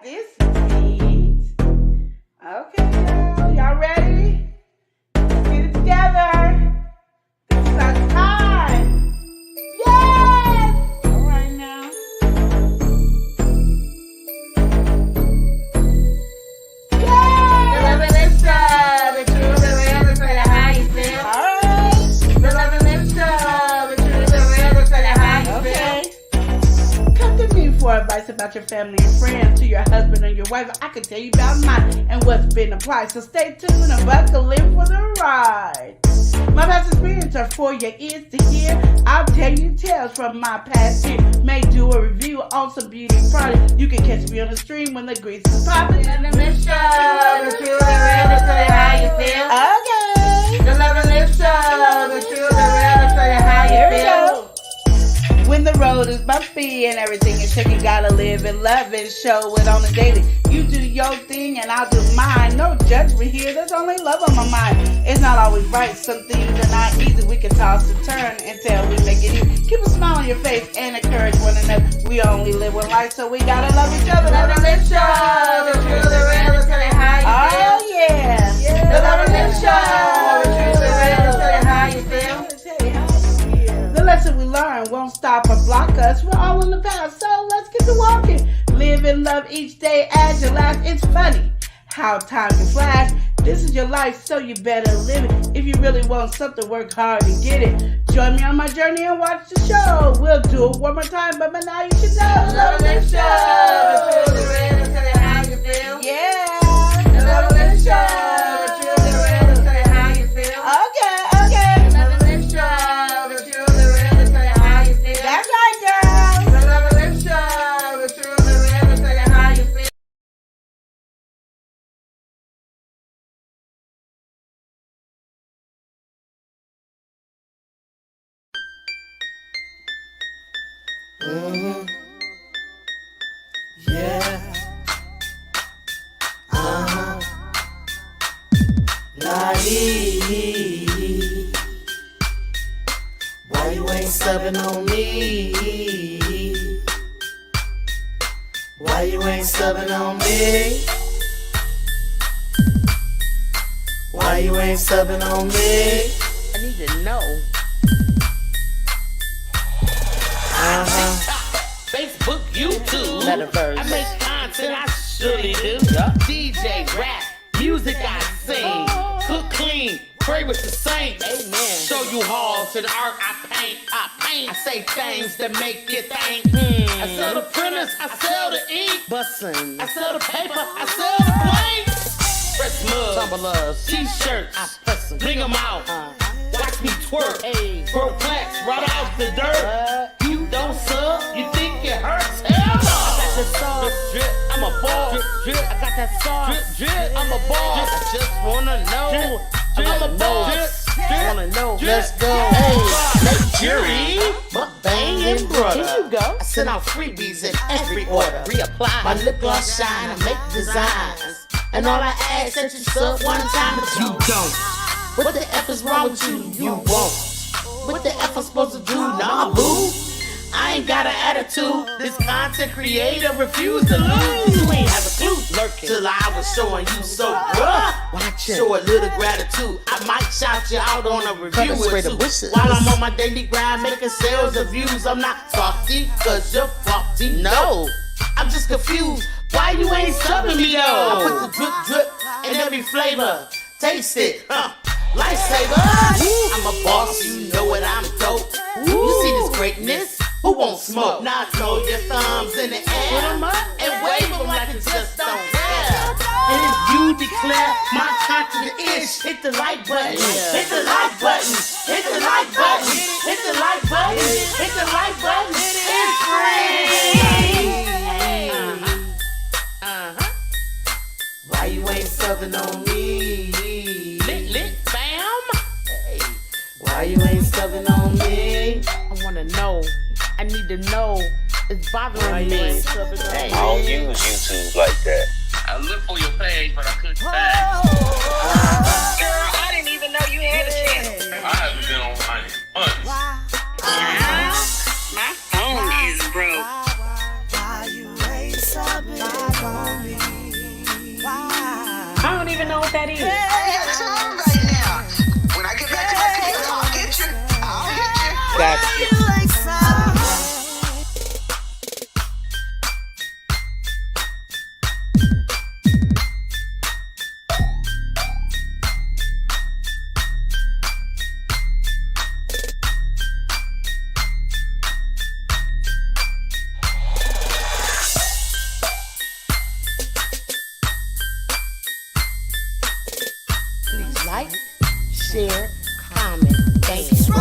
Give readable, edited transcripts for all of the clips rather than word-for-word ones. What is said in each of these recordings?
This beat. Okay, girl, y'all ready? Let's get it together. This is our time. Yes! All right now. Yes! The love and lips show, the truth, the real, the tell you how you feel. All right. The love and lips show, the truth, the real, the tell you how you Okay. feel. Come to me for advice about your family and friends, to your husband and your wife. I can tell you about mine and what's been applied. So stay tuned and buckle in for the ride. My past experience are for your ears to hear. I'll tell you tales from my past year. May do a review on some beauty products. You can catch me on the stream when the grease is popping. The love and lips show, the truth, the real, the tell you how you feel. Okay. The love and lips show, the truth, the real, the tell you how Here we you feel. go. When the road is bumpy and everything is tricky, gotta live and love and show it on the daily. You do your thing and I'll do mine. No judgment here, there's only love on my mind. It's not always right, some things are not easy. We can toss and turn until we make it easy. Keep a smile on your face and encourage one another. We only live one life, so we gotta love each other. The love and lips show, the truth, the real, the tell you how you feel. Oh yeah. The love and lips show, the truth, the real, the tell you how you feel. The lesson we learn won't stop or block us. We're all in the past, so let's get to walking. Live and love each day as your last. It's funny how time can flash. This is your life, so you better live it. If you really want something, work hard and get it. Join me on my journey and watch the show. We'll do it one more time, but by now you should know. Love and lips show, the truth, the real, the tell you how you feel. Yeah. The love and lips show, the truth, the real, the tell you how you feel. Okay, okay. The love and lips show, the truth, the real, the tell you how you feel. That's right, girl. The love and lips show, the truth, the real, the tell you how you feel. Yeah. Lottie, why you ain't subbing on me? Why you ain't subbing on me? Why you ain't subbing on me? I need to know. Facebook, YouTube, Metaverse. I make content, I surely do. DJ, rap, music I sing, cook clean, pray with the saints. Amen. Show you halls and art I paint. I say things that make you think. I sell the printers, I sell the ink. Bussin'. I sell the paper, I sell the blanks. Press mugs, Tumblers. t-shirts, I press 'em. bring them out. Watch me twerk, Hey. throw plaques right out the dirt. You don't sub, you think it hurts? Hell no! I got the sauce. Drip, drip, I'm a ball. Drip, drip, I got that sauce. drip, drip, I'm a ball. I just wanna know. Drip, I'm a boss. drip, I wanna know. drip, Let's go. Hey, jury, Banging brother. Here you go. I send out freebies in every order. Reapply. My lip gloss shine, I make designs. And all I ask that you sub one time is You don't. What the F is wrong with you? You won't. What the F I'm supposed to do? Nah, boo. I ain't got an attitude. This content creator refuse to lose. You ain't have a clue. Lurking. Till I was showing you so rough. Watch it. Show a little gratitude. I might shout you out on a review Cut or straight two. to bushes. While I'm on my daily grind making sales of views. I'm not salty, cause you're faulty. No, I'm just confused. Why you ain't subbing me though? I put the drip drip in every flavor. Taste it, lifesaver. I'm a boss, you know it, I'm dope. You see this greatness? Who won't smoke? Now throw your thumbs in the air and wave them like you just don't care. And if you declare my content is, hit the like button, hit the like button, hit the like button, hit the like button, hit the like button. It's free. Why you ain't subbing on me? Lit, fam. Why you ain't subbing on me? I wanna know. I need to know. It's bothering me. I don't use YouTube like that. I looked for your page, but I couldn't find it. Girl, I didn't even know you had a channel. I haven't been online in months. My phone is broke. Why you ain't subbing? even know what that is. I got some right now. When I get back to my computer, I'll get you. I'll hit you. Got you. Please like, share, comment, thank you.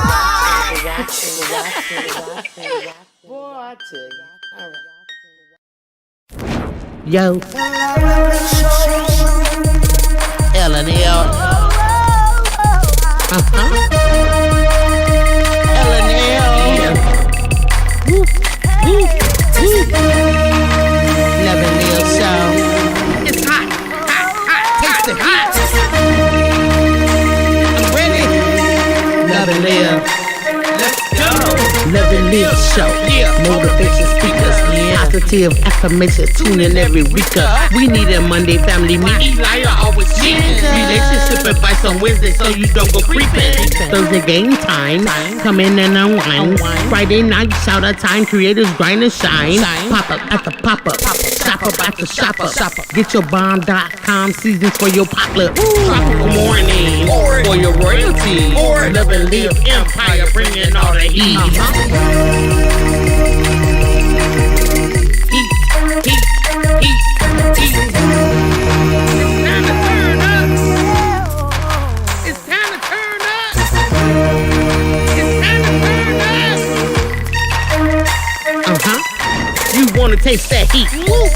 Boy, I tell you. All right. Yo. L&L. L&L. Never Neil Show. It's hot, hot, hot, tasty, hot. I'm ready. Love and live. Let's go. Love and live show. Motivation speakers. Positive affirmations. Tune in every week. We need a Monday family meeting. Eli always cheating. Relationship advice on Wednesday so you don't go creeping. Thursday game time. Come in and unwind. Friday night shout out time. Creators grind and shine. Pop up at the pop up. Shop up at the shop up. Get your bomb.com seasons for your popular. Tropical morning for your royalty. Love and live empire bringing all the heat. Heat. It's time to turn up. You wanna taste that heat?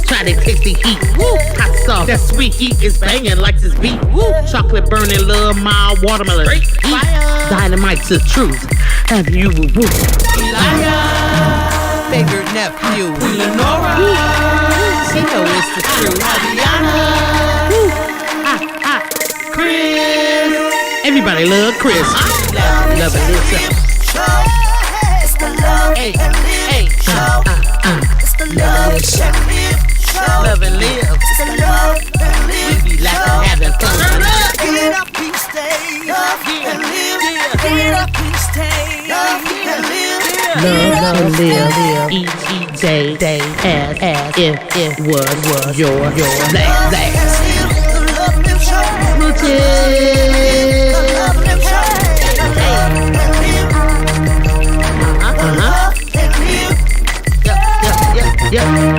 Try to taste the heat. Hot sauce, that sweet heat is banging like this beat. Chocolate burning, love, mild watermelon. Dynamite's the truth. Have you favorite nephew, Lenora? She know it's the truth. Chris. Everybody love Chris. Love it, listen. It's the love and live show. It's the love and live show. Love and live. It's the love and live We be laughing, having fun. Get up and stay up and live. Get up and stay up and live. Love and live each day as if it was your last. The love and live show. The love and live show. Yep.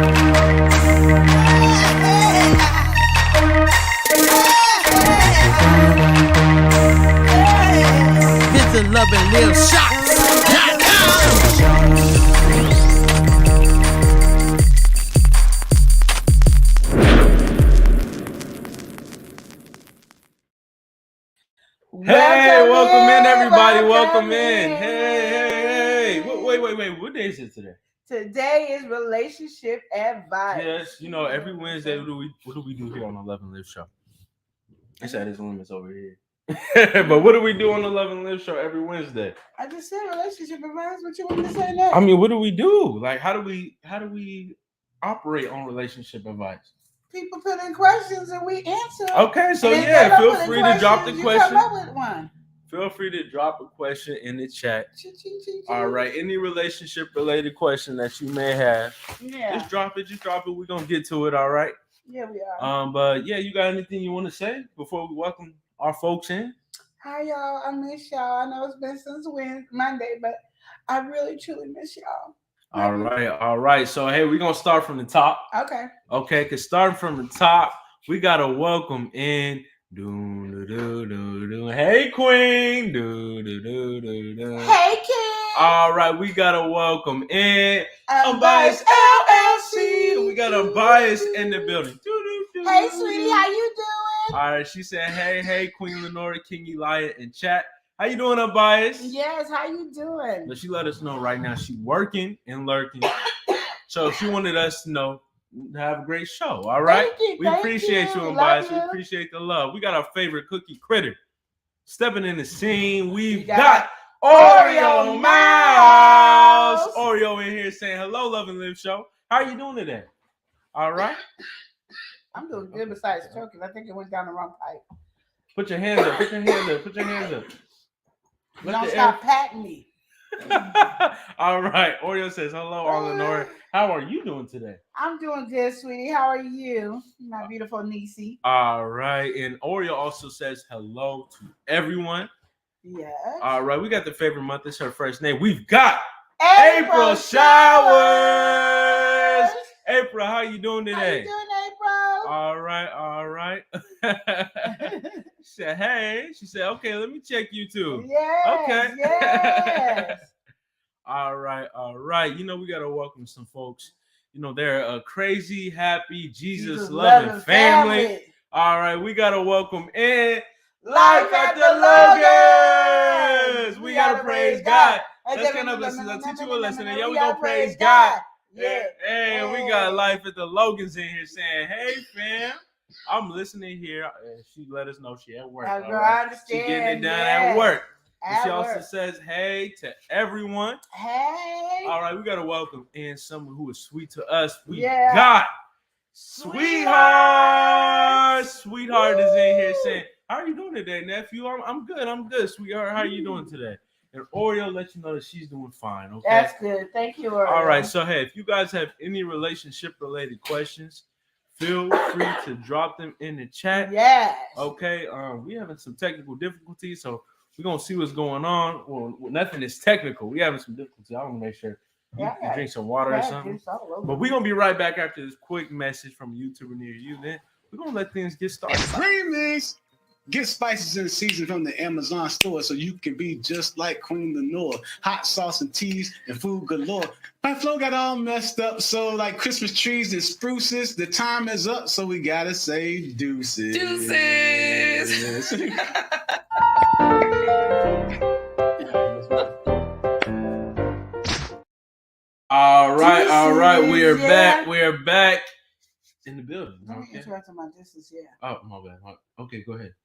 Visit Love and Live Shots.com. Hey, welcome in, everybody. Welcome in. Hey. Wait. What day is it today? Today is relationship advice. Yes, every Wednesday, what do we do here on the Love and Live Show? I said his limits over here. But what do we do on the Love and Live Show every Wednesday? I just said relationship advice. What you want me to say next? I mean, what do we do? Like, how do we operate on relationship advice? People put in questions and we answer. Okay, so and yeah, feel free to drop the question. Come up with one. Feel free to drop a question in the chat. Ching. All right, any relationship related question that you may have, Yeah. just drop it. We're gonna get to it. All right. Yeah, we are. But yeah, you got anything you want to say before we welcome our folks in? Hi, y'all. I miss y'all. I know it's been since Monday, but I really truly miss y'all. All right. So hey, we're gonna start from the top. Okay, cause starting from the top, we gotta welcome in. Hey, Queen. Hey, King. All right, we gotta welcome in Unbiased LLC. We got Unbiased in the building. Hey, sweetie, how you doing? All right, she said, hey, Queen Lenora, King Eli in chat. How you doing, Unbiased? Yes, how you doing? But she let us know right now she working and lurking. So she wanted us to know, have a great show. All right. We appreciate you, Unbiased. We appreciate the love. We got our favorite cookie critter stepping in the scene. We've got Oreo Mouse. Oreo in here saying hello, Love and Live Show. How are you doing today? All right. I'm doing good besides choking. I think it went down the wrong pipe. Put your hands up. Put your hands up. Put your hands up. Don't stop patting me. All right. Oreo says, hello, Lenora. How are you doing today? I'm doing good, sweetie. How are you, my beautiful niecey? All right. And Oreo also says hello to everyone. Yes. All right. We got the favorite month. It's her first name. We've got April Showers. April, how you doing today? How you doing, April? All right. All right. She said, hey. She said, okay, let me check you too. Yes. Okay. Yes. All right. All right. You know, we got to welcome some folks. You know, they're a crazy, happy, Jesus-loving family. All right. We got to welcome in Life at the Logans. We got to praise God. Let's get up, listen. Let's teach you a lesson. And we going to praise God. Yeah. Hey, we got Life at the Logans in here saying, hey, fam. I'm listening here. She let us know she at work. All right? She getting it done at work. And she also says, hey to everyone. Hey. All right, we got to welcome in someone who is sweet to us. We got Sweetheart. Sweetheart is in here saying, how are you doing today, nephew? I'm good. I'm good, Sweetheart. How are you doing today? And Oreo let you know that she's doing fine, okay? That's good. Thank you, Oreo. All right, so hey, if you guys have any relationship-related questions, feel free to drop them in the chat. Yes. Okay. We having some technical difficulties, so we're gonna see what's going on. Well, nothing is technical. We having some difficulties. I want to make sure you drink some water or something. But we're gonna be right back after this quick message from a YouTuber near you. Then we're gonna let things get started. Remix. Get spices in season from the Amazon store so you can be just like Queen Lenore. Hot sauce and teas and food galore. My flow got all messed up, so like Christmas trees and spruces, the time is up, so we gotta say deuces. Deuces. All right. We are back. We are back in the building. Don't be interrupting my distance, Oh, my bad. Okay, go ahead.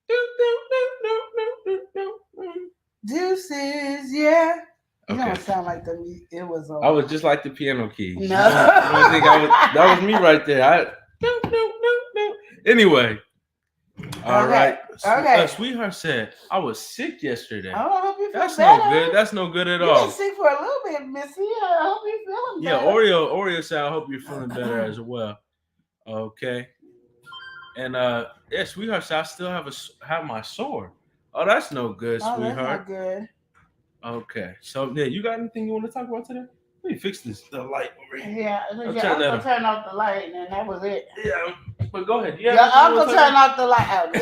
Deuces, yeah. You Okay. don't sound like the it was on. I was just like the piano keys. No. You don't think that was me right there. Anyway. All right. Okay. Sweetheart said, I was sick yesterday. Oh, I hope you feel That's better. no good. That's no good at You've all. been sick for a little bit, Missy. I hope you're feeling better. Oreo said, I hope you're feeling better as well. Okay. And Sweetheart said, I still have my sore. Oh, that's no good, Sweetheart. That's not good. Okay. So you got anything you want to talk about today? Let me fix the light over here. Yeah, I'm gonna turn off the light, and that was it. Yeah, but go ahead. Your uncle turned off the light out.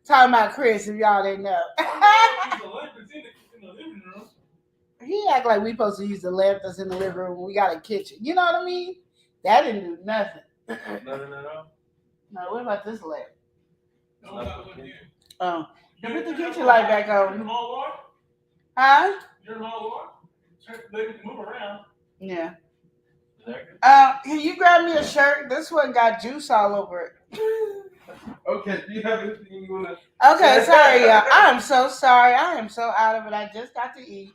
Talking about Chris, if y'all didn't know. He act like we supposed to use the lamp that's in the living room when we got a kitchen. You know what I mean? That didn't do nothing. Nothing at all? No, what about this lamp? Oh, put the kitchen light back on. Huh? Move around. Yeah. Can you grab me a shirt? This one got juice all over it. Okay, do you have anything you want to... Okay, sorry, y'all. I am so sorry. I am so out of it. I just got to eat.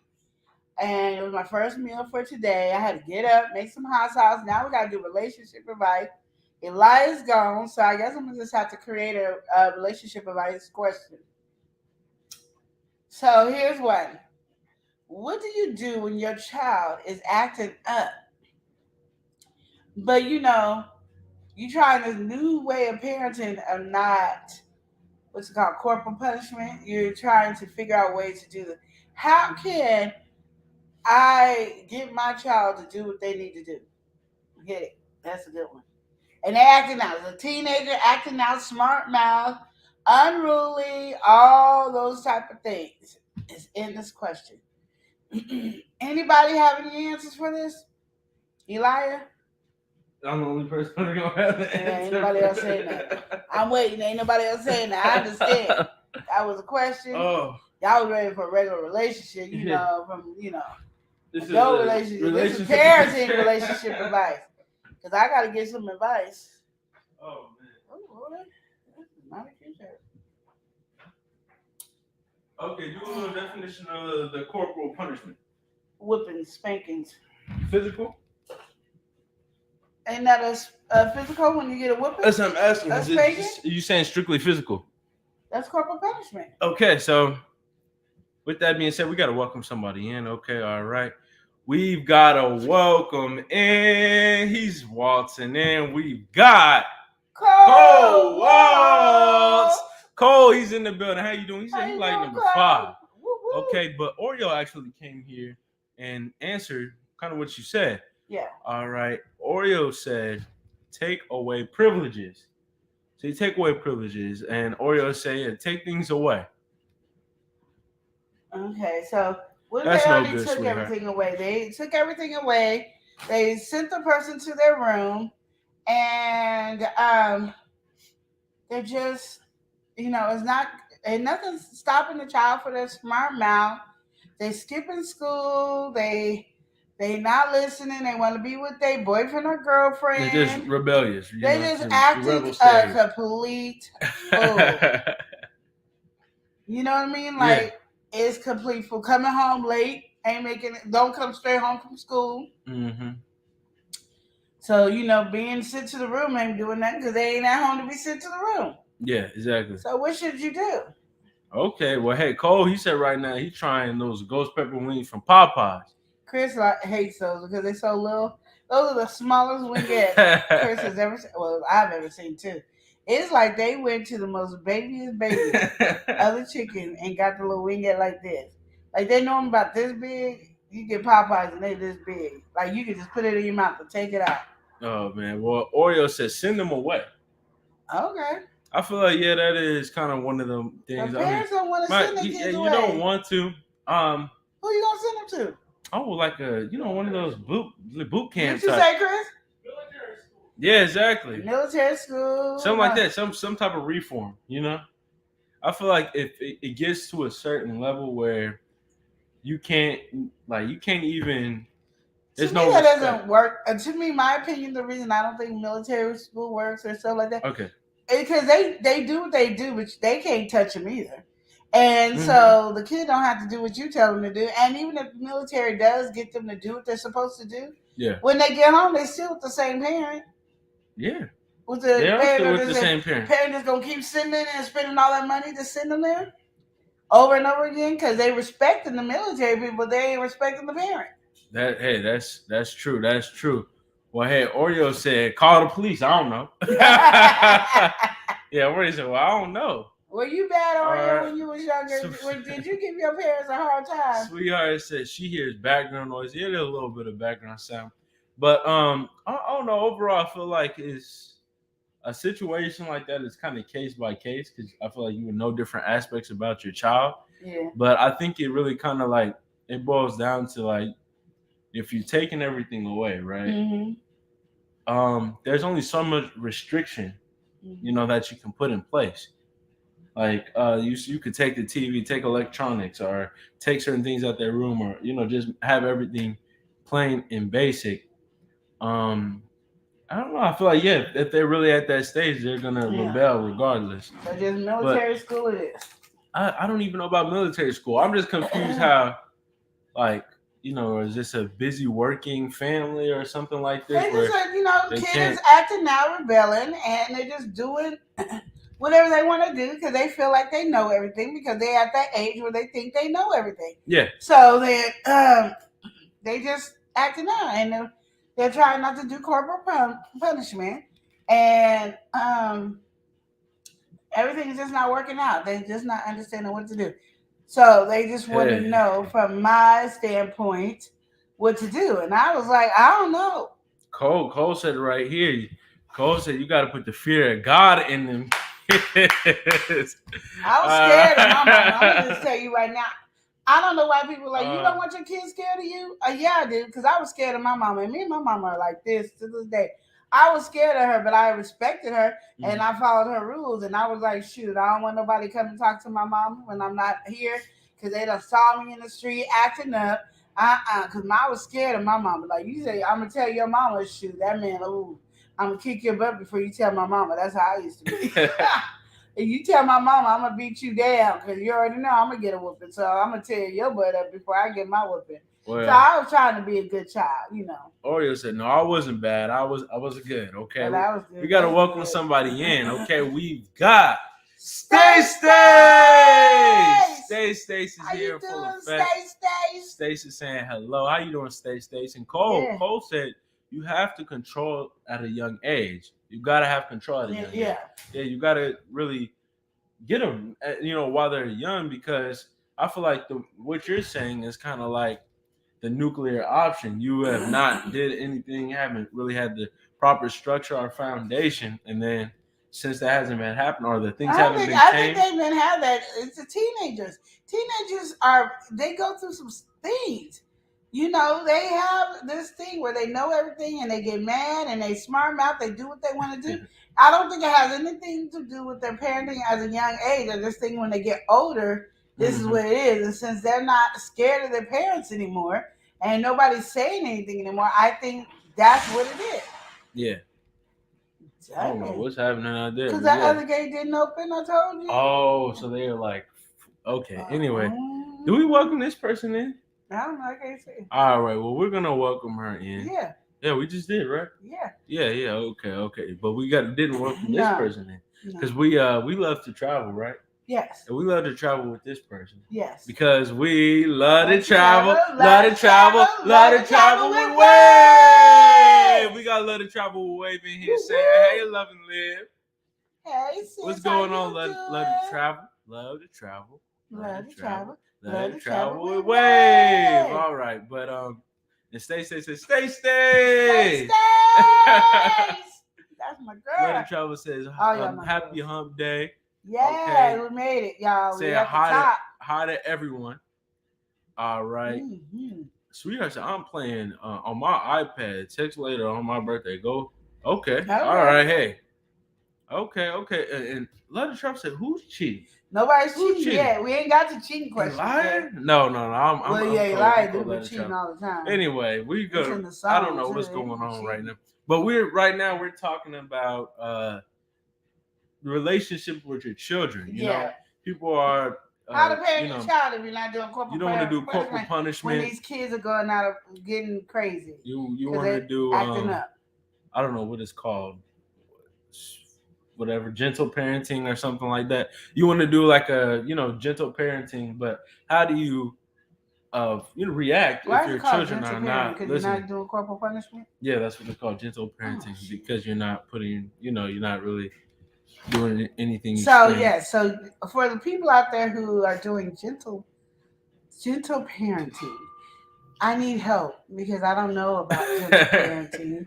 And it was my first meal for today. I had to get up, make some hot sauce. Now we got to do relationship advice. Eli's gone, so I guess I'm going to just have to create a relationship advice question. So here's one. What do you do when your child is acting up? But, you trying this new way of parenting of not, what's it called, corporal punishment. You're trying to figure out ways to do this. How can I get my child to do what they need to do? Get it? That's a good one. And they're acting out. As a teenager, acting out, smart mouth, unruly, all those type of things is in this question. Anybody have any answers for this? Elia? I'm the only person who's going to have the answer. Ain't nobody else saying that. I'm waiting. Ain't nobody else saying that. I understand. That was a question. Oh. Y'all was ready for a regular relationship, from, This no relationship. This is parenting relationship advice. Because I got to get some advice. Oh, man. Oh, that's not a t-shirt. Okay, do a definition of the corporal punishment. Whippings, spankings. Physical? Ain't that a physical when you get a whooping? That's what I'm asking. That's Is spanking? you saying strictly physical? That's corporal punishment. Okay, so with that being said, we got to welcome somebody in. Okay, all right. We've got to welcome in. He's waltzing in. We've got Cole Waltz. Cole, he's in the building. How you doing? He said he's like number 5. Okay, but Oreo actually came here and answered kind of what you said. Yeah. All right. Oreo said, take away privileges. So you take away privileges, and Oreo said, yeah, take things away. Okay, so when That's they no already good, took sweetheart. everything away, they took everything away. They sent the person to their room, and they're just, it's not, ain't nothing stopping the child for their smart mouth. They skipping school. They not listening. They want to be with their boyfriend or girlfriend. They're just rebellious. They just acting a complete fool. You know what I mean? Like, it's complete fool. Coming home late, don't come straight home from school. Mm-hmm. So, being sent to the room ain't doing nothing because they ain't at home to be sent to the room. Yeah, exactly. So what should you do? Okay, well, hey, Cole, he said right now he's trying those ghost pepper wings from Popeyes. Chris hates those because they're so little. Those are the smallest wingette Chris has ever seen. Well, I've ever seen too. It's like they went to the most babiest baby of the chicken and got the little wingette like this. Like they know them about this big. You get Popeyes and they this big. Like you can just put it in your mouth and take it out. Oh man, well, Oreo says send them away. Okay. I feel like that is kind of one of them things. The parents don't want to send their kids away. You don't want to. Who you gonna send them to? Oh, like one of those boot camps. What you say, Chris? Military school. Yeah, exactly. Military school. Something like that. Some type of reform. I feel like if it gets to a certain level where you can't even. There's no that respect. doesn't work. To me, my opinion, the reason I don't think military school works or stuff like that. Okay. Because they do what they do, but they can't touch them either. And so the kid don't have to do what you tell them to do. And even if the military does get them to do what they're supposed to do, when they get home, they still with the same parent. Yeah. With the same parent. Parent is gonna keep sending and spending all that money to send them there over and over again because they respecting the military people, they ain't respecting the parent. That's true. That's true. Well, hey, Oreo said, call the police. I don't know. Yeah, Oreo said, well, I don't know. Were you bad, Oreo, when you was younger? Did you give your parents a hard time? Sweetheart said she hears background noise. Yeah, there's a little bit of background sound. But I don't know. Overall, I feel like it's a situation like that is kind of case by case because I feel like you would know different aspects about your child. Yeah. But I think it really kind of like it boils down to like if you're taking everything away, right? Mm-hmm. There's only so much restriction, that you can put in place. Like you could take the TV, take electronics, or take certain things out their room, or just have everything plain and basic. I don't know. I feel like if they're really at that stage, they're gonna rebel regardless. So just military school it is. I don't even know about military school. I'm just confused how, like, is this a busy working family or something like this? They just kids acting out, rebelling, and they're just doing whatever they want to do because they feel like they know everything because they're at that age where they think they know everything. Yeah. So they just acting out, and they're trying not to do corporal punishment, and everything is just not working out. They're just not understanding what to do. So they just want to know, from my standpoint, what to do. And I was like, I don't know. Cole said right here. Cole said you got to put the fear of God in them. I was scared of my mama. I'm going to just tell you right now. I don't know why people are like, you don't want your kids scared of you? Yeah, I do, because I was scared of my mama. And me and my mama are like this to this day. I was scared of her, but I respected her, and I followed her rules. And I was like, shoot, I don't want nobody to come and talk to my mama when I'm not here, because they done saw me in the street acting up. Because I was scared of my mama. Like, you say, I'm going to tell your mama, shoot, that man, I'm going to kick your butt before you tell my mama. That's how I used to be. If you tell my mama, I'm going to beat you down, because you already know I'm going to get a whooping. So I'm going to tear your butt up before I get my whooping. Well, So I was trying to be a good child, you know. Oreo said, "No, I wasn't bad. I was good. Okay, But I was good. we got to That's welcome good. somebody in. Okay, we've got Stace. Stace is How here you full doing, effect. Stace? Stace is saying hello. How you doing, Stace? And Cole, Yeah. Cole said you have to control at a young age. You gotta have control at a young age. Yeah, you gotta really get them, while they're young, because I feel like what you're saying is kind of like the nuclear option. You have not did anything, haven't really had the proper structure or foundation, and then since that hasn't been happening or the things haven't been changed. I think they've been have that. It's the teenagers. Teenagers they go through some things. You know, they have this thing where they know everything and they get mad and they smart mouth. They do what they want to do. I don't think it has anything to do with their parenting as a young age. I just think when they get older, this is what it is. And since they're not scared of their parents anymore and nobody's saying anything anymore, I think that's what it is. Yeah. I don't know what's happening out there. Because that other gate didn't open, I told you. Oh, so they're like, okay. Anyway, do we welcome this person in? I don't know. I can't see. All right. Well, we're going to welcome her in. Yeah. Yeah, we just did, right? Yeah. Yeah. Okay. But we didn't welcome this person in. Because we love to travel, right? Yes. And we love to travel with this person. Yes. Because we love to travel, with Wave. We got love to travel with Wave in here saying, hey, love and live. Hey, sis, what's going on? Love to travel. Love to travel with Wave. All right. But and Stay. That's my girl. Love to travel says happy hump day. Yeah, we made it, y'all. Say hi to everyone. All right. Sweetheart said, I'm playing on my iPad. Text later on my birthday. Go. Okay. All right. Hey. Okay. And Love to Travel said, who's cheating? Nobody's cheating yet. We ain't got to cheating question. No. He lied. We're cheating all the time. Anyway, we go. I don't know what's going on right now. But we're talking about relationship with your children. You know, people are how to parent your child if you're not doing corporal punishment. You don't want to do corporal punishment when these kids are going out of getting crazy. You want to do acting up. I don't know what it's called. Whatever, gentle parenting or something like that. You want to do like a gentle parenting, but how do you react if your children are not listening? Because you're not doing corporal punishment? Yeah, that's what they call gentle parenting, because you're not putting, you're not really doing anything. So so for the people out there who are doing gentle parenting, I need help because I don't know about gentle parenting.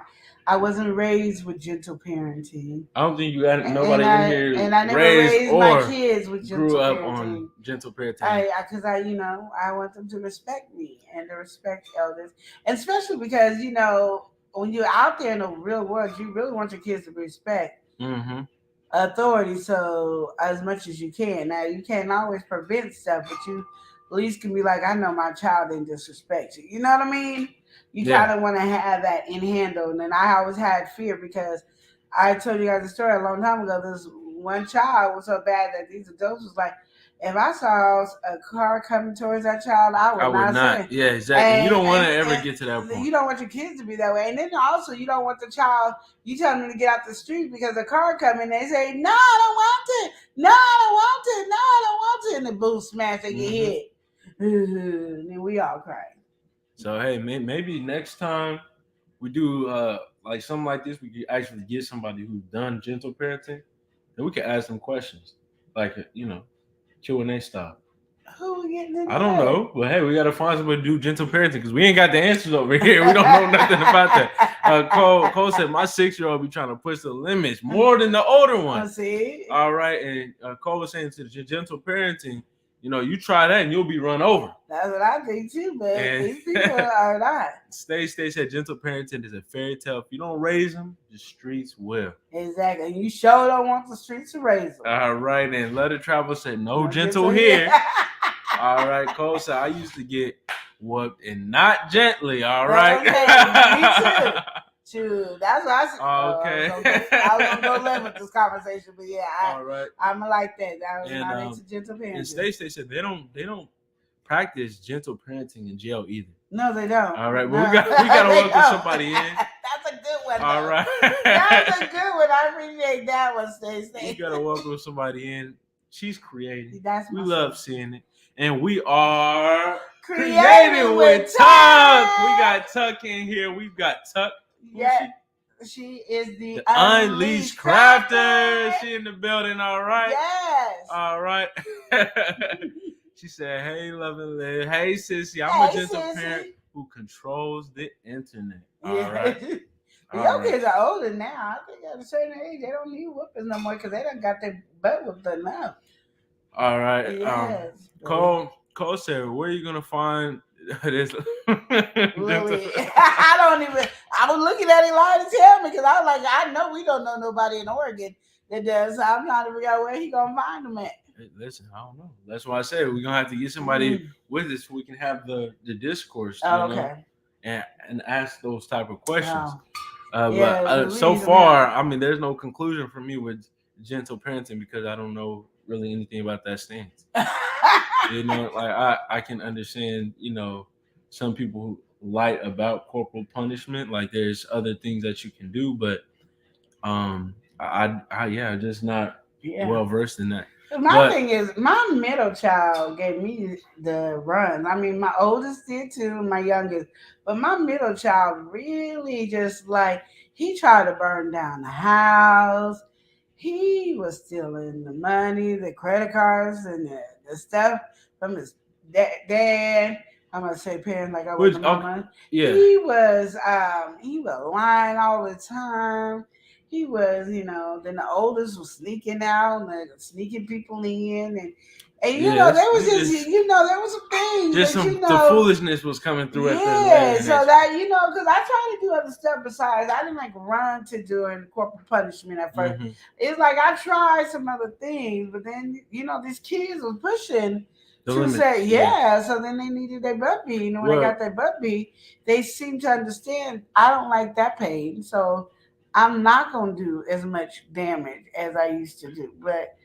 I wasn't raised with gentle parenting. I don't think you got nobody in here and I never raised my kids with gentle grew up parenting. on gentle parenting. Because I want them to respect me and to respect elders, and especially because when you're out there in the real world, you really want your kids to respect authority. So as much as you can. Now you can't always prevent stuff, but you at least can be like, I know my child didn't disrespect you. You know what I mean? You kind of want to have that in handle. And I always had fear because I told you guys a story a long time ago. This one child was so bad that these adults was like, if I saw a car coming towards that child, I would not. Yeah, exactly. You don't want to ever get to that point. You don't want your kids to be that way. And then also you don't want the child, you tell them to get out the street because a car coming, they say, no, I don't want it. No, I don't want it. No, I don't want it. And the boom smash, they get hit. And then we all cry. So hey, maybe next time we do like something like this, we could actually get somebody who's done gentle parenting, and we can ask them questions, like Q&A style. Who we getting in? I don't know, but hey, we gotta find somebody to do gentle parenting because we ain't got the answers over here. We don't know nothing about that. Cole said my 6-year-old be trying to push the limits more than the older one. See? All right, and Cole was saying to the gentle parenting. You try that and you'll be run over. That's what I think too, but these people are not. Stay said gentle parenting is a fairy tale. If you don't raise them, the streets will. Exactly. And you sure don't want the streets to raise them. All right, and Let It Travel said no gentle here. All right, Cole said I used to get whooped and not gently. All right. Okay, me too. True. That's what I said. Okay. I was gonna go live with this conversation, but all right. I'm like that. I was not into gentle parenting. And Stay said they don't practice gentle parenting in jail either. No, they don't. All right, no. well, we gotta welcome don't. somebody in. That's a good one. All though. right, That's a good one. I appreciate that one, Stacey. We gotta welcome somebody in. She's creative. That's we my love son. seeing it, and we are Creating with Tuck. Tuck. We got Tuck in here. We've got Tuck. Yeah, she is the Unleashed Crafter. Crafter. She in the building. All right. Yes. All right. She said, "Hey, loving Liv. Hey, sissy. I'm a gentle parent who controls the internet." All right. The young kids are older now. I think at a certain age they don't need whoopings no more because they done got their butt whooped enough. All right. Yes. Cole said, "Where are you gonna find this?" Really? I don't even. I was looking at it lying to tell me because I was like, I know we don't know nobody in Oregon that does. So I'm trying to figure out where he gonna find them at. Hey, listen, I don't know. That's why I said we're gonna have to get somebody with us so we can have the discourse. You know, and ask those type of questions. But so far, I mean, there's no conclusion for me with gentle parenting because I don't know really anything about that stance. You know, like I can understand, you know, some people who light about corporal punishment. Like there's other things that you can do, but I just not well versed in that. My thing is, my middle child gave me the run. I mean, my oldest did too, my youngest. But my middle child really just like, he tried to burn down the house. He was stealing the money, the credit cards, and the stuff from his dad. I'm gonna say parents like I was the mama. Yeah. He was lying all the time. He was, you know, then the oldest was sneaking out and sneaking people in, and you know, there was just, you know, there was some things. Just that, some you know, the foolishness was coming through at the yeah, so that, you know, because I tried to do other stuff besides. I didn't like run to doing corporal punishment at first. Mm-hmm. It's like I tried some other things, but then, you know, these kids was pushing to say, so then they needed their butt beat. And when they got their butt beat, they seemed to understand, I don't like that pain, so I'm not going to do as much damage as I used to do. But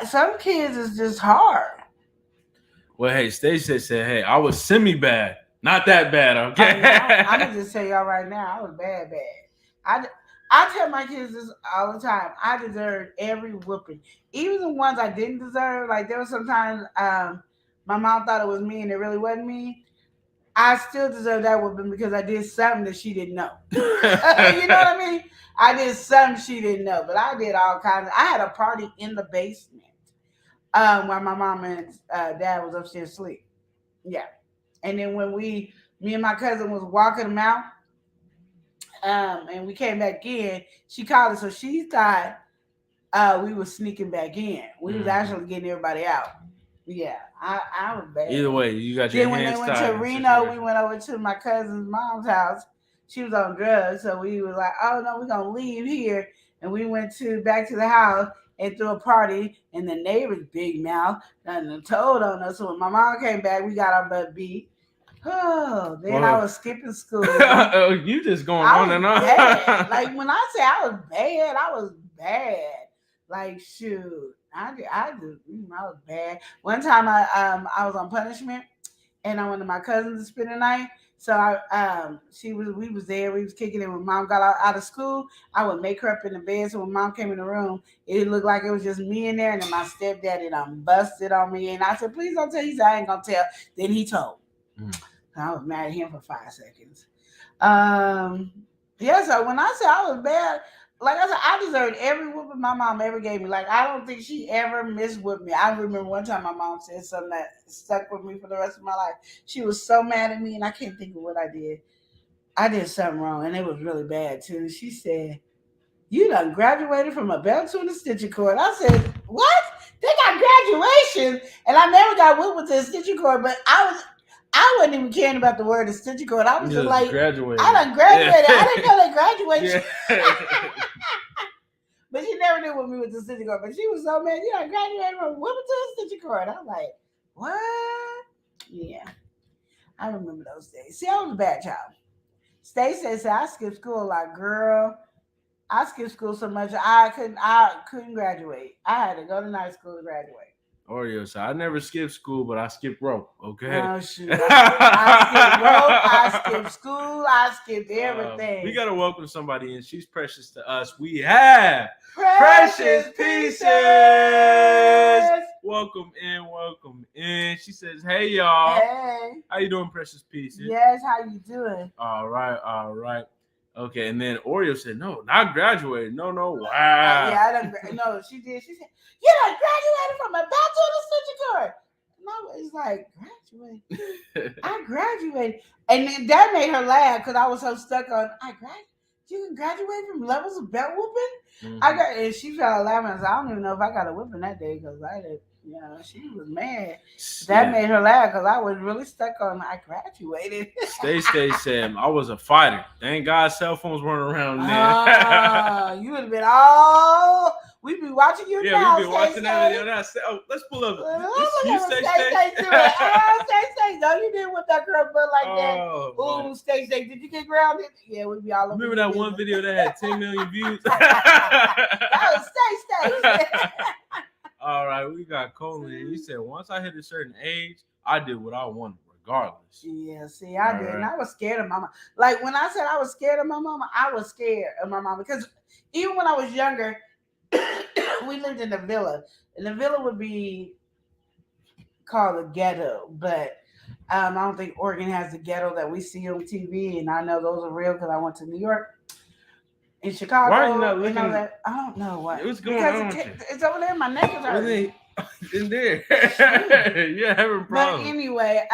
some kids is just hard. Well, hey, Stacey said, hey, I was semi-bad. Not that bad, okay? I'm going to just tell y'all right now, I was bad. I tell my kids this all the time. I deserved every whooping. Even the ones I didn't deserve. Like, there was sometimes my mom thought it was me and it really wasn't me. I still deserve that whooping because I did something that she didn't know. You know what I mean? I did something she didn't know, but I did all kinds of. I had a party in the basement while my mom and dad was upstairs asleep. Yeah, and then when me and my cousin was walking them out, and we came back in, she called us, so she thought we were sneaking back in. We was actually getting everybody out. Yeah, I was bad. Either way, you got your hands tied. Then when they went to Reno, we went over to my cousin's mom's house. She was on drugs, so we was like, oh no, we're gonna leave here. And we went back to the house and threw a party, and the neighbor's big mouth done told on us. So when my mom came back, we got our butt beat. Oh, then I was skipping school. You just going on and on. Bad. Like when I say I was bad. Like shoot. I was bad. One time I was on punishment and I went to my cousin to spend the night. So we was there, we was kicking it. When mom got out of school, I would make her up in the bed. So when mom came in the room, it looked like it was just me in there, and then my stepdaddy done busted on me. And I said, please don't tell. He said, I ain't gonna tell. Then he told. I was mad at him for 5 seconds. So when I said I was bad, like I said, I deserved every whooping my mom ever gave me. Like, I don't think she ever mis-whooped me. I remember one time my mom said something that stuck with me for the rest of my life. She was so mad at me, and I can't think of what I did. I did something wrong, and it was really bad, too. She said, you done graduated from a belt to a stitching cord. I said, what? They got graduation, and I never got whipped with the stitching cord, but I wasn't even caring about the word stitching cord. I was just like, graduated. I done graduated. I didn't know they graduated. Yeah. But she never did with me with the stitching cord. But she was so mad. You done graduated from whipping to a stitching cord. I'm like, what? Yeah. I remember those days. See, I was a bad child. Stacey said, I skipped school like, girl. I skipped school so much I couldn't graduate. I had to go to night school to graduate. Oreo said, I never skipped school, but I skipped rope. Okay. Oh shoot! I skipped rope. I skipped school. I skipped everything. We gotta welcome somebody in. She's precious to us. We have Precious Pieces. Welcome in. She says, "Hey y'all, Hey. How you doing, Precious Pieces?" Yes, how you doing? All right. Okay, and then Oreo said, "No, not graduated. No, wow." Yeah, I done. No, she did. She said, "You done graduated from a bachelor's degree." And I was like, "Graduate? I graduated," and then that made her laugh because I was so stuck on I graduated. You can graduate from levels of belt whooping. Mhm. And she started laughing. I said, I don't even know if I got a whipping that day because I did. You know, she was mad. That made her laugh because I was really stuck on I graduated. Stay said, I was a fighter. Thank God cell phones weren't around then. You would have been all. We'd be watching you now. Yeah, we'd be watching that video now. Oh, let's pull up. You Stay. No, you didn't whip that girl butt like that. Ooh, stay. Did you get grounded? Yeah, we'd be all over. Remember that one video that had 10 million views? That was stay. All right, we got Colin. He said, once I hit a certain age, I did what I wanted, regardless. Yeah, see, I did. And I was scared of mama. Like, when I said I was scared of my mama, I was scared of my mama. Because even when I was younger, we lived in a villa. And the villa would be called a ghetto. But I don't think Oregon has the ghetto that we see on TV. And I know those are real because I went to New York. In Chicago, why are you not looking that? I don't know what. What's going on? It's over there. My neck is hurting. In there. Yeah, having problems. But anyway,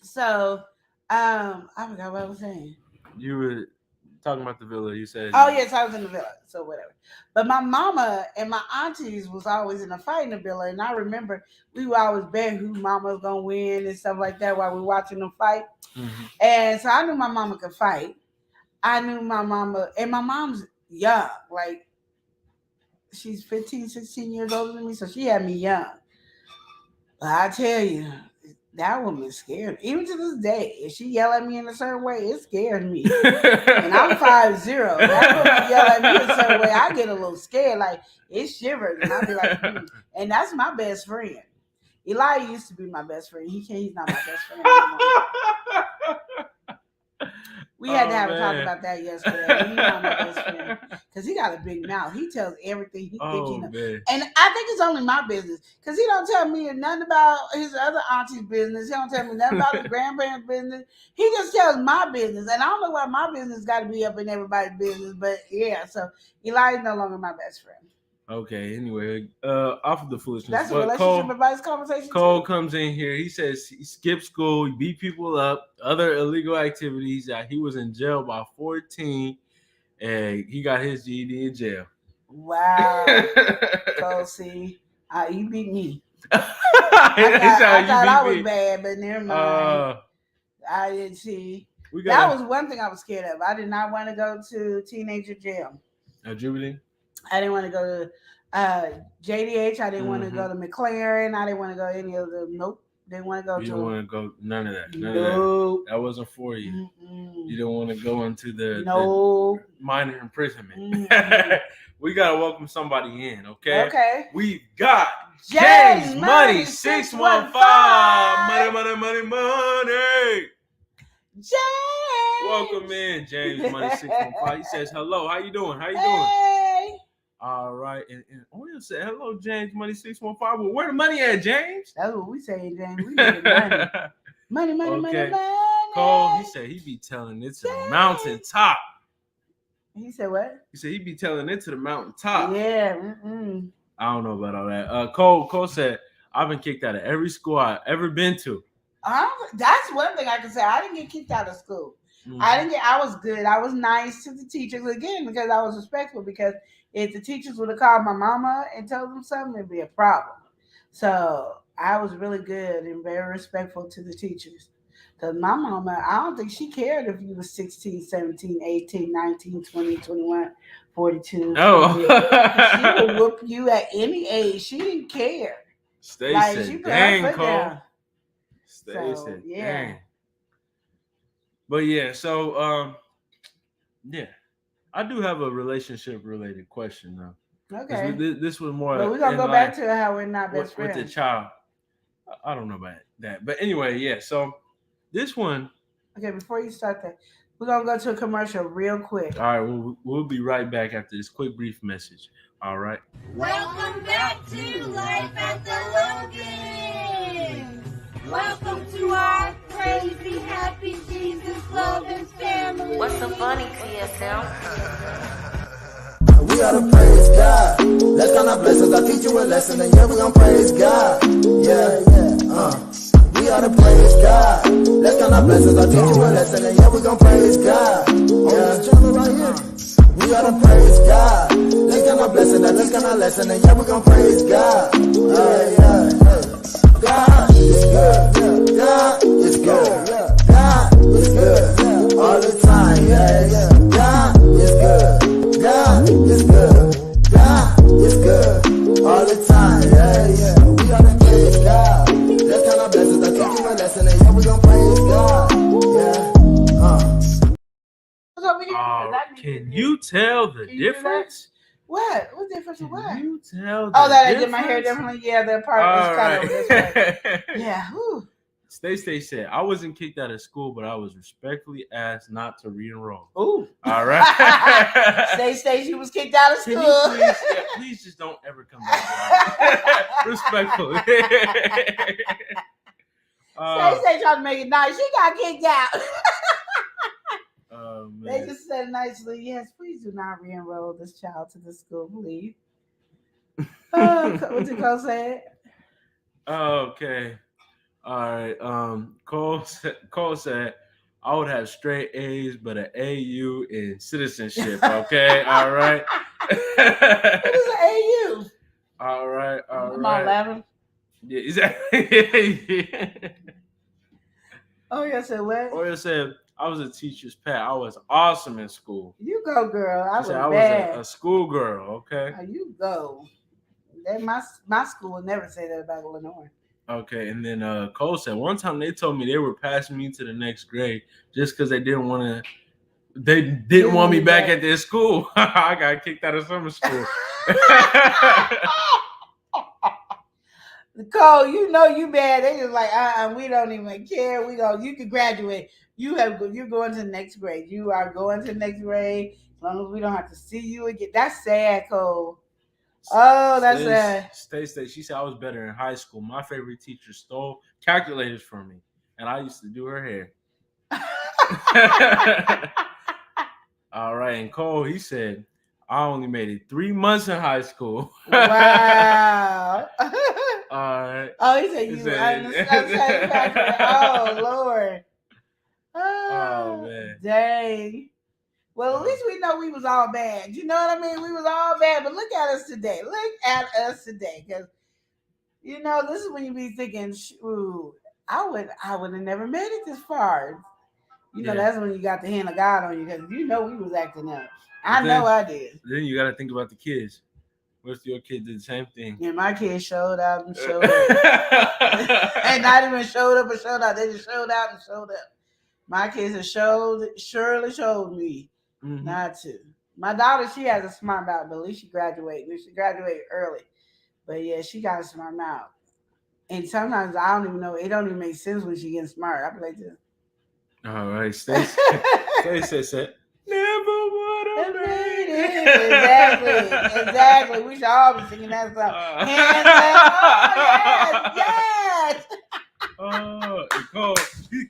so I forgot what I was saying. You were talking about the villa. You said. Oh yes, I was in the villa. So whatever. But my mama and my aunties was always in a fight in the villa, and I remember we would always bet who mama was gonna win and stuff like that while we were watching them fight. Mm-hmm. And so I knew my mama could fight. I knew my mama, and my mom's young, like she's 15, 16 years older than me, so she had me young. But I tell you, that woman scared me. Even to this day, if she yell at me in a certain way, it scares me. And I'm 5'0". That woman yell at me in a certain way, I get a little scared, like it shivers, and I'll be like, And that's my best friend. Eli used to be my best friend. He's not my best friend anymore. We had to have a talk about that yesterday. He's not my best friend because he got a big mouth. He tells everything he thinks he knows. And I think it's only my business because he don't tell me nothing about his other auntie's business. He don't tell me nothing about his grandparents' business. He just tells my business. And I don't know why my business got to be up in everybody's business. But yeah, so Eli is no longer my best friend. Okay, anyway, off of the foolishness. That's a relationship advice conversation. Cole comes in here. He says he skipped school, he beat people up, other illegal activities. He was in jail by 14, and he got his GED in jail. Wow. Cole, see, you beat me. I thought I was bad, but never mind. I didn't see. That was one thing I was scared of. I did not want to go to teenager jail. Jubilee? I didn't want to go to JDH. I didn't want to go to McLaren. I didn't want to go to any of them. Nope. Didn't want to go to. You didn't want to go none of that. None nope. of that. That wasn't for you. You didn't want to go into the minor imprisonment. We got to welcome somebody in, okay? Okay. We've got James Money 615. Money. James. Welcome in, James Money 615. He says, hello. How you doing? Hey. All right. And Oreo said, hello, James Money 615. Well, where the money at, James? That's what we say, James. We need money. Money. Cole, he said he be telling it to the mountaintop. He said what? He said he be telling it to the mountaintop. Yeah. I don't know about all that. Cole said, I've been kicked out of every school I've ever been to. That's one thing I can say. I didn't get kicked out of school. Mm-hmm. I was good. I was nice to the teachers again because I was respectful. Because if the teachers would have called my mama and told them something, it'd be a problem. So I was really good and very respectful to the teachers. Because my mama, I don't think she cared if you was 16, 17, 18, 19, 20, 21, 42. Oh. She would whoop you at any age. She didn't care. Stacey, she put dang, her foot Cole. down. Stacey, yeah. Dang. But yeah, so yeah, I do have a relationship related question though. Okay. This was more. But we're gonna go back to how we're not best friends. With the child. I don't know about that. But anyway, yeah. So this one. Okay, before you start that, we're gonna go to a commercial real quick. All right, we'll be right back after this quick brief message. All right. Welcome back to Life at the Logan. Welcome to our crazy, happy Jesus loving family. What's so funny, TSM? We gotta praise God. That's kind of blessings. I teach you a lesson, and yeah, we gonna praise God. Yeah. We gotta praise God. That's kind of blessings. I teach you a lesson, and yeah, we gonna praise God. Yeah, right here. We gotta praise God. That's kind of blessing. That's kind of lesson, and yeah, we gonna praise God. God is good. God is good. God is good. All the time. God is good. God is good. God is good. All the time. We gotta praise God. That's kind of blessings. I teach you a lesson, and yeah, we gonna praise God. What's over here? Can you tell the difference? What? What difference? What? Can you tell? That I did my hair differently. Yeah, the part was cut over this way. Yeah. Whew. Stay said, I wasn't kicked out of school, but I was respectfully asked not to re-enroll. Ooh. All right. Stay, she was kicked out of school. Can you please just don't ever come back. Respectfully. Stay trying to make it nice. She got kicked out. Man. They just said nicely, yes, please do not re-enroll this child to the school, please. What did Cole say? Okay. All right. Cole said I would have straight A's, but an AU in citizenship. Okay. All right. What is an AU? All right. Am I laughing? Yeah, exactly. Oh, yeah, said what? Or said I was a teacher's pet. I was awesome in school. You go, girl. I was bad. Was a school girl. Okay. Oh, you go. My school would never say that about Illinois. Okay, and then Cole said one time they told me they were passing me to the next grade just because they didn't want to. They didn't want me back at their school. I got kicked out of summer school. Cole, you know you bad. They just like, we don't even care. You can graduate. You're going to the next grade. You are going to the next grade as long as we don't have to see you again. That's sad, Cole. Oh, that's sad. Stay. She said I was better in high school. My favorite teacher stole calculators from me, and I used to do her hair. All right, and Cole, he said I only made it 3 months in high school. Wow. All right. Oh, he said you. Oh, Lord. Oh, man. Dang. Well, at least we know we was all bad. You know what I mean? We was all bad, but look at us today. Because, you know, this is when you be thinking, shoot, I would have never made it this far. You know, that's when you got the hand of God on you, because you know we was acting up. I know I did. Then you got to think about the kids. What if your kid did the same thing? Yeah, my kids showed out and showed up. And not even showed up and showed out. They just showed out and showed up. My kids have surely showed me not to. My daughter, she has a smart mouth, but at least she graduated. She graduated early. But yeah, she got a smart mouth. And sometimes I don't even know. It don't even make sense when she gets smart. I be like this. All right, stay. Never would have made it. Exactly. We should all be singing that song. Hands up. Yes.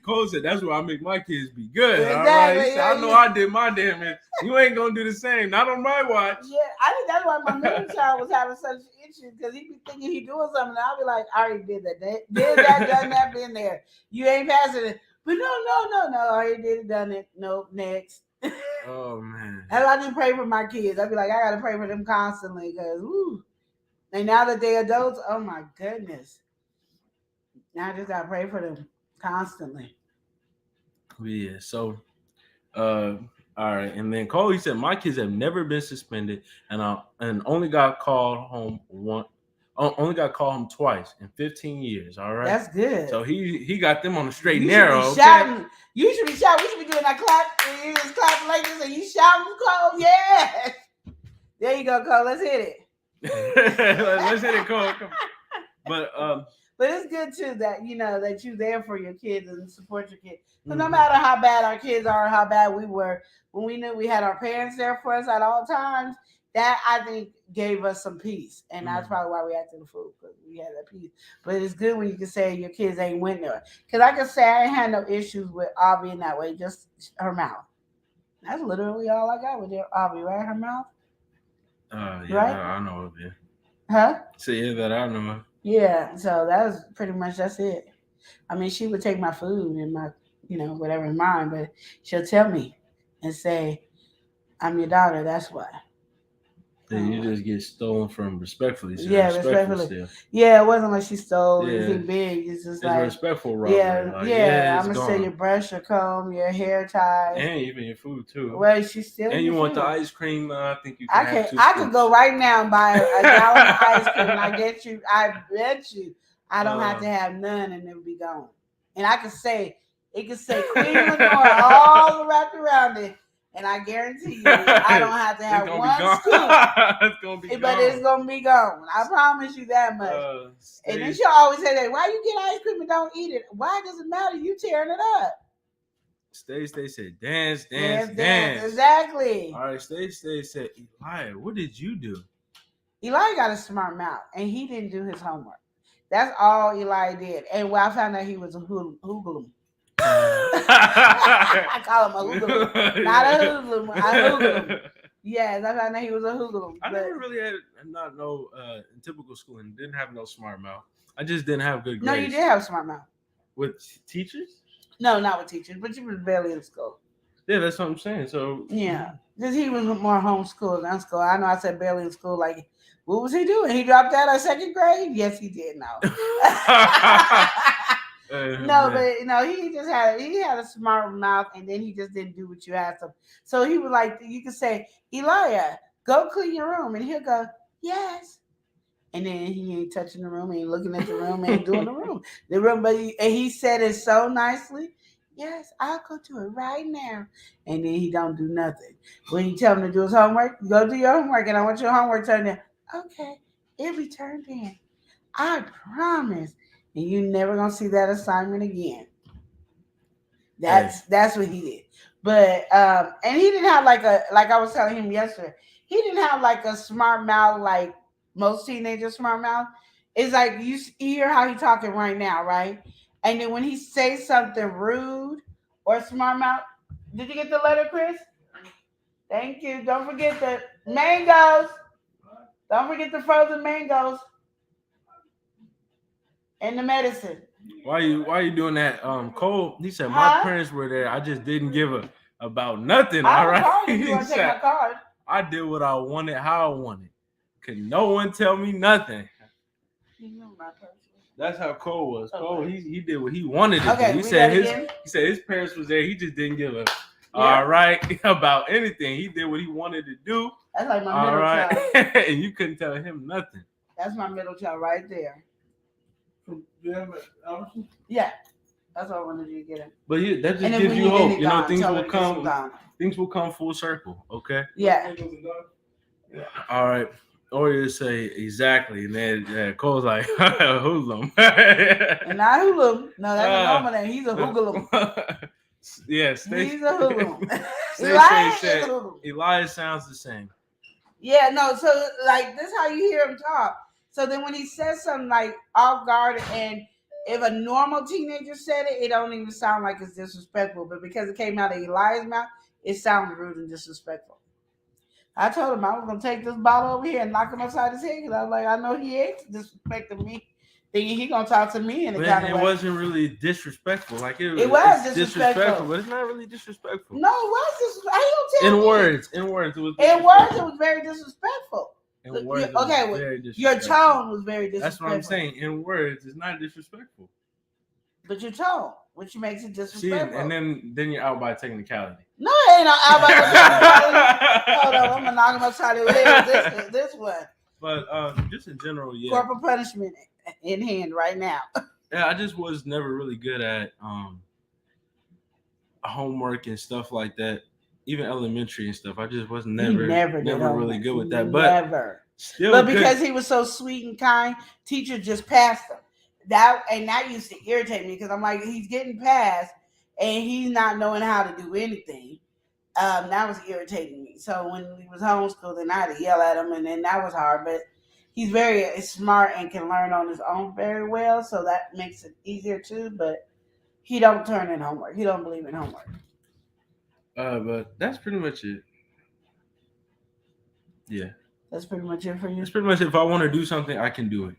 Cole said that's where I make my kids be good. Exactly. All right. He said, I know I did my damn. You ain't gonna do the same. Not on my watch. Yeah, I think that's why my middle child was having such issues, because he be thinking he doing something, and I'll be like, I already did that. Did that, done that, been there. You ain't passing it. But no. I already did it, done it. Nope, next. Oh man. That's why I didn't pray for my kids. I be like, I gotta pray for them constantly, because and now that they're adults, oh my goodness. Now I just gotta pray for them constantly. Yeah, so all right. And then Cole, he said, my kids have never been suspended and only got called home twice in 15 years. All right. That's good. So he got them on the straight and narrow. Shouting. You should be shouting. We should be doing that clap. You just clapping like this and you shouting, Cole. Yes. There you go, Cole. Let's hit it. Let's hit it, Cole. But it's good too that that you're there for your kids and support your kids. So no matter how bad our kids are, how bad we were, when we knew we had our parents there for us at all times, that I think gave us some peace, and that's probably why we acted the fool, because we had that peace. But it's good when you can say your kids ain't went there, because I can say I ain't had no issues with Avi in that way, just her mouth. That's literally all I got with Avi, right? Her mouth. yeah, right? I know of it. Huh? So yeah, that I know of. Yeah, so that was pretty much that's it. I mean, she would take my food and my, whatever in mine, but she'll tell me and say, "I'm your daughter. That's why." Then you just get stolen from respectfully. So Yeah, respectfully. Still. Yeah, it wasn't like she stole anything big. It's just like respectful robbery. Yeah, I'm gonna steal your brush, your comb, your hair ties, and even your food too. Well, she still. And you want the ice cream? I think you can. I could go right now and buy a gallon of ice cream, and I bet you, I don't have to have none, and it'll be gone. And I could say Queen Lenore all wrapped around it. And I guarantee you, I don't have to have one scoop. It's gonna be gone. But it's gonna be gone. I promise you that much. And then she'll always say that, why you get ice cream and don't eat it? Why does it matter? You tearing it up. Stay said, dance. Exactly. All right, Stay said, Eli, what did you do? Eli got a smart mouth, and he didn't do his homework. That's all Eli did. And I found out he was a hoodlum. I call him a hoodlum, not a hoodlum. A hoodlum. Yes, I found out he was a hoodlum. I never really had in typical schooling. Didn't have no smart mouth. I just didn't have good grades. No, you did have a smart mouth. With teachers? No, not with teachers, but you was barely in school. Yeah, that's what I'm saying. So yeah, because he was more homeschooled than school. I know I said barely in school. Like, what was he doing? He dropped out of second grade? Yes, he did. No. He just had a smart mouth, and then he just didn't do what you asked him. So he was like, you could say, Elijah, go clean your room, and he'll go, yes. And then he ain't touching the room, ain't looking at the room, ain't doing the room. But he said it so nicely. Yes, I'll go do it right now. And then he don't do nothing. When you tell him to do his homework, go do your homework, and I want your homework turned in. Okay, it'll be turned in. I promise. And you never gonna see that assignment again. That's what he did. But and he didn't have like I was telling him yesterday, he didn't have like a smart mouth like most teenagers' smart mouth. It's like you hear how he talking right now, right? And then when he says something rude or smart mouth, did you get the letter, Chris? Thank you. Don't forget the mangoes. Don't forget the frozen mangoes. And the medicine. Why you doing that? Cole, he said my parents were there. I just didn't give about nothing. All right. You want to take my card? I did what I wanted, how I wanted. Could no one tell me nothing. You know my person. That's how Cole was. Okay. Cole, he did what he wanted to do. He said his parents was there. He just didn't give a all right about anything. He did what he wanted to do. That's like my middle child. And you couldn't tell him nothing. That's my middle child right there. Yeah, that's what I wanted you to get in. But that just gives you hope. Things will come. Things will come full circle. Okay. Yeah. All right. Or you say exactly, and then Cole's like hoodlum. And not hoodlum. No, that's a normal name. He's a hoodlum. Yes, he's a hoodlum. Elias sounds the same. Yeah, no. So like this, is how you hear him talk. So then when he says something like off guard, and if a normal teenager said it, it don't even sound like it's disrespectful. But because it came out of Eli's mouth, it sounds rude and disrespectful. I told him I was going to take this bottle over here and knock him upside his head, because I was like, I know he ain't disrespecting me, thinking he going to talk to me in a kind of way. It wasn't really disrespectful. Like it was disrespectful. But it's not really disrespectful. No, it was disrespectful. In words, it was very disrespectful. Your tone was very disrespectful. That's what I'm saying. In words, it's not disrespectful. But your tone, which makes it disrespectful. See, and then you're out by technicality. No, it ain't out by technicality. Hold on, I'm gonna knock him upside his head with this one. But just in general, yeah. Corporal punishment in hand right now. Yeah, I just was never really good at homework and stuff like that. even elementary and stuff. I just was never never really good with that. But never. Still but because he was so sweet and kind, teacher just passed him. That used to irritate me because I'm like, he's getting passed and he's not knowing how to do anything. That was irritating me. So when he was homeschooled, then I had to yell at him, and then that was hard. But he's very smart and can learn on his own very well, so that makes it easier too. But he don't turn in homework. He don't believe in homework. But that's pretty much it. Yeah. That's pretty much it for you. That's pretty much it. If I want to do something, I can do it.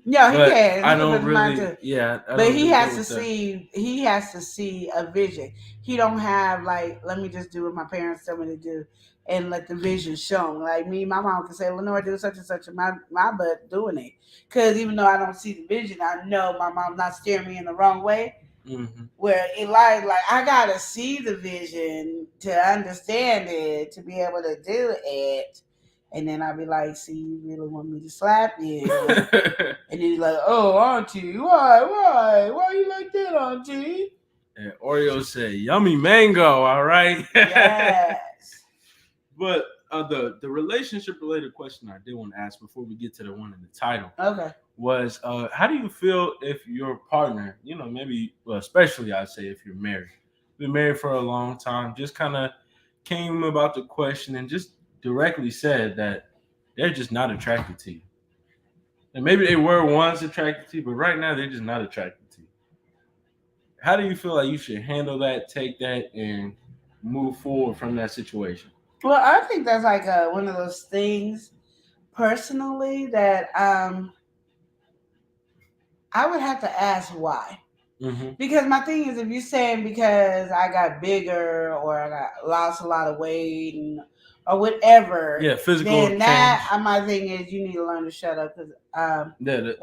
Yeah, he can. I don't really. Yeah. But he has to see. He has to see a vision. He don't have like, let me just do what my parents tell me to do, and let the vision show him. Like me, my mom can say, "Lenore, do such and such," and my butt doing it. Because even though I don't see the vision, I know my mom's not steering me in the wrong way. Mm-hmm. Where Eli, like, I gotta see the vision to understand it, to be able to do it. And then I'll be like, "See, you really want me to slap you?" And then he's like, "Oh, auntie, why you like that, auntie?" And Oreo said, "Yummy mango." All right. Yes. But the relationship related question I did want to ask before we get to the one in the title. Okay. Was how do you feel if your partner, maybe, well, especially I'd say if you're married, been married for a long time, just kind of came about the question and just directly said that they're just not attracted to you. And maybe they were once attracted to you, but right now they're just not attracted to you. How do you feel like you should handle that, take that, and move forward from that situation? Well, I think that's like one of those things personally that I would have to ask why. Mm-hmm. Because my thing is, if you're saying because I got bigger or I lost a lot of weight or whatever, physical then change. That my thing is you need to learn to shut up because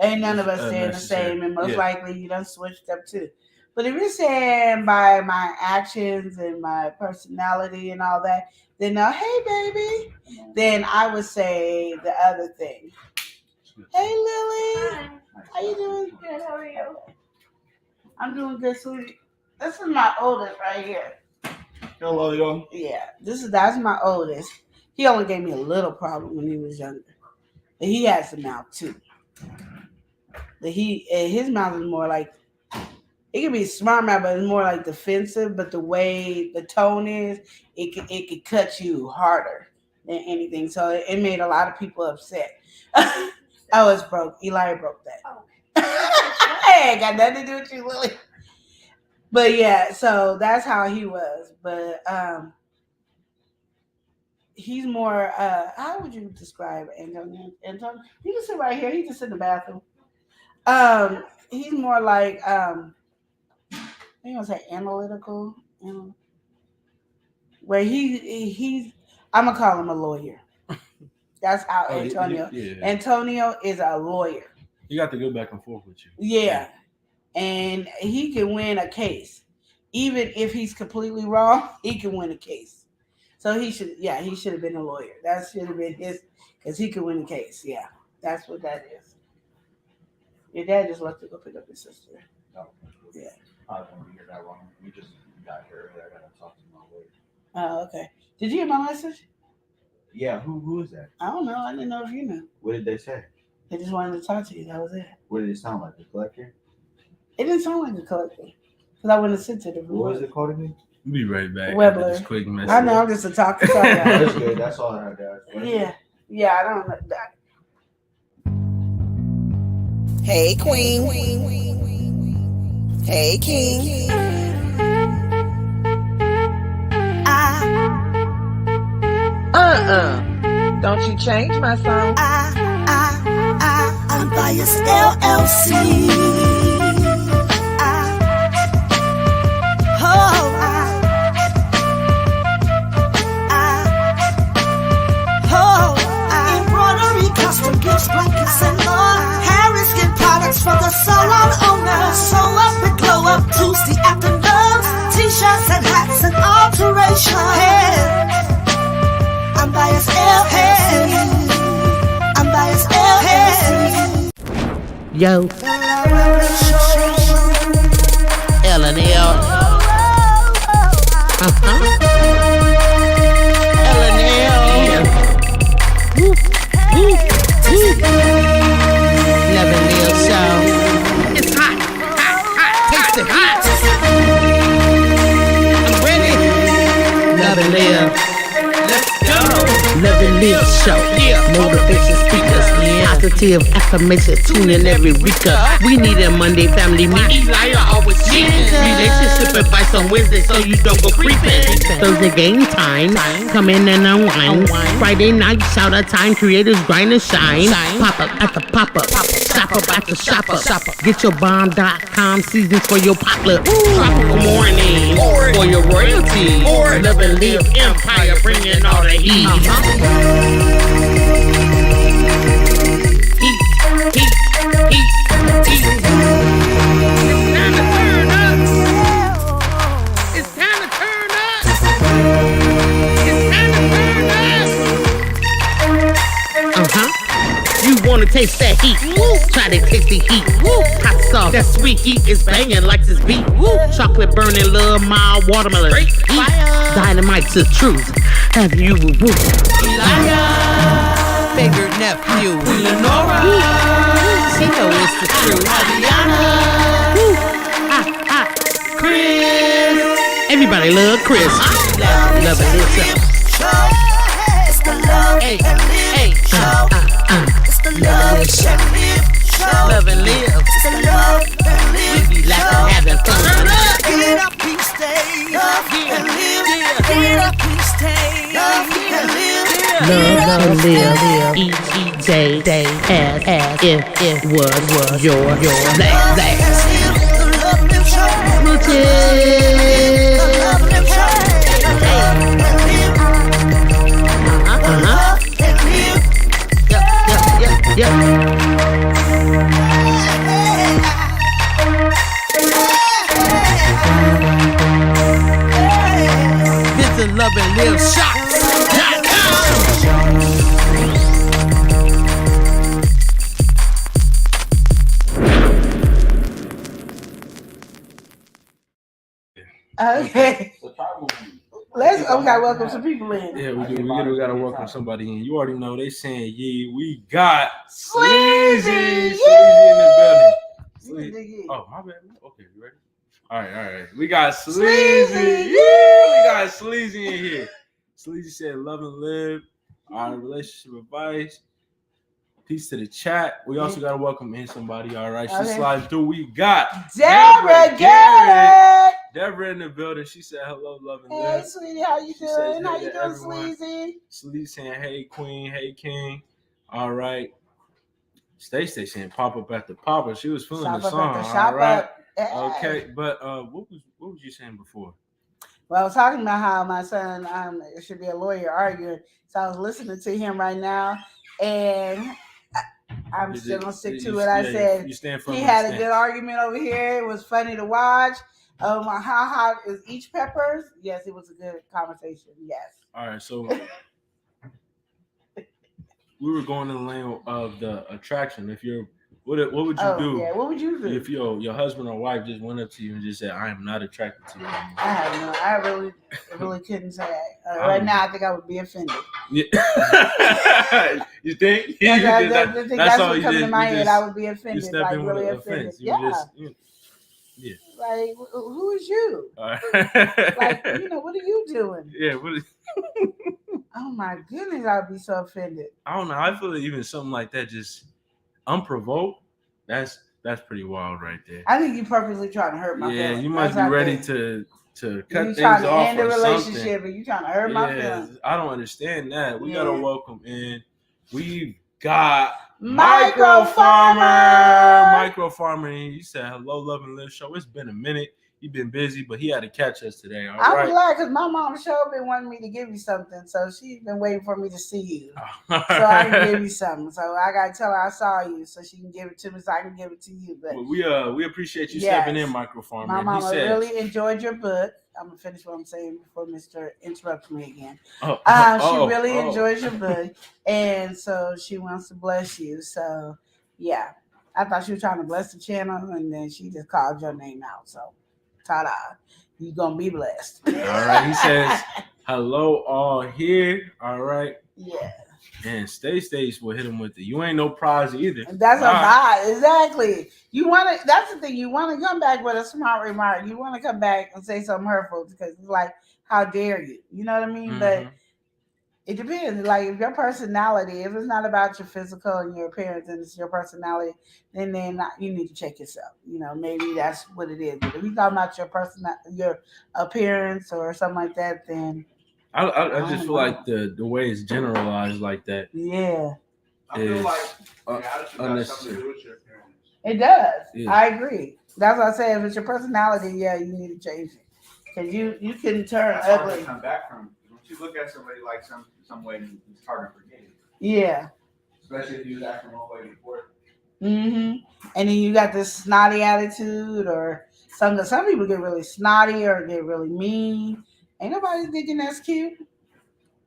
ain't none of us staying the same, and most likely you done switched up too. But if you're saying by my actions and my personality and all that, then hey baby, then I would say the other thing. Hey Lily. Hi. How you doing? Good, how are you? I'm doing good, sweetie. This is my oldest right here. Hello, y'all. Yeah, that's my oldest. He only gave me a little problem when he was younger. But he has a mouth too. But his mouth is more like, it can be a smart mouth, but it's more like defensive. But the way the tone is, it could cut you harder than anything. So it made a lot of people upset. I was broke. Eli broke that. Oh. Hey, got nothing to do with you, Lily. But yeah, so that's how he was. But he's more. How would you describe Antonio? Antonio, he can sit right here. He can sit in the bathroom. He's more like I'm gonna say analytical. Where he's. I'm gonna call him a lawyer. That's how Antonio. Antonio is a lawyer. He got to go back and forth with you. Yeah. And he can win a case. Even if he's completely wrong, he can win a case. So he should have been a lawyer. That should have been his, because he could win a case. Yeah. That's what that is. Your dad just left to go pick up his sister. No. Yeah. I don't want to hear that wrong. We just got here earlier. I got to talk to my lawyer. Oh, okay. Did you get my message? Yeah, who is that? I don't know. I didn't know if you knew. What did they say? They just wanted to talk to you. That was it. What did it sound like? The collector? It didn't sound like a collector. Because I wouldn't have sent it. What was it called again? We'll be right back. Webbler. This quick message. I know. I'm just a talker. That's good. That's all I got. Yeah. Yeah, I don't know that. Hey, Queen. Hey, King. Don't you change my song. I'm biased LLC. Embroidery, custom gifts, blankets, and more. Harry skin products for the salon owner. Show up and glow up Tuesday afternoons. T-shirts and hats and alterations. Hey. I'm biased LLC. I'm biased LLC. Yo. L&L. Live Show. Motivation speakers, positive affirmation, tune in every week. We need a Monday family meeting. Always relationship advice on Wednesday so you don't go creeping. Thursday game time, come in and unwind. Friday night shout out time, creators grind and shine. Pop up at the pop up, shop up at the shop up. Get your bomb.com seasons for your potluck. Tropical morning for your royalty. Love and live empire, bringing all the heat. Heat. It's time to turn up. You wanna taste that heat? Try to taste the heat. Hot sauce, that sweet heat is banging like this beat. Chocolate burning, love, mild watermelon. Heat. Dynamite's the truth. Have you favorite nephew? Lenora. She know it's the truth. Chris. Everybody love Chris. Love it yourself. It's the love and live show. It's the love and live show. Love and live. It's the love and live We be laughing, having fun. Get up, peace, stay up and live. Get up, peace, stay up and live. Love and live. Each day as if it was your last. The love and show. Yep. Visit Love and Live Shots.com. Okay. Let's welcome some people in. Yeah, we do. We gotta welcome somebody in. You already know they saying we got Sleazy in the building. Oh, my bad. Okay, you ready? All right. We got Sleazy. Yeah, we got Sleazy in here. Sleazy said love and live. Our relationship advice. Peace to the chat. We also gotta welcome in somebody. All right, she slides through. We got Deborah Garrett. Deborah in the building. She said hello, love and Hey, live. sweetie, how you doing? How you doing, Sleazy? Sleazy saying hey, queen, hey, king. All right. Stacey saying pop up at the popper. She was feeling the song. All right. Okay, but what was you saying before? Well, I was talking about how my son should be a lawyer arguing. So I was listening to him right now, and I'm still gonna stick to it. I said he had a good argument over here. It was funny to watch. How hot is each peppers? Yes, it was a good conversation. Yes. All right, so we were going in the lane of the attraction. If you're, what would you do? Yeah, what would you do if your husband or wife just went up to you and just said, "I am not attracted to you anymore"? I really couldn't say that. Right now, I think I would be offended. Yeah. You think? That's what comes to my head. I would be offended, like really offended. Yeah. Yeah. Like, who is you? Like, what are you doing? Yeah. Oh my goodness, I'd be so offended. I don't know. I feel like even something like that, just unprovoked, that's pretty wild right there. I think you purposely trying to hurt my feelings. Yeah, you must be ready to cut things off. You trying to end the relationship relationship and you trying to hurt my feelings. I don't understand that. We gotta welcome in. We've got Micro Farmer. He said, hello, love and live show. It's been a minute. He's been busy, but he had to catch us today. All right. I'm glad because my mom sure been wanting me to give you something. So she's been waiting for me to see you. So I can give you something. So I got to tell her I saw you so she can give it to me so I can give it to you. But well, we appreciate you stepping in, Micro Farmer. My mama really enjoyed your book. I'm going to finish what I'm saying before Mr. interrupts me again. She really enjoys your book. And so she wants to bless you. So, yeah. I thought she was trying to bless the channel, and then she just called your name out. So, ta-da. You're going to be blessed. All right. He says, hello, all here. All right. Yeah. And Stace will hit him with the you ain't no prize either. That's a vibe. Exactly. That's the thing. You want to come back with a smart remark. You want to come back and say something hurtful because it's like, how dare you? You know what I mean? Mm-hmm. But It depends. Like if your personality, if it's not about your physical and your appearance, and it's your personality, then you need to check yourself. You know, maybe that's what it is. But if you talking about your appearance or something like that, then I just feel like the way it's generalized like that. Yeah. I feel like unnecessary. It does. Yeah. I agree. That's what I say. If it's your personality, yeah, you need to change it. Because you can turn That's hard ugly. to come back from. Once you look at somebody like some way, it's hard to forget it. Yeah. Especially if you was acting one way before. And then you got this snotty attitude, or some people get really snotty or get really mean. Ain't nobody thinking that's cute.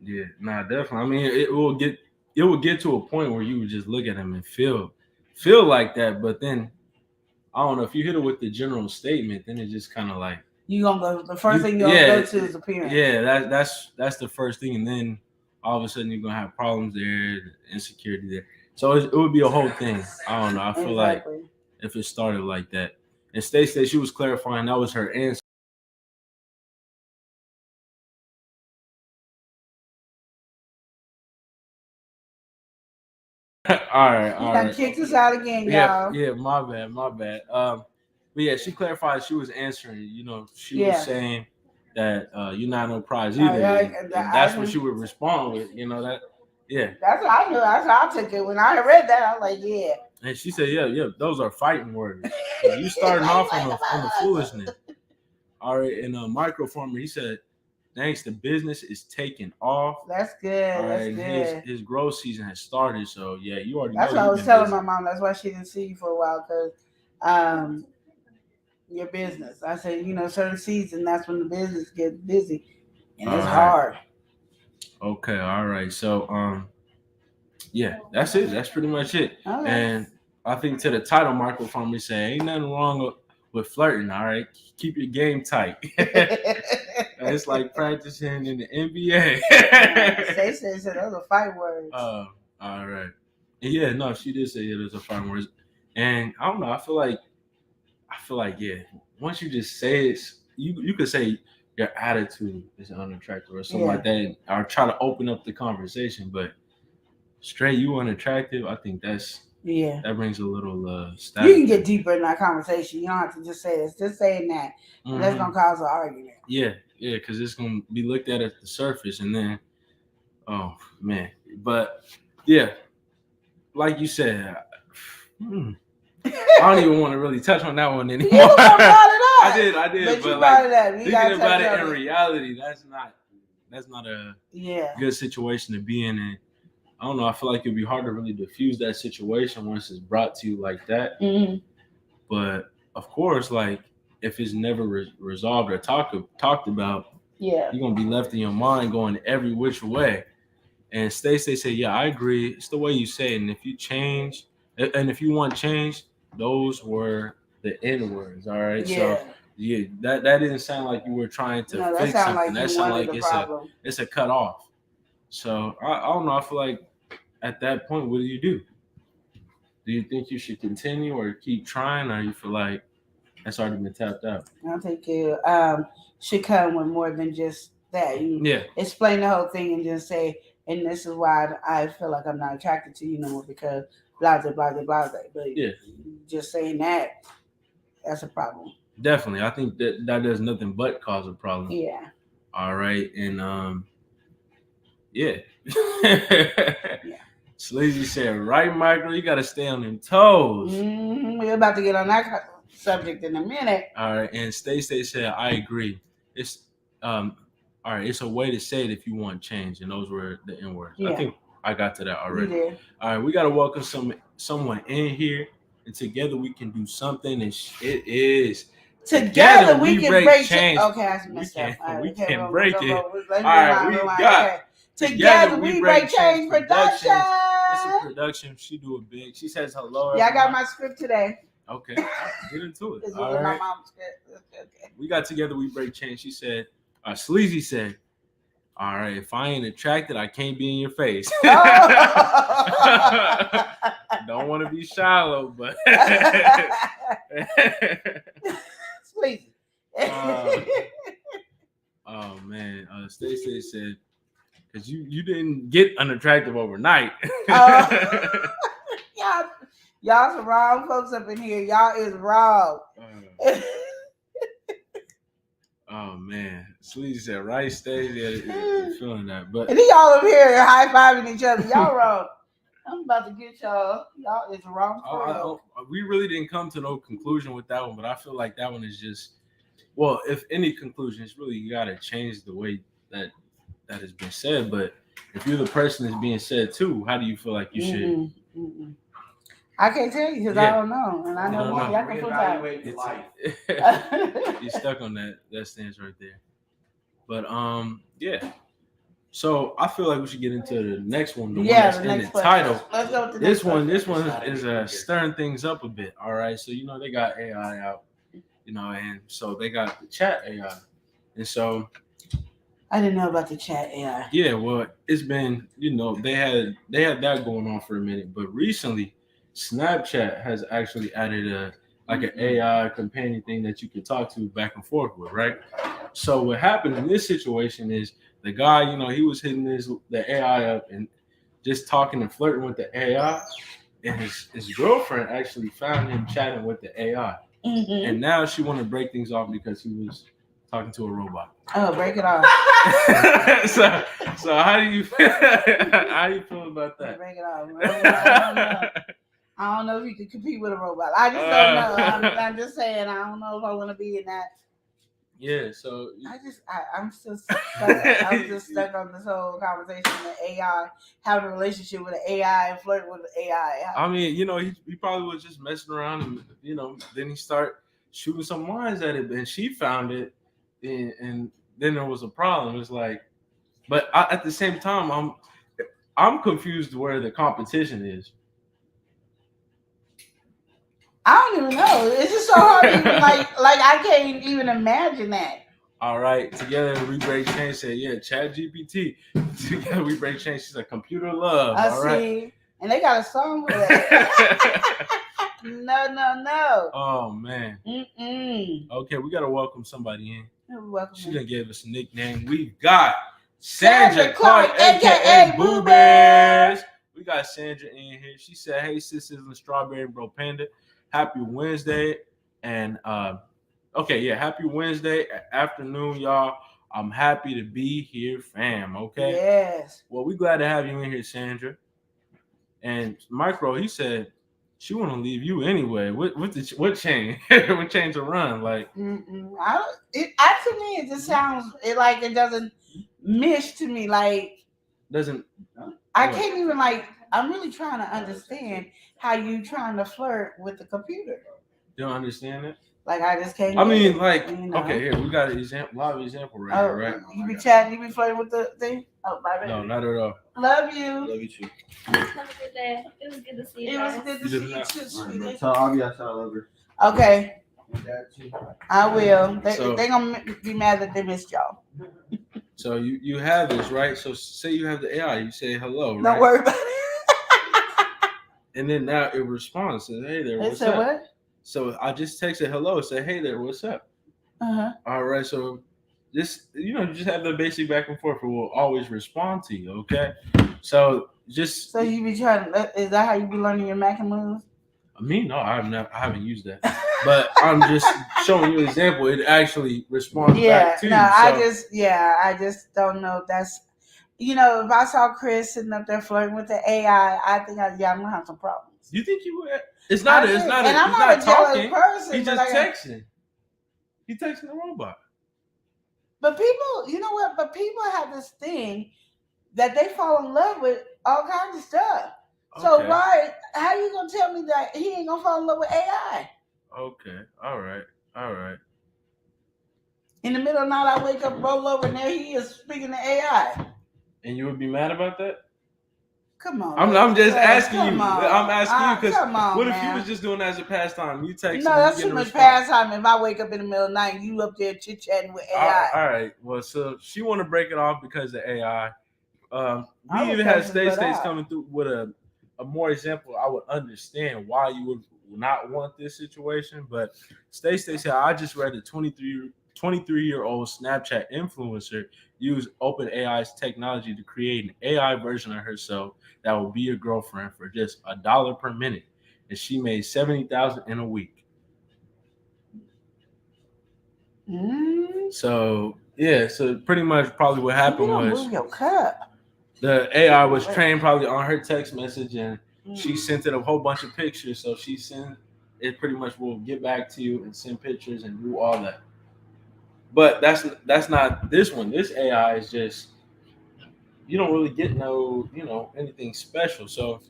Yeah, nah, definitely. I mean, it will get to a point where you would just look at him and feel like that. But then I don't know, if you hit it with the general statement, then it's just kind of like you gonna go. The first thing you're gonna go to is appearance. Yeah, that's the first thing, and then all of a sudden you're gonna have problems there, insecurity there. So it would be a whole thing. I don't know. I feel like if it started like that, and Stacey, she was clarifying that was her answer. all right. You kicked us out again, y'all. Yeah, my bad. But yeah, she clarified she was answering. You know, she was saying that you're not no prize either. And that's what she would respond with. You know that. Yeah. That's what I knew. That's how I took it. When I read that, I was like, yeah. And she said, yeah, those are fighting words. You starting off on the foolishness. All right, and Microformer, he said, thanks, the business is taking off. That's good. All right, That's good. His growth season has started, so yeah, you already. That's what I was telling my mom. That's why she didn't see you for a while, because your business. I said, certain season, that's when the business gets busy, and it's hard. Okay, all right. So, yeah, that's it. That's pretty much it. Okay. And I think to the title, Microformer said, ain't nothing wrong with flirting. All right, keep your game tight. It's like practicing in the NBA. They said those are fight words. All right. Yeah, no, she did say those are fight words. And I don't know. I feel like yeah. Once you just say it, you could say your attitude is unattractive or something like that, or try to open up the conversation. But straight you unattractive, I think that brings a little static. You can get deeper in that conversation. You don't have to just say this. Just saying that. Mm-hmm. That's gonna cause an argument. Yeah, because it's gonna be looked at the surface, and then, oh man, but yeah, like you said, I don't even want to really touch on that one anymore. You brought it up. I did, but like thinking about it in reality, that's not a good situation to be in. And I don't know. I feel like it'd be hard to really diffuse that situation once it's brought to you like that. Mm-hmm. But of course, like if it's never resolved or talked about, you're gonna be left in your mind going every which way. And Stacey said, "Yeah, I agree. It's the way you say it. And if you change, and if you want change, those were the N words. All right. Yeah. So yeah, that didn't sound like you were trying to fix something. That sounded like it's a cut off. So I don't know. I feel like at that point, what do you do? Do you think you should continue or keep trying, or you feel like that's already been tapped out? I think you should come with more than just that. You explain the whole thing and just say, and this is why I feel like I'm not attracted to you no more because blah, blah, blah, blah. But just saying that's a problem. Definitely. I think that does nothing but cause a problem. Yeah. All right. And Sleazy said, right, Michael, you got to stay on them toes. Mm-hmm. We're about to get on that subject in a minute. All right. And Stacey said, I agree. It's all right. It's a way to say it if you want change. And those were the N words. I think I got to that already. You did. All right. We got to welcome someone in here. And together we can do something. And it is. Together we can break change. Okay, I messed up. We can break it. All right, we got. Together we break change production. It's a production. She do it big. She says hello. Yeah, I got my script today. Okay, get into it. All right. My mom's script. Okay. We got together. We break change. She said, Sleazy said, all right, if I ain't attracted, I can't be in your face. Don't want to be shallow, but Sleazy. Oh man, Stacey said, Because you didn't get unattractive overnight. Y'all some wrong folks up in here. Y'all is wrong. Oh man, Sleazy said right stage. Yeah, feeling that, but and then y'all up here high fiving each other. Y'all wrong. I'm about to get y'all. Y'all is wrong. We really didn't come to no conclusion with that one, but I feel like that one is just, well, if any conclusion, it's really you gotta change the way that has been said. But if you're the person that's being said to, how do you feel like you should? I can't tell you because I don't know, and I know y'all can put that. You're stuck on that stance right there. But yeah. So I feel like we should get into the next one. The next title. Let's go with this one is stirring things up a bit. All right. So they got AI out, and so they got the chat AI, and so I didn't know about the chat AI. Yeah, well, it's been they had that going on for a minute, but recently Snapchat has actually added an AI companion thing that you can talk to back and forth with, right? So what happened in this situation is the guy, he was hitting the AI up and just talking and flirting with the AI, and his girlfriend actually found him chatting with the AI, and now she wanted to break things off because he was talking to a robot. Oh, break it off. so how do you feel? How do you feel about that? Break it off. I don't know if you can compete with a robot. I just don't know. I'm just saying. I don't know if I want to be in that. Yeah. So I'm still stuck. I'm just stuck on this whole conversation of AI, having a relationship with an AI and flirting with an AI. I mean, he probably was just messing around, and then he started shooting some lines at it, and she found it, and then there was a problem. It's like, but at the same time, I'm confused where the competition is. I don't even know. It's just so hard to even like I can't even imagine that. All right, together we break change. Say Chat GPT. Together we break change. She's a computer love. I all see, right? And they got a song with it. No. Oh man. Okay, we gotta welcome somebody in. Welcome. She done gave us a nickname. We've got Sandra Clark, aka Boo Bears. We got Sandra in here. She said, "Hey, sisters and Strawberry Bro Panda, happy Wednesday." And happy Wednesday afternoon, y'all. I'm happy to be here, fam. Okay. Yes. Well, we glad to have you in here, Sandra. And Micro, he said she want to leave you anyway. What change? What change to run? Like, to me, it just sounds it doesn't mesh to me. Like, doesn't I can't even I'm really trying to understand how you trying to flirt with the computer. You don't understand it? Like, I just can't. I mean, okay, here we got an example, live example right here, right? You be chatting, you be flirting with the thing. Oh, my bad. No, not at all. Love you. Love you too. Have a good day. It was good to see you. It was good to see you too, sweetie. So I'll be outside over. Okay. I will. They gonna be mad that they missed y'all. So you have this, right? So say you have the AI, you say hello, right? Don't worry about it. And then now it responds, says, "Hey there, what's up?" What? So I just texted hello, say, "Hey there, what's up?" All right, so just you just have the basic back and forth. It will always respond to you, okay? So you be trying. Is that how you be learning your Mac and moves? Me? No, I haven't used that. But I'm just showing you an example. It actually responds back to you. I just don't know. That's if I saw Chris sitting up there flirting with the AI, I think I'm gonna have some problems. You think you would? It's not. And he's I'm not a talking. Person, He's just texting. He's texting the robot. But people, you know what? But people have this thing that they fall in love with all kinds of stuff. Okay. So how you gonna tell me that he ain't gonna fall in love with AI? Okay. All right. In the middle of the night, I wake up, roll over, and there he is speaking to AI. And you would be mad about that? Come on. I'm just asking you. I'm asking you because what if you was just doing that as a pastime? You text. No, that's too much pastime. If I wake up in the middle of the night, you up there chit chatting with AI. All right. Well, so she want to break it off because of AI. We even had Stace coming through with a more example. I would understand why you would not want this situation, but Stace said, "I just read a 23-year-old Snapchat influencer used OpenAI's technology to create an AI version of herself that will be your girlfriend for just $1 per minute, and she made $70,000 in a week. So yeah, so pretty much probably what happened was move your cup. The AI was trained probably on her text message, and she sent it a whole bunch of pictures. So she sent it pretty much will get back to you and send pictures and do all that. But that's not this one. This AI is just you don't really get anything special. So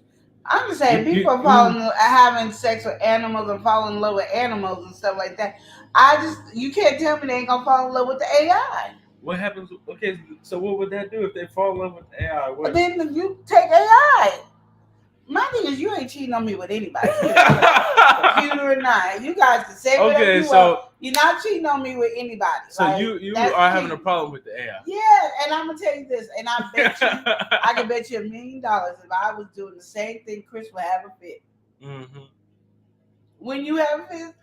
I'm just saying people having sex with animals and falling in love with animals and stuff like that. You can't tell me they ain't gonna fall in love with the AI. What happens? Okay, so what would that do if they fall in love with the AI? Then you take AI. My thing is, you ain't cheating on me with anybody. Computer or not, you guys can say whatever you want. You're not cheating on me with anybody. So like, you are having a problem with the AI. Yeah, and I'm gonna tell you this, and I bet you, I can bet you $1 million if I was doing the same thing, Chris would have a fit. Mm-hmm. When you have a fit,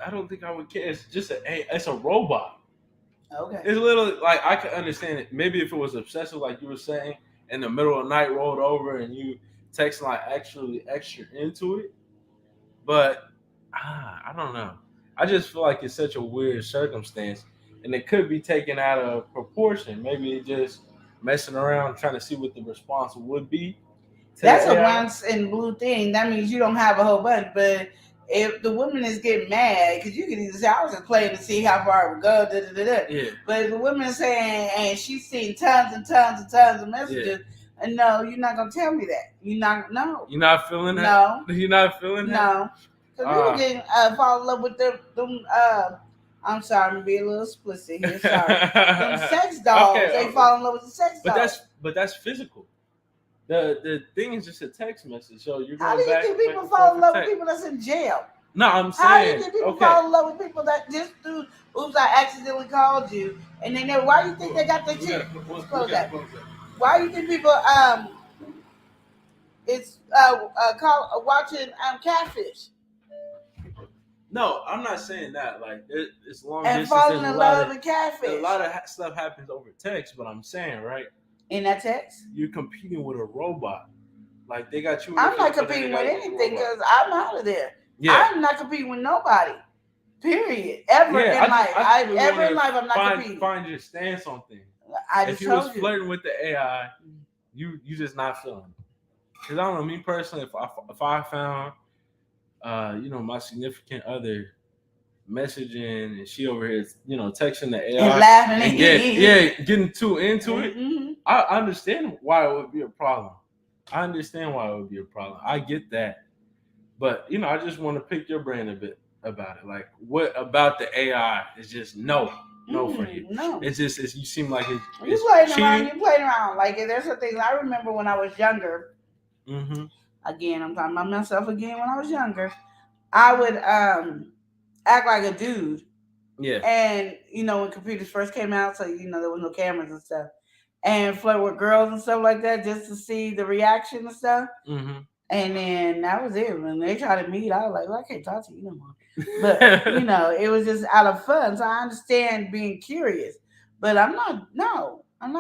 I don't think I would care. It's just it's a robot. Okay. It's a little like I could understand it. Maybe if it was obsessive, like you were saying, in the middle of the night rolled over and you texting like actually extra into it. But I don't know. I just feel like it's such a weird circumstance, and it could be taken out of proportion. Maybe it just messing around trying to see what the response would be. That's a once in blue thing. That means you don't have a whole bunch, but if the woman is getting mad, because you can either say, I was just playing to see how far it would go, Yeah. But if the woman is saying, and she's seen tons and tons and tons of messages, and no, you're not going to tell me that. You're not feeling that? No. You're not feeling that? No. Because people can fall in love with them I'm sorry, I'm going to be a little explicit here, sorry. Them sex dolls, they fall in love with the sex dolls. But that's physical. The thing is just a text message. So you're going How do you think people fall in love with people that's in jail? No, I'm saying. How do you think people fall in love with people that this dude, oops, I accidentally called you, and they never? Why do you think they got their chick? Close that. Why do you think people watching Catfish? No, I'm not saying that. Like it's long and distance. Falling in love with Catfish. A lot of stuff happens over text, but I'm saying right. In that text? You're competing with a robot. Like they got you. I'm not competing with anything because I'm out of there. Yeah. I'm not competing with nobody. Period. Ever in life. I'm not competing. Find your stance on things. If you was flirting with the AI, you just not feeling it. Because I don't know, me personally, if I found my significant other messaging and she over here, texting the AI and laughing and getting too into it, I understand why it would be a problem. I get that. But, I just want to pick your brain a bit about it. Like, what about the AI is just no for you? No. It's just, you seem like it's you playing around. Like, there's some things I remember when I was younger. Mm-hmm. Again, I'm talking about myself again when I was younger. I would act like a dude. Yeah. And, when computers first came out, so, there was no cameras and stuff. And flirt with girls and stuff like that just to see the reaction and stuff. Mm-hmm. And then that was it. When they tried to meet, I was like, well, I can't talk to you no more. But, it was just out of fun. So I understand being curious. But I'm not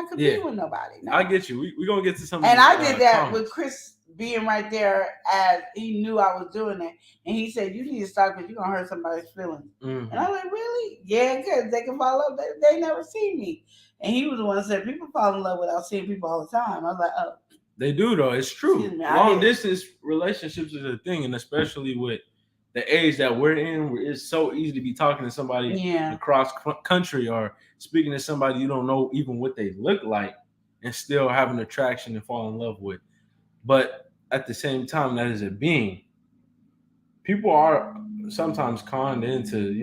competing with nobody. No. I get you. We're going to get to something. And I did that with Chris being right there as he knew I was doing it. And he said, you need to stop because you're going to hurt somebody's feelings. Mm-hmm. And I was like, really? Yeah, because they can fall in love. They never see me. And he was the one that said, people fall in love without seeing people all the time. I was like, oh. They do, though. It's true. Long distance relationships is a thing, and especially with the age that we're in, it's so easy to be talking to somebody across country or speaking to somebody you don't know even what they look like and still have an attraction and fall in love with. But at the same time, that is a being. People are sometimes conned into,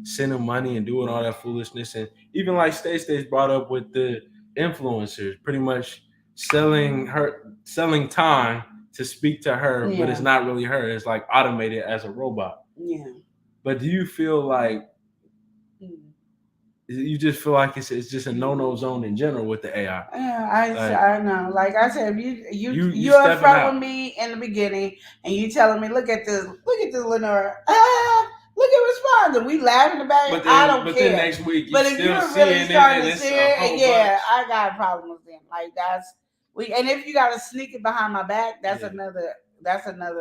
sending money and doing all that foolishness. And even like Stacey's brought up with the influencers, pretty much selling time to speak to her, but it's not really her. It's like automated as a robot. Yeah. But do you feel like you just feel like it's just a no zone in general with the AI? Yeah, I know. Like I said, you're in front of me in the beginning, and you telling me, look at this, Lenora. Look at what's responding. We laughing about it. I don't care. But then next week, but if you're really starting to see it, yeah, I got problems then. Like and if you got to sneak it behind my back, that's another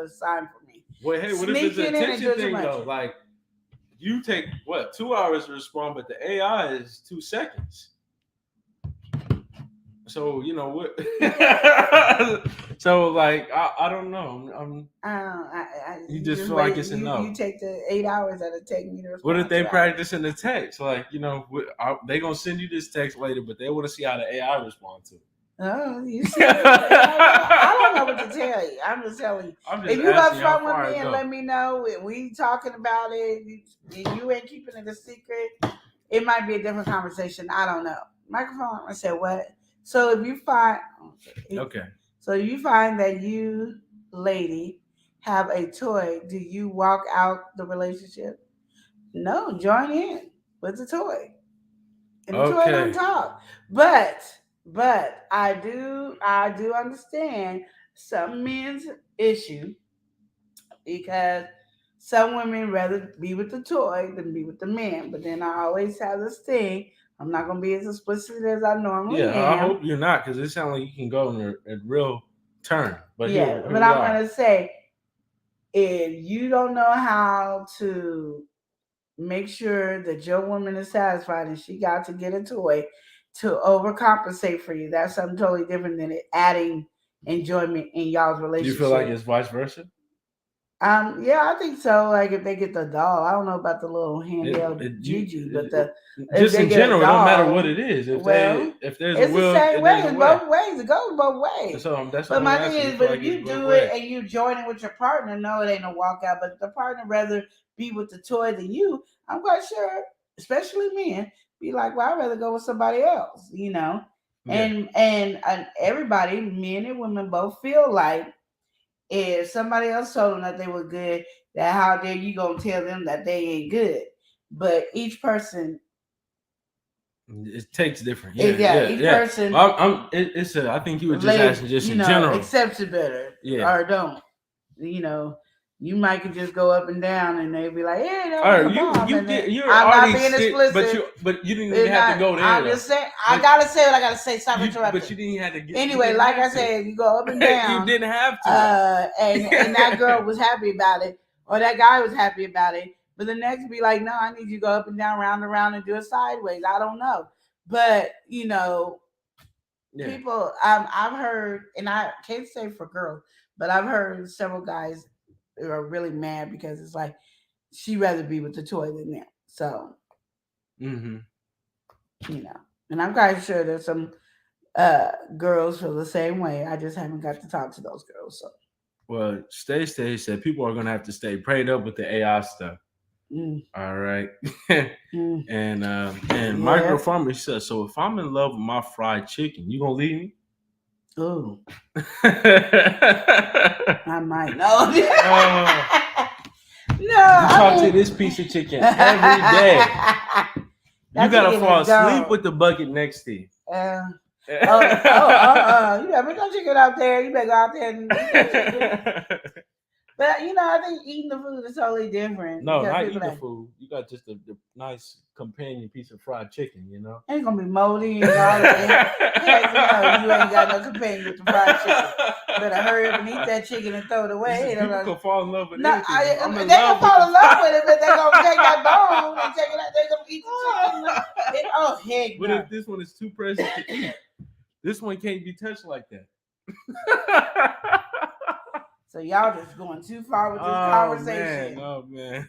sign for me. Well, hey, what if it's an attention thing though? Like you take 2 hours to respond, but the AI is 2 seconds. So you know what? So like I don't know. You just feel like it's enough. You take the 8 hours that it take me to respond. What if they practice in the text? Like they gonna send you this text later, but they want to see how the AI respond to it. Oh, you see? I don't know what to tell you. I'm just telling you. If you upfront with me and let me know, and we talking about it, you ain't keeping it a secret, it might be a different conversation. I don't know. Microphone. I said what? So if you find so you find that you lady have a toy, do you walk out the relationship? No, join in with the toy. And the toy don't talk. But I do understand some men's issue because some women rather be with the toy than be with the man. But then I always have this thing. I'm not gonna be as explicit as I normally am. I hope you're not, because it sounds like you can go in a real turn. But here I'm gonna say, if you don't know how to make sure that your woman is satisfied and she got to get a toy to overcompensate for you, that's something totally different than it adding enjoyment in y'all's relationship. You feel like it's vice versa? Yeah, I think so. Like if they get the doll, I don't know about the little handheld Gigi, but just in general, it don't matter what it is. If there's a will, the same way. It's both ways. It goes both ways. So that's but my thing is, but if you do it and you join it with your partner, no, it ain't no walkout. But if the partner rather be with the toy than you, I'm quite sure, especially men, be like, well, I'd rather go with somebody else, you know. Yeah. And everybody, men and women, both feel like, if somebody else told them that they were good, that how dare you gonna tell them that they ain't good? But each person, it takes different. Each person. I think you were just asking just in general. Accepts it better, or don't. You know, you might could just go up and down, and they'd be like, "Yeah, no, I'm not being explicit, but you didn't even have to go there. I'm just saying, I gotta say what I gotta say. Stop interrupting. But you didn't have to get. Anyway, like I said, you go up and down. You didn't have to. And that girl was happy about it, or that guy was happy about it. But the next be like, no, I need you to go up and down, round and round, and do it sideways. I don't know, but you know, people. I've heard, and I can't say for girls, but I've heard several guys are really mad because it's like she'd rather be with the toy than them. So, you know, and I'm quite sure there's some girls feel the same way. I just haven't got to talk to those girls. So, well, Stay said people are gonna have to stay prayed up with the AI stuff. All right, and Micro Farmer says, so if I'm in love with my fried chicken, you gonna leave me? Ooh. I might know. No. You talk to this piece of chicken every day. You gotta fall asleep with the bucket next to you. You better go chicken out there. You better go out there and eat that chicken. But you know, I think eating the food is totally different. No, not eating the food. You got just the nice companion piece of fried chicken, you know? Ain't gonna be moldy and all that. You ain't got no companion with the fried chicken. You better hurry up and eat that chicken and throw it away. People can fall in love with anything. They gonna fall in love with it, but they gonna take that bone and take it out. They gonna eat the chicken. Heck no. But if this one is too precious to eat, this one can't be touched like that. So y'all just going too far with this conversation. Oh man.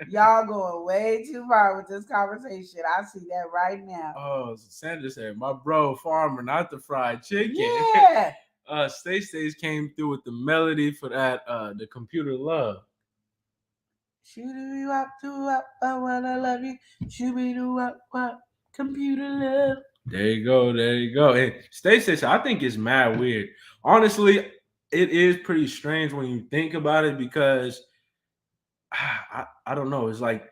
Y'all going way too far with this conversation. I see that right now. Oh, Sandra said, my bro Farmer, not the fried chicken. Yeah. Stay came through with the melody for that, the computer love. Shoo-doo up to up, I wanna love you. Shoo-doo up, computer love. There you go. And Stay said, I think it's mad weird. Honestly, it is pretty strange when you think about it because I don't know. It's like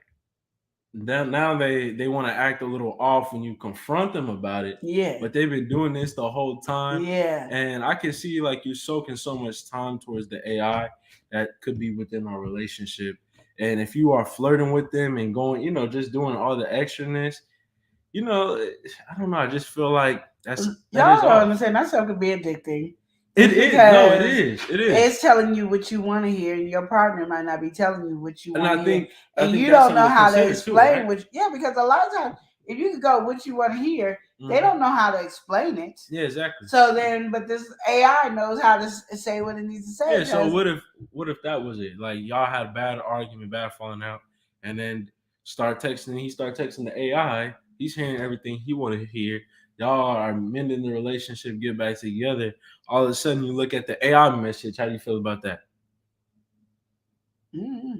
now they want to act a little off when you confront them about it. Yeah. But they've been doing this the whole time. Yeah. And I can see like you're soaking so much time towards the AI that could be within our relationship. And if you are flirting with them and going, you know, just doing all the extraness, you know, I don't know. I just feel like that y'all is don't off. understand. That stuff could be addicting. It is. No, it is. It is. It's telling you what you want to hear, and your partner might not be telling you what you want to hear. And think you that's don't know something how to consider explain too, right? which. Yeah, because a lot of times, if you can go what you want to hear, they don't know how to explain it. Yeah, exactly. So then, but this AI knows how to say what it needs to say. Yeah. So what if that was it? Like y'all had a bad argument, bad falling out, and then start texting. He start texting the AI. He's hearing everything he want to hear. Y'all are mending the relationship, get back together. All of a sudden, you look at the AI message. How do you feel about that? Mm-hmm.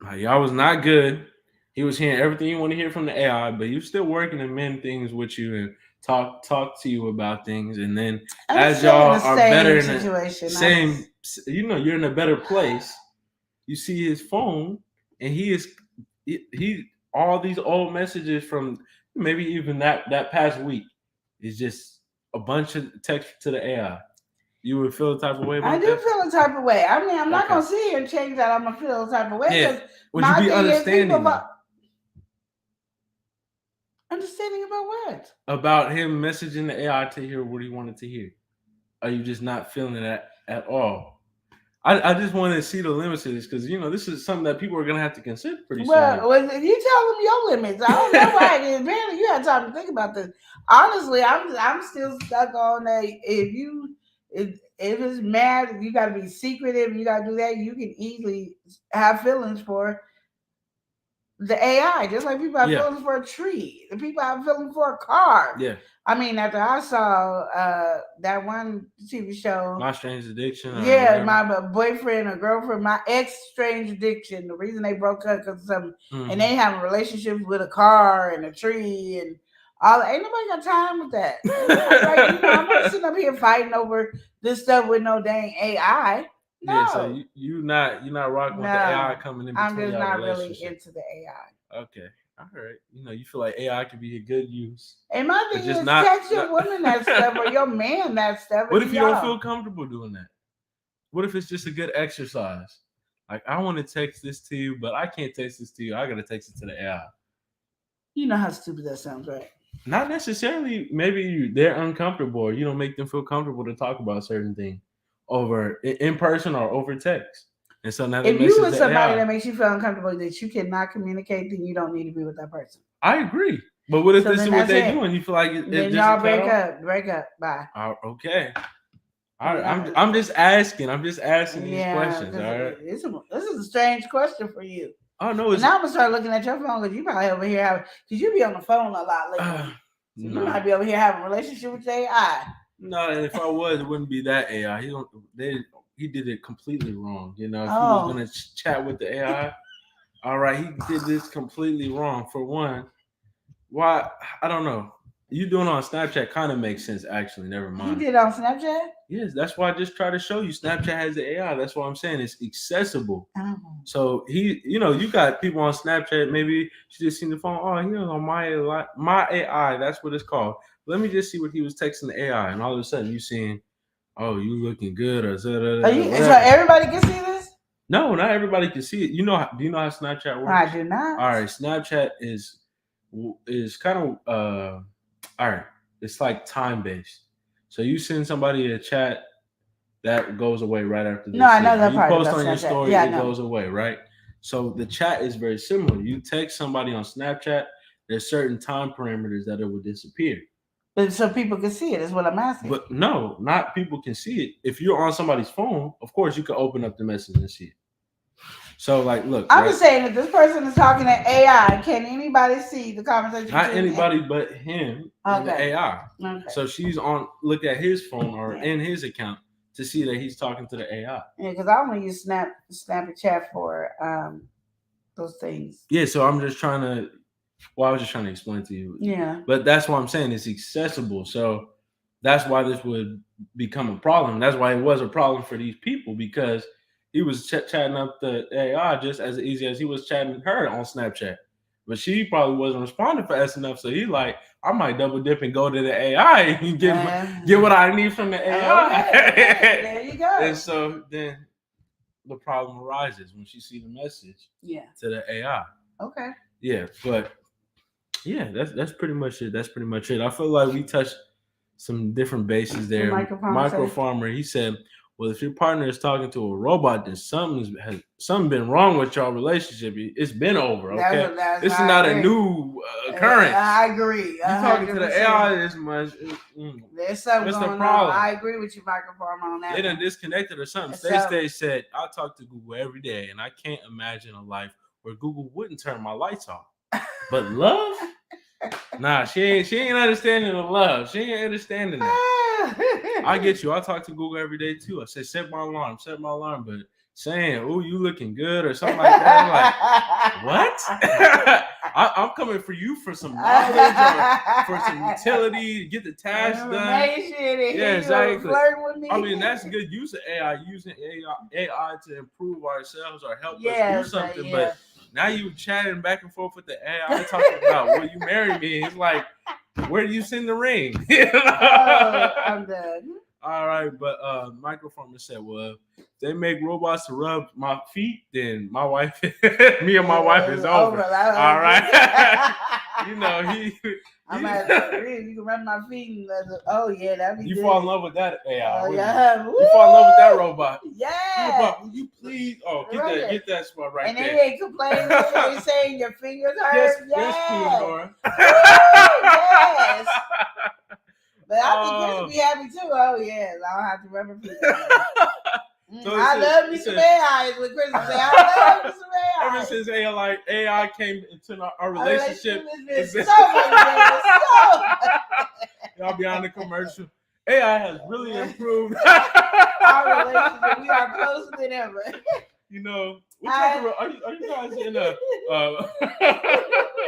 Like, y'all was not good. He was hearing everything you want to hear from the AI, but you still working to mend things with you and talk to you about things. And then as y'all are better in the same, you know, you're in a better place. You see his phone, and he all these old messages from maybe even that past week is just a bunch of text to the AI. You would feel the type of way about that? I do feel the type of way. I mean, I'm not gonna sit here and change that. I'm gonna feel the type of way. Yeah. Would you be understanding understanding about what? About him messaging the AI to hear what he wanted to hear. Are you just not feeling it at all? I just want to see the limits of this because, you know, this is something that people are going to have to consider pretty soon. Well, you tell them your limits. I don't know why. Apparently, you had time to think about this. Honestly, I'm still stuck on that. If it's mad, if you got to be secretive, you got to do that. You can easily have feelings for the AI, just like people have feelings for a tree. The people have feelings for a car. Yeah. I mean, after I saw that one TV show, My Strange Addiction. Yeah, my boyfriend or girlfriend, my ex Strange Addiction. The reason they broke up because of something, and they have a relationship with a car and a tree and all. Ain't nobody got time with that. I'm not sitting up here fighting over this stuff with no dang AI. No. Yeah, so you're not rocking with the AI coming in between. I'm just not really into the AI. Okay. All right. You know, you feel like AI could be a good use. And my thing is text your woman that stuff or your man that stuff. What if you don't feel comfortable doing that? What if it's just a good exercise? Like, I want to text this to you, but I can't text this to you. I got to text it to the AI. You know how stupid that sounds, right? Not necessarily. Maybe they're uncomfortable or you don't make them feel comfortable to talk about certain things over in person or over text. And so now if you with somebody that makes you feel uncomfortable that you cannot communicate, then you don't need to be with that person. I agree. But what if this is what they're doing? You feel like then y'all break up. Bye. Okay. All right. I'm just asking. I'm just asking these questions. All right. This is a strange question for you. Oh no. Now I'm gonna start looking at your phone because you probably over here because you be on the phone a lot lately. So you might be over here having a relationship with AI. No, and if I was, it wouldn't be that AI. He did it completely wrong. You know, if he was gonna chat with the AI, all right, he did this completely wrong. For one, why? I don't know. You doing it on Snapchat kind of makes sense, actually. Never mind. He did it on Snapchat? Yes, that's why I just try to show you. Snapchat has the AI. That's what I'm saying. It's accessible. So you got people on Snapchat. Maybe she just seen the phone. Oh, he was on my AI. That's what it's called. Let me just see what he was texting the AI, and all of a sudden you seeing, oh, you looking good or so everybody can see this? No, not everybody can see it. Do you know how Snapchat works? I do not. All right, Snapchat is kind of all right. It's like time based. So you send somebody a chat that goes away right after this. No, I know that you part. You post on your story, it goes away, right? So the chat is very similar. You text somebody on Snapchat, there's certain time parameters that it will disappear. But so people can see it is what I'm asking. But no, not people can see it. If you're on somebody's phone, of course you can open up the message and see it. So like, look. I'm just saying if this person is talking to AI, can anybody see the conversation? Not anybody but him and the AI. Okay. So she's look at his phone or in his account to see that he's talking to the AI. Yeah, because I only use Snapchat for those things. Yeah, so I'm just trying to. Well, I was just trying to explain to you. Yeah. But that's what I'm saying. It's accessible. So that's why this would become a problem. That's why it was a problem for these people because he was chatting up the AI just as easy as he was chatting her on Snapchat. But she probably wasn't responding fast enough. So he's like, I might double dip and go to the AI and get what I need from the AI. Okay. There you go. And so then the problem arises when she see the message Yeah. to the AI. Okay. Yeah, but yeah, that's pretty much it. That's pretty much it. I feel like we touched some different bases there. Micro Farmer, he said, well, if your partner is talking to a robot, then something been wrong with y'all relationship. It's been over. Okay, this is not a new occurrence. I agree. You talking to the AI this much? There's something what's going the problem? on. I agree with you, Micro Farmer, on that. They done disconnected or something. Stay said, I talk to Google every day, and I can't imagine a life where Google wouldn't turn my lights off. But love? Nah, she ain't understanding the love. She ain't understanding that. I get you. I talk to Google every day too. I say set my alarm, but saying, "Oh, you looking good" or something like that, I'm like, what? I'm coming for you for some knowledge or for some utility, get the task done. Yeah, exactly. With me. I mean, that's good use of AI, using AI to improve ourselves or help us do something, but now you chatting back and forth with the AI talking about, will you marry me? It's like, where do you send the ring? I'm done. All right, but Microfarmer said, well, if they make robots to rub my feet, then my wife, me and my wife is over. All right. You know, I'm at you can rub my feet and that'd be you good. fall in love with that AI. Yeah. You fall in love with that robot. Yeah. Robot, will you please? Oh, get that spot right there. And they ain't complaining. They saying your fingers hurt. Yes. Yes. But I think Chris will be happy too. Oh yes, I don't have to rub her feet. I love me some AI is what Chris would say. I love me some AI. Ever since AI came into our relationship, it's been so much better. Y'all be on the commercial. AI has really improved our relationship. We are closer than ever. You know, what type of, are you guys in a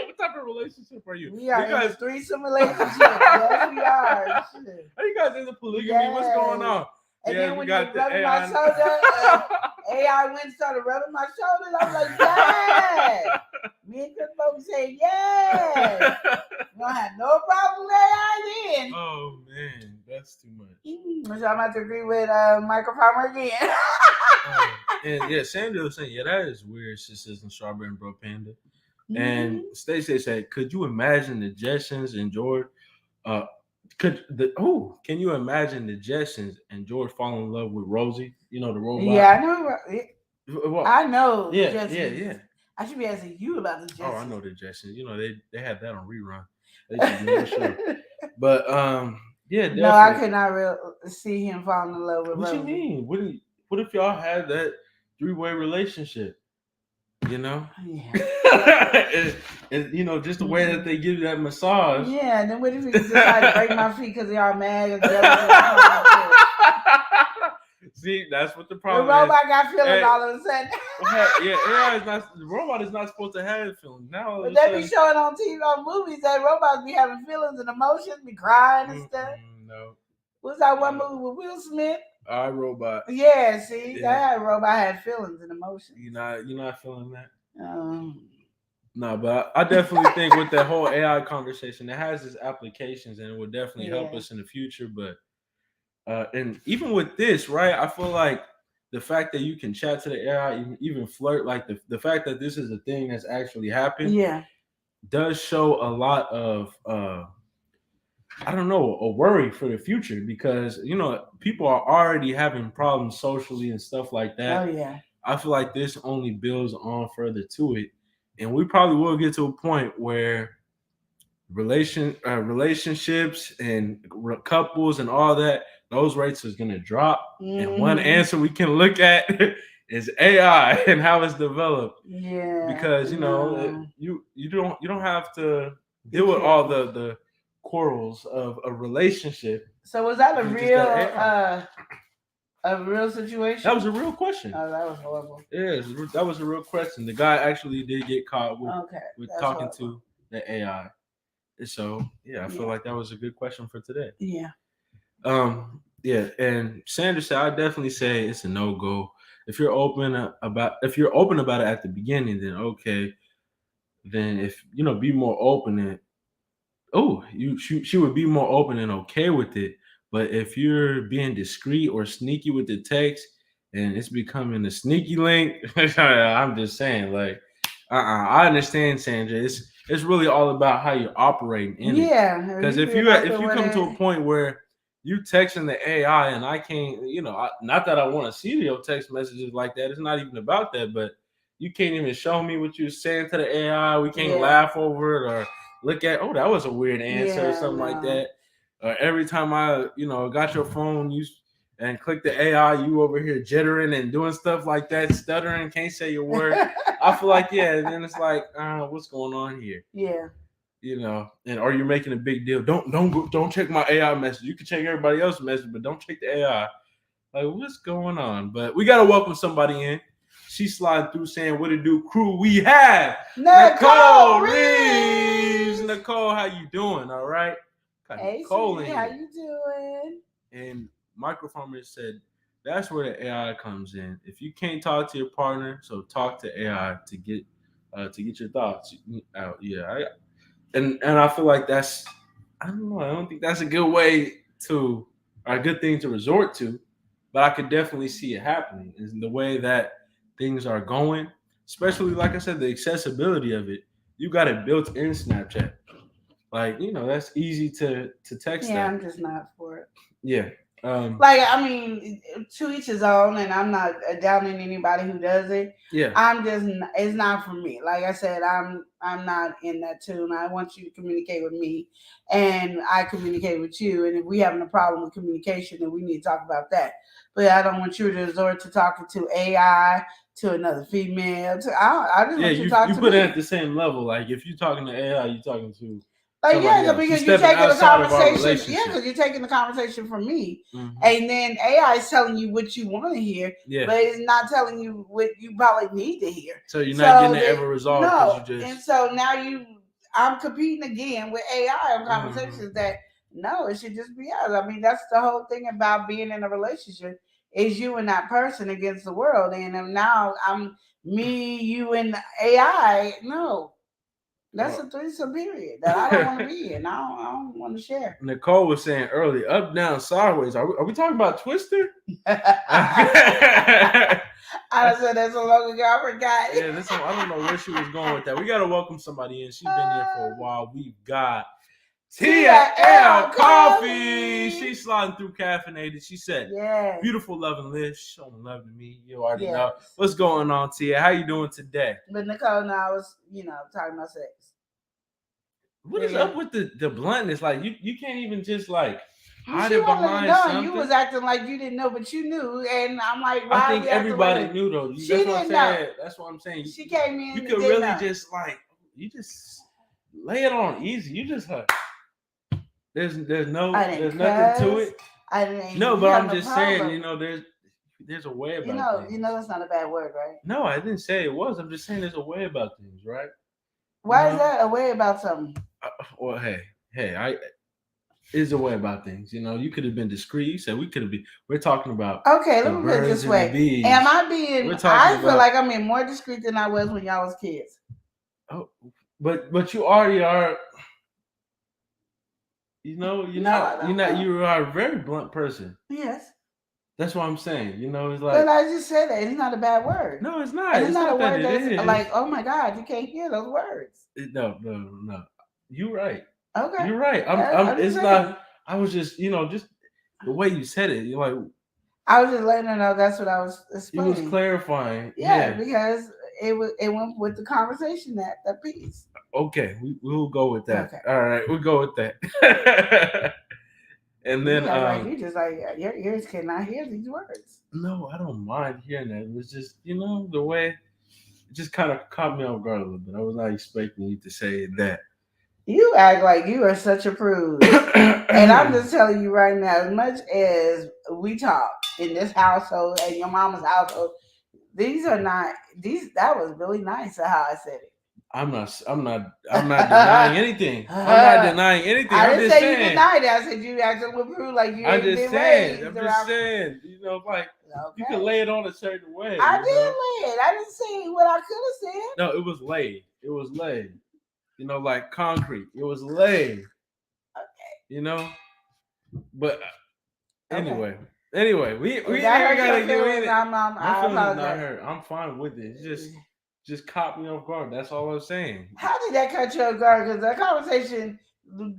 what type of relationship are you? We are in a threesome relationship. Yes, we are. Are you guys in the polygamy? Yes. What's going on? And then when you rubbing my shoulder, AI went and started rubbing my shoulders. I was like, yeah. Me and Chris folks say, yeah. We don't have no problem with AI then. Oh man, that's too much. So I'm about to agree with Micro Farmer again. And yeah, Sandra was saying, yeah, that is weird. She says in Strawberry and Bro Panda. And Stacey said, could you imagine the Jetsons and George? Can you imagine the Jetsons and George fall in love with Rosie? You know, the robot. Yeah, I know. I know. Yeah. I should be asking you about the Jetsons. Oh, I know the Jetsons. You know, they had that on rerun. They should do that show. But yeah, definitely. No, I could not see him falling in love with Rosie. What you mean? What if y'all had that 3-way relationship? You know? Yeah. and you know, just the way that they give you that massage. Yeah, and then what if he decide to break my feet because they are mad? See, that's what the problem is. The robot got feelings all of a sudden. AI is not. The robot is not supposed to have feelings. Now, but they be showing on TV, on movies, that robots be having feelings and emotions, be crying and stuff. No. What's that one movie with Will Smith? I, Robot. Yeah, see, that robot had feelings and emotions. You're not feeling that? No, but I definitely think with that whole AI conversation, it has its applications and it will definitely help us in the future. But and even with this, right, I feel like the fact that you can chat to the AI, even flirt, like the fact that this is a thing that's actually happened, does show a lot of I don't know, a worry for the future, because you know people are already having problems socially and stuff like that. Oh yeah. I feel like this only builds on further to it, and we probably will get to a point where relationships and couples and all that, those rates is gonna drop. And one answer we can look at is AI and how it's developed. Yeah. Because you know you don't have to deal with all the quarrels of a relationship. So was that a real situation? That was a real question. Oh, that was horrible. Yeah, that was a real question. The guy actually did get caught with talking to the AI. So yeah, I feel like that was a good question for today. Yeah. Yeah, and Sandra said, I definitely say it's a no-go. If you're open about it at the beginning, then okay. Then if be more open and she would be more open and okay with it. But if you're being discreet or sneaky with the text and it's becoming a sneaky link. I'm just saying, like, I understand, Sandra. It's really all about how you're operating in it. Yeah, Because if you come to a point where you texting the AI and I can't, not that I want to see your text messages like that. It's not even about that, but you can't even show me what you're saying to the AI. We can't laugh over it or look at, oh, that was a weird answer or something like that. Or every time I, got your phone, and click the AI, you over here jittering and doing stuff like that, stuttering, can't say your word. I feel like, and then it's like, what's going on here? Yeah. And are you making a big deal? Don't check my AI message. You can check everybody else's message, but don't check the AI. Like, what's going on? But we gotta welcome somebody in. She's sliding through saying, "What it do, crew? We have Nicole Reeves. Nicole, how you doing? All right. Hey, Nicole, how you doing?" And Microfarmer said, "That's where the AI comes in. If you can't talk to your partner, so talk to AI to get your thoughts out." Yeah, and I feel like that's, I don't know. I don't think that's a good way to, or a good thing to resort to, but I could definitely see it happening. Is the way that things are going, especially like I said, the accessibility of it. You got it built in Snapchat. Like, that's easy to text. Yeah, that. I'm just not for it. Yeah. To each his own, and I'm not downing anybody who does it. Yeah. It's not for me. Like I said, I'm not in that tune. I want you to communicate with me, and I communicate with you. And if we having a problem with communication, then we need to talk about that. But I don't want you to resort to talking to AI, to another female. I just want you to talk to me. You put it at the same level. Like, if you're talking to AI, you're talking to because you're taking the conversation. Yeah, because you're taking the conversation from me, and then AI is telling you what you want to hear, but it's not telling you what you probably need to hear. So you're not getting it ever resolved. No, and so now I'm competing again with AI on conversations that it should just be us. I mean, that's the whole thing about being in a relationship is you and that person against the world, and now I'm me, you, and AI. No. That's a threesome period that I don't want to be in. I don't want to share. Nicole was saying earlier, up, down, sideways. Are we talking about Twister? I said that's a long ago. I forgot. Yeah, I don't know where she was going with that. We got to welcome somebody in. She's been here for a while. We've got Tia Coffee. She's sliding through caffeinated. She said, beautiful love and live. Showing love to me. You already know. What's going on, Tia? How you doing today? But Nicole and I was, talking about sex. What is up with the bluntness? Like, you can't even just like hide it behind something. You was acting like you didn't know, but you knew, and I'm like, why? I think everybody knew though. That's what I'm saying. That's what I'm saying. She came in. You could really just you just lay it on easy. You just there's nothing to it. I didn't. No, but I'm just saying, there's a way about things. That's not a bad word, right? No, I didn't say it was. I'm just saying there's a way about things, right? Why is that a way about something? Well, is a way about things. You could have been discreet. You said we're talking about. Okay, let me put it this way. Am I being? I feel like I'm being more discreet than I was when y'all was kids. Oh, but you already are. You are a very blunt person. Yes. That's what I'm saying. It's like. But I just said that it's not a bad word. No, it's not. It's not a word that's like, oh my God, you can't hear those words. No. You're right. Okay. You're right. It's not. I was just, just the way you said it. You're like. I was just letting her know that's what I was explaining. You was clarifying. Yeah, because it went with the conversation that piece. Okay, we'll go with that. Okay. All right, we'll go with that. And then you just like your ears cannot hear these words. No, I don't mind hearing that. It was just the way it just kind of caught me off guard a little bit. I was not expecting you to say that. You act like you are such a prude. And I'm just telling you right now, as much as we talk in this household and your mama's household, that was really nice how I said it. I'm not denying anything. I'm not denying anything. I didn't say you denied it. I said you acted a little rude, like you ain't been raised. I'm just saying, like you can lay it on a certain way. I did lay it. I didn't say what I could have said. No, it was laid. It was laid. Like concrete. It was laid. Okay. But anyway, Anyway, we If ain't that hurt gotta your get feelings, in it. I My feelings not apologize. hurt. I'm fine with it. Just caught me off guard. That's all I'm saying. How did that catch you off guard? Because that conversation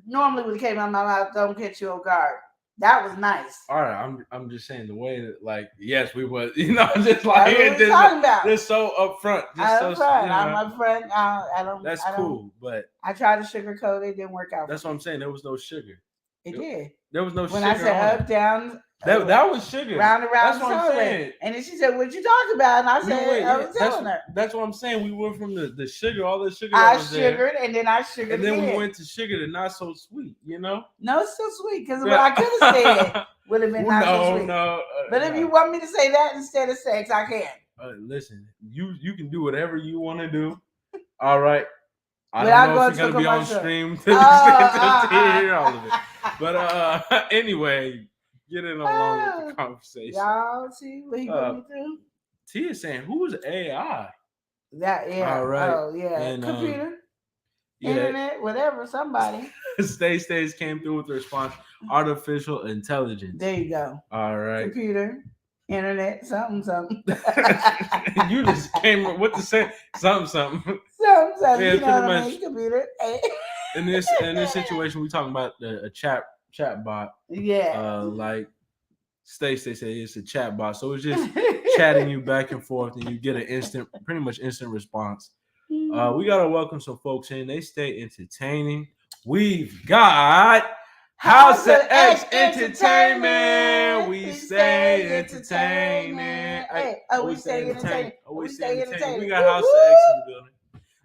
normally would have came out of my mouth. Don't catch you off guard. That was nice. All right, I'm just saying the way that, like, yes, we was, just like That's what we're talking about. Just so upfront. Just so Upfront. you know, I'm upfront. I don't. That's I don't, cool, but I tried to sugarcoat it. Didn't work out. that's what I'm saying. There was no sugar. It did. There was no When sugar. I said on up, it. down, That was sugar. round and round. That's what I'm celebrate. saying. And then she said, "What you talking about?" And I said, "I was telling her." That's what I'm saying. We went from the sugar, all the sugar. I that was there, sugared, and then I sugared and then again. we went to sugar to not so sweet. No, it's still sweet because what I could have said would have been not so sweet. No. But if you want me to say that instead of sex, I can. Listen, you can do whatever you want to do. All right. I Without don't know if going you're to gonna be on commercial. stream to hear all of it. But anyway, get in along with the conversation. Y'all see what he put me through? T is saying, "Who's AI?" That All right. Oh yeah. And, computer, internet, whatever. Somebody. Stays came through with the response: artificial intelligence. There you go. All right. Computer, internet, something. You just came with the same something. Something. Yeah, You know pretty what I much. mean? Computer. In this situation, we talking about a chat bot. Yeah. Like Stay say it's a chat bot, so it's just chatting you back and forth, and you get an pretty much instant response. We gotta welcome some folks in. They stay entertaining. We've got House of X Entertainment. We stay entertaining. Hey, we stay entertaining. We stay entertaining. We got House of X in the building.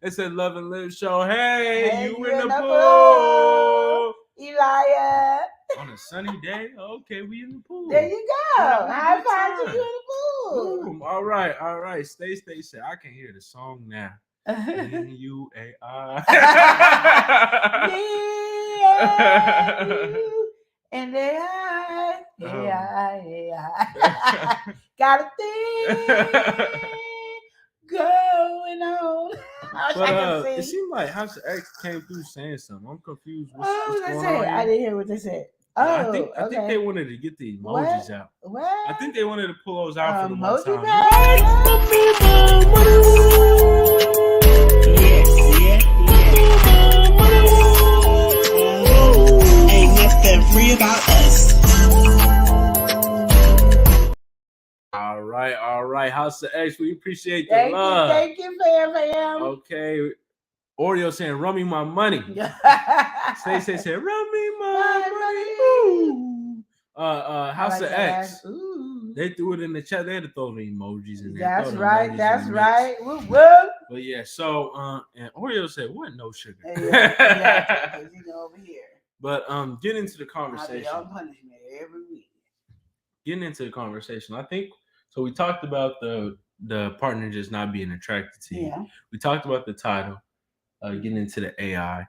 It said Love and Live Show. Hey, you in the pool? Elia. On a sunny day? Okay, we in the pool. There you go. High five to you in the pool. Boom. All right. Stay said I can hear the song now. N-U-A-I. And AI. Got a thing going on. But it seemed like House of X came through saying something. I'm confused. What's going on? I didn't hear what they said. I think they wanted to get the emojis out. What? I think they wanted to pull those out for the one time. Ain't nothing free about us. All right. House of X, we appreciate the love. Thank you, fam. Okay. Oreo saying, "Run me my money." Say, "Run me my money." House of X. Ooh. They threw it in the chat. They had to throw the emojis in there. That's right. Woo woo. But yeah, so and Oreo said, "What? No sugar." Yeah, you know, over here. But getting into the conversation. I'll be on punishment every week. Getting into the conversation, I think so. We talked about the partner just not being attracted to you. Yeah. We talked about the title. Getting into the AI.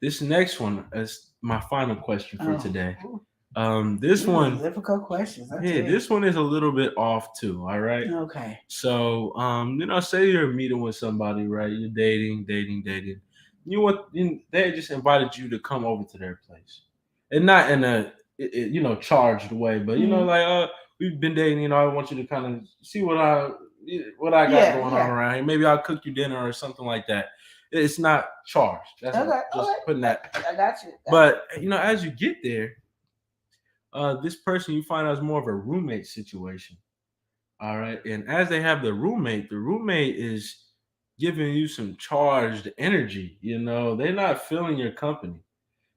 This next one is my final question for today. This one difficult questions. This one is a little bit off too. All right. Okay. So say you're meeting with somebody, right? You're dating. They just invited you to come over to their place, and not in a charged way, but we've been dating. I want you to kind of see what I got going on around here. Maybe I'll cook you dinner or something like that. It's not charged. That's putting that. I got you. But as you get there, this person you find out is more of a roommate situation. All right, and as they have the roommate is giving you some charged energy. They're not feeling your company.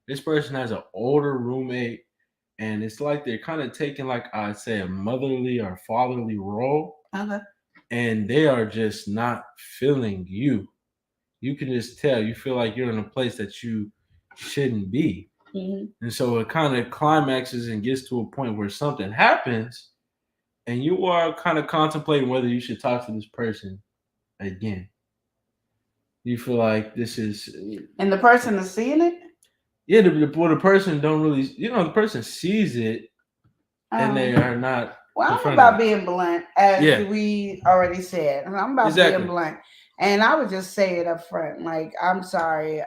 This person has an older roommate, and it's like they're kind of taking, like I'd say, a motherly or fatherly role. Okay. And they are just not feeling you. You can just tell. You feel like you're in a place that you shouldn't be. Mm-hmm. And so it kind of climaxes and gets to a point where something happens, and you are kind of contemplating whether you should talk to this person again. You feel like this is... And the person is seeing it? Yeah, the person don't really... the person sees it, and they are not... Well, I'm about being blunt, as we already said. I'm about being blunt. And I would just say it up front. Like, I'm sorry.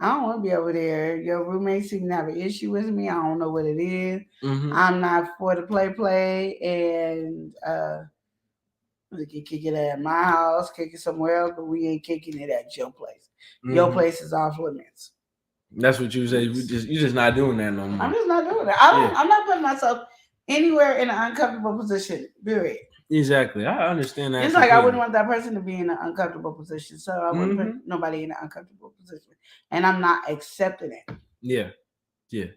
I don't want to be over there. Your roommate seem to have an issue with me. I don't know what it is. Mhm. I'm not for the play, and we can kick it at my house, kick it somewhere else, but we ain't kicking it at your place. Your Mhm. place is off limits. That's what you say. You just not doing that no more. I'm just not doing that. I'm not putting myself anywhere in an uncomfortable position. Period. Exactly. I understand that. It's like I wouldn't want that person to be in an uncomfortable position, so I wouldn't put nobody in an uncomfortable position, and I'm not accepting it. Yeah, yeah.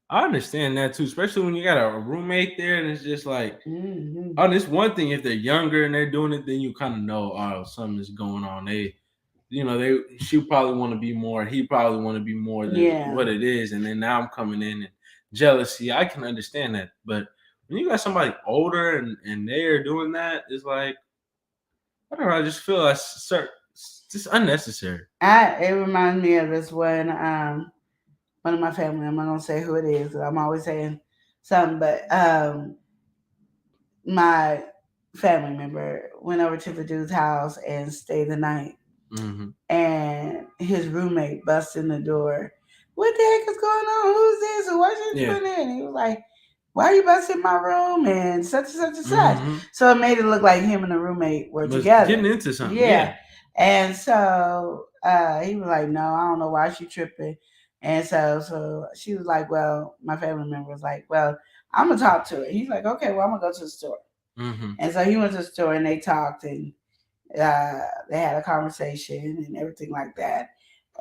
I understand that too, especially when you got a roommate there, and it's just like, oh, this one thing. If they're younger and they're doing it, then you kind of know, oh, something is going on. She probably want to be more. He probably want to be more than what it is, and then now I'm coming in and jealousy. I can understand that, but when you got somebody older and they are doing that, it's like, I don't know. I just feel like it's just unnecessary. It reminds me of this one of my family. I'm not gonna say who it is. I'm always saying something, but my family member went over to the dude's house and stayed the night, and his roommate busted in the door. What the heck is going on? Who's this? And what's you doing there? And he was like, why are you busting my room? And such and such and such. So it made it look like him and the roommate were together. Getting into something. Yeah. And so he was like, no, I don't know why she tripping. And so she was like, well, my family member was like, well, I'm going to talk to her. He's like, okay, well, I'm going to go to the store. And so he went to the store and they talked and they had a conversation and everything like that.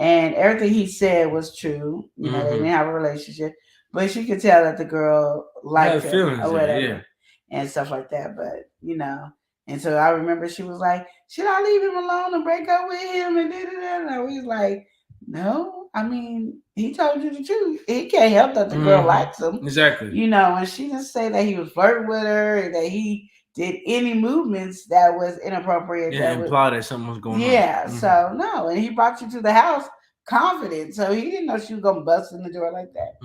And everything he said was true. You know, they didn't have a relationship. But she could tell that the girl liked him or whatever and stuff like that. But, you know, and so I remember she was like, should I leave him alone and break up with him? And da-da-da. And I was like, no. I mean, he told you the truth. He can't help that the girl likes him. Exactly. You know, and she just say that he was flirting with her and that he did any movements that was inappropriate. Yeah, imply that something was going on. Yeah, so no. And he brought you to the house confident. So he didn't know she was going to bust in the door like that.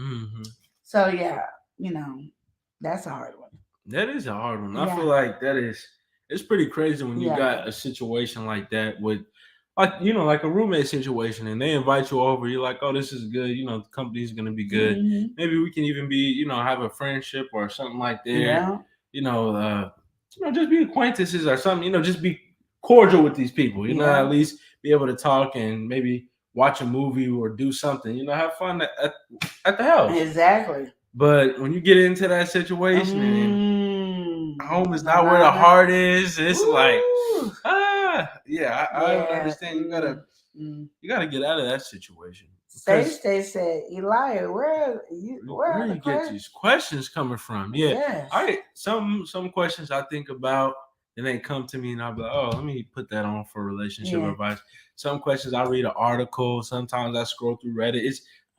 So, yeah, you know, that's a hard one. That is a hard one. I feel like it's pretty crazy when you got a situation like that with, like, you know, like a roommate situation and they invite you over. You're like, oh, this is good. You know, the company's going to be good. Maybe we can even be, you know, have a friendship or something like that. Yeah. You know, just be acquaintances or something. You know, just be cordial with these people. You know, at least be able to talk and maybe watch a movie or do something. You know, have fun at the house. Exactly. But when you get into that situation and home is not where the heart is, it's like, I understand. You gotta get out of that situation. Stay said, Elijah, where you get these questions coming from? Yeah, some questions I think about and they come to me and I'll be like, oh, let me put that on for relationship advice. Some questions I read an article. Sometimes I scroll through Reddit.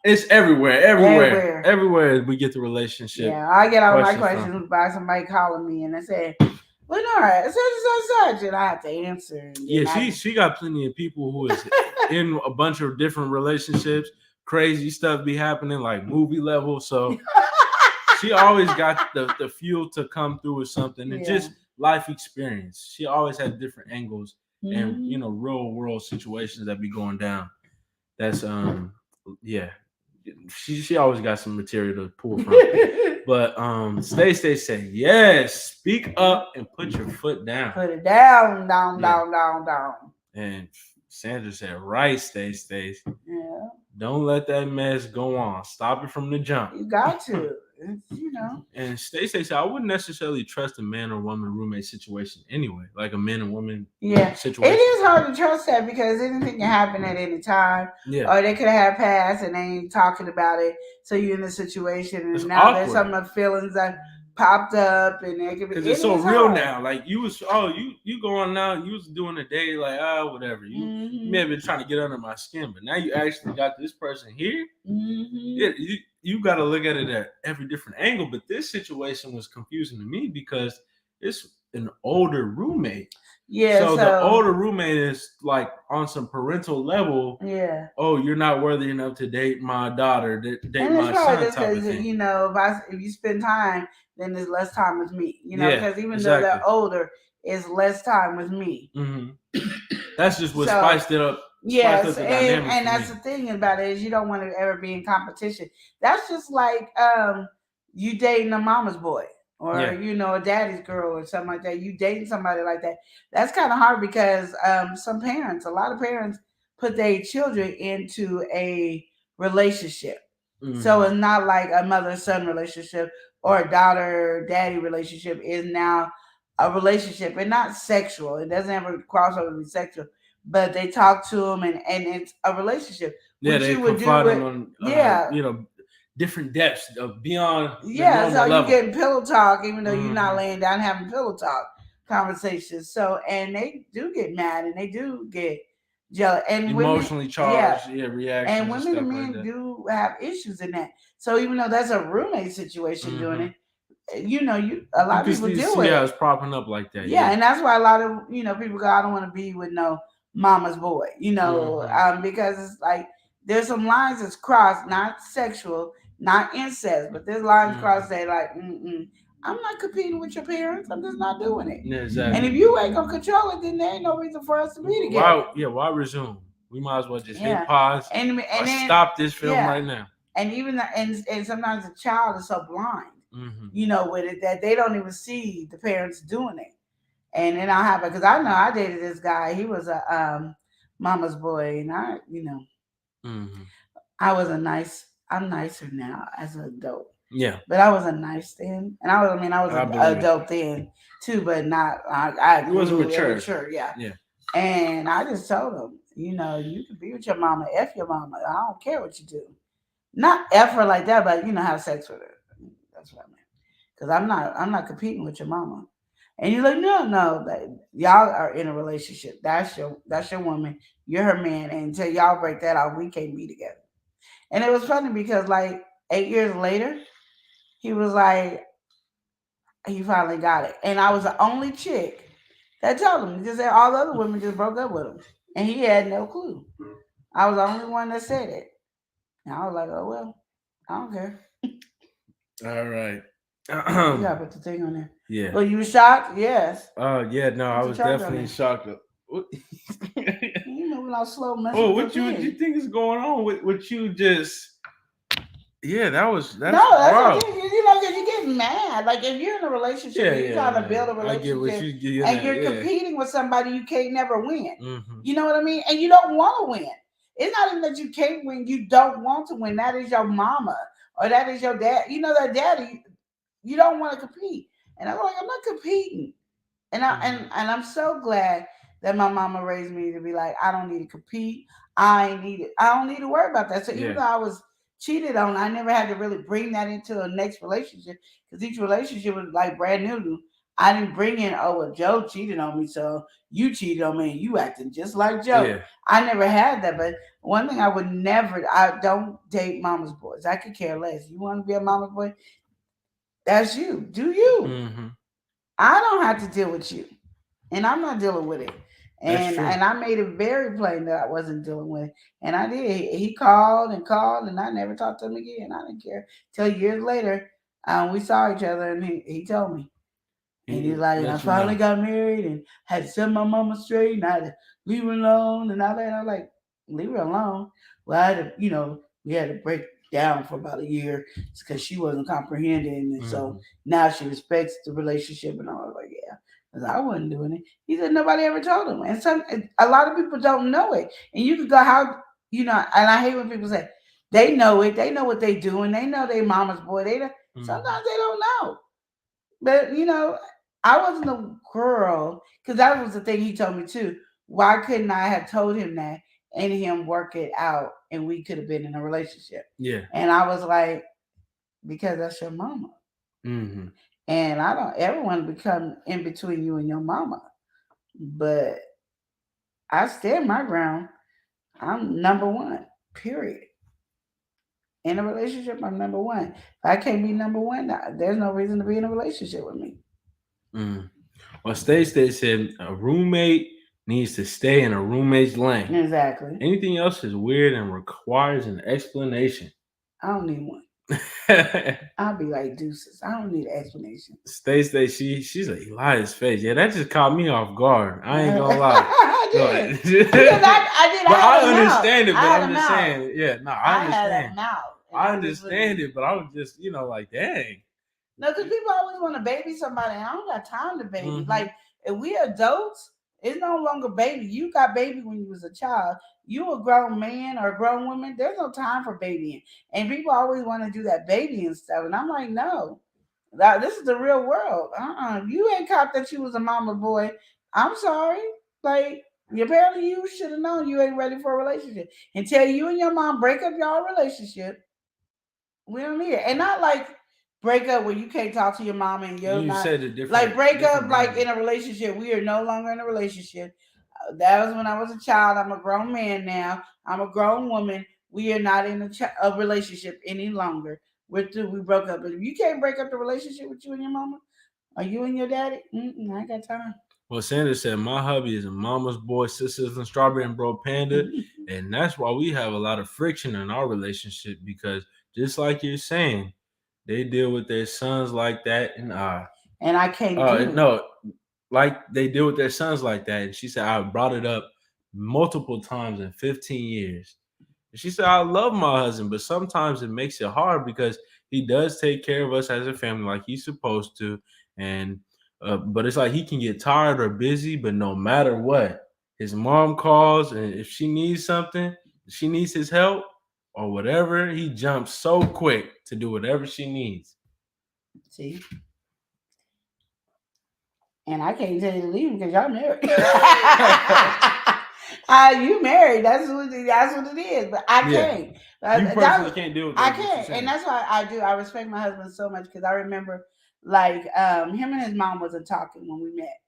It's everywhere we get the relationship. Yeah, I get all my questions by somebody calling me and they say, Lenora, such, and I have to answer. She got plenty of people who is in a bunch of different relationships. Crazy stuff be happening, like movie level. So she always got the fuel to come through with something and just life experience. She always had different angles and, you know, real world situations that be going down. That's she always got some material to pull from. But stay say yes, speak up and put your foot down. Put it down. And Sandra said, right, stay. Yeah. Don't let that mess go on. Stop it from the jump. You got to. You know. And stay said, I wouldn't necessarily trust a man or woman roommate situation anyway, like a man and woman situation. It is hard to trust that because anything can happen at any time. Yeah. Or they could have passed and they ain't talking about it. So you're in a situation and now awkward. There's some of the feelings that popped up and it could be. Because it's so real now. Like you going now, you was doing a day like whatever. You may have been trying to get under my skin, but now you actually got this person here. You got to look at it at every different angle. But this situation was confusing to me because it's an older roommate. Yeah. So the older roommate is like on some parental level. Yeah. Oh, you're not worthy enough to date my daughter, date my son. Because you know, if you spend time, then there's less time with me. You know, because even though they're older, it's less time with me. That's just what spiced it up. Yes, the dynamic and for that's me. the thing about it is you don't want to ever be in competition. That's just like you dating a mama's boy or Yeah. a daddy's girl or something like that. You dating somebody like that. That's kind of hard because a lot of parents put their children into a relationship. So it's not like a mother-son relationship or a daughter-daddy relationship is now a relationship and not sexual. It doesn't ever cross over to be sexual, but they talk to them and it's a relationship. Yeah, What they you would do confide with, on yeah, different depths of beyond the yeah. normal So you level. getting pillow talk, even though you're not laying down having pillow talk conversations. So and they do get mad and they do get jealous and Emotionally charged, reactions and and women stuff and like men that. do have issues in that. So even though that's a roommate situation doing it, a lot of people deal see with how it. it's popping up like that. Yeah, and that's why a lot of people go, I don't want to be with no mama's boy, because it's like there's some lines that's crossed, not sexual, not incest, but there's lines crossed that like, I'm not competing with your parents. I'm just not doing it. Yeah, exactly. And if you ain't gonna control it, then there ain't no reason for us to be together. Why resume? We might as well just hit pause and or then stop this film right now. And even and sometimes the child is so blind, with it that they don't even see the parents doing it. And then I have it because I know I dated this guy. He was a mama's boy, and I was I'm nicer now as an adult. Yeah, but I wasn't nice then, and I was an adult then too, but not. I wasn't mature. Mature, yeah. And I just told him, you can be with your mama, f your mama. I don't care what you do. Not F her like that, but have sex with her. That's what I meant. Because I'm not competing with your mama. And you're like, no, y'all are in a relationship. That's your woman. You're her man. And until y'all break that off, we can't be together. And it was funny because like 8 years later, he was like, he finally got it. And I was the only chick that told him. He just said all the other women just broke up with him. And he had no clue. I was the only one that said it. And I was like, oh, well, I don't care. All right. You gotta put the thing on there. Yeah. Well, you were shocked? Yes. Yeah, no, I was definitely shocked. When I was slow messing what you think is going on with you just... Yeah, that's no, that's the thing. Because you get mad. Like if you're in a relationship, you're trying to build a relationship, and you're competing with somebody you can't never win. You know what I mean? And you don't want to win. It's not even that you can't win; you don't want to win. That is your mama or that is your dad. That daddy. You don't want to compete, and I'm like, I'm not competing. And I'm so glad that my mama raised me to be like, I don't need to compete. I don't need to worry about that. So even though I was cheated on, I never had to really bring that into a next relationship because each relationship was like brand new. I didn't bring in, oh, well, Joe cheated on me, so you cheated on me and you acting just like Joe. Yeah. I never had that, but one thing I don't date mama's boys. I could care less. You want to be a mama's boy? That's you. Do you. I don't have to deal with you, and I'm not dealing with it. And I made it very plain that I wasn't dealing with it. And I did. He called, and I never talked to him again. I didn't care. Till years later, we saw each other, and he told me. And he's like, I finally got married and had to set my mama straight, and I had to leave her alone and all that. And I was like, leave her alone? Well, I had to, we had to break down for about a year because she wasn't comprehending. And so now she respects the relationship. And I was like, yeah. I wasn't doing it. He said nobody ever told him, and a lot of people don't know it. And you could go how and I hate when people say they know it. They know what they doing. They know they mama's boy. Sometimes they don't know. But I wasn't a girl because that was the thing he told me too. Why couldn't I have told him that and him work it out, and we could have been in a relationship? Yeah. And I was like, because that's your mama. And I don't ever want to become in between you and your mama. But I stand my ground. I'm number one, period. In a relationship, I'm number one. If I can't be number one, there's no reason to be in a relationship with me. Well, State said a roommate needs to stay in a roommate's lane. Exactly. Anything else is weird and requires an explanation. I don't need one. I'll be like, deuces. I don't need an explanation. Stay, she's like Elias face. Yeah, that just caught me off guard. I ain't gonna lie. I did. Because But I understand mouth. it, but I'm just saying, yeah, no, I had a understand. mouth. I understand it, but I was just, like, dang. No, because people always want to baby somebody, and I don't got time to baby. Mhm. Like, if we adults, it's no longer baby. You got baby when you was a child. You a grown man or a grown woman. There's no time for babying. And people always want to do that babying stuff. And I'm like, no. This is the real world. You ain't caught that you was a mama boy. I'm sorry. Like, apparently you should have known you ain't ready for a relationship. Until you and your mom break up y'all relationship, we don't need it. And not like break up where you can't talk to your mom and you're You not. said it different. Like break up different like manner. in a relationship. We are no longer in a relationship. That was when I was a child. I'm a grown man now. I'm a grown woman. We are not in a relationship any longer. We're through. We broke up. But if you can't break up the relationship with you and your mama, or you and your daddy, I ain't got time. Well, Sandra said, my hubby is a mama's boy, sisters and strawberry and bro panda. And that's why we have a lot of friction in our relationship, because just like you're saying, they deal with their sons like that. And I can't do it. No, like they deal with their sons like that. And she said, I brought it up multiple times in 15 years. And she said, I love my husband, but sometimes it makes it hard because he does take care of us as a family like he's supposed to. And but it's like he can get tired or busy, but no matter what, his mom calls, and if she needs something, she needs his help or whatever, he jumps so quick to do whatever she needs. See? And I can't tell you to leave because y'all married. You married. That's what it is. But I can't. You personally can't deal with that. I can't. And that's why I do. I respect my husband so much because I remember like him and his mom wasn't talking when we met.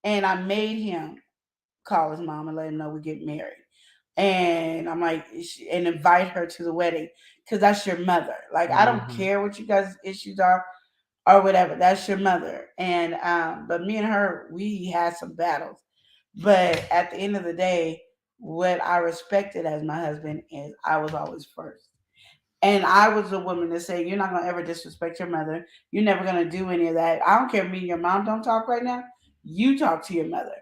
And I made him call his mom and let him know we get married. And I'm like, and invite her to the wedding because that's your mother. Like, I don't care what you guys' issues are or whatever. That's your mother. And but me and her, we had some battles. But at the end of the day, what I respected as my husband is I was always first. And I was the woman to say, you're not going to ever disrespect your mother. You're never going to do any of that. I don't care if me and your mom don't talk right now. You talk to your mother.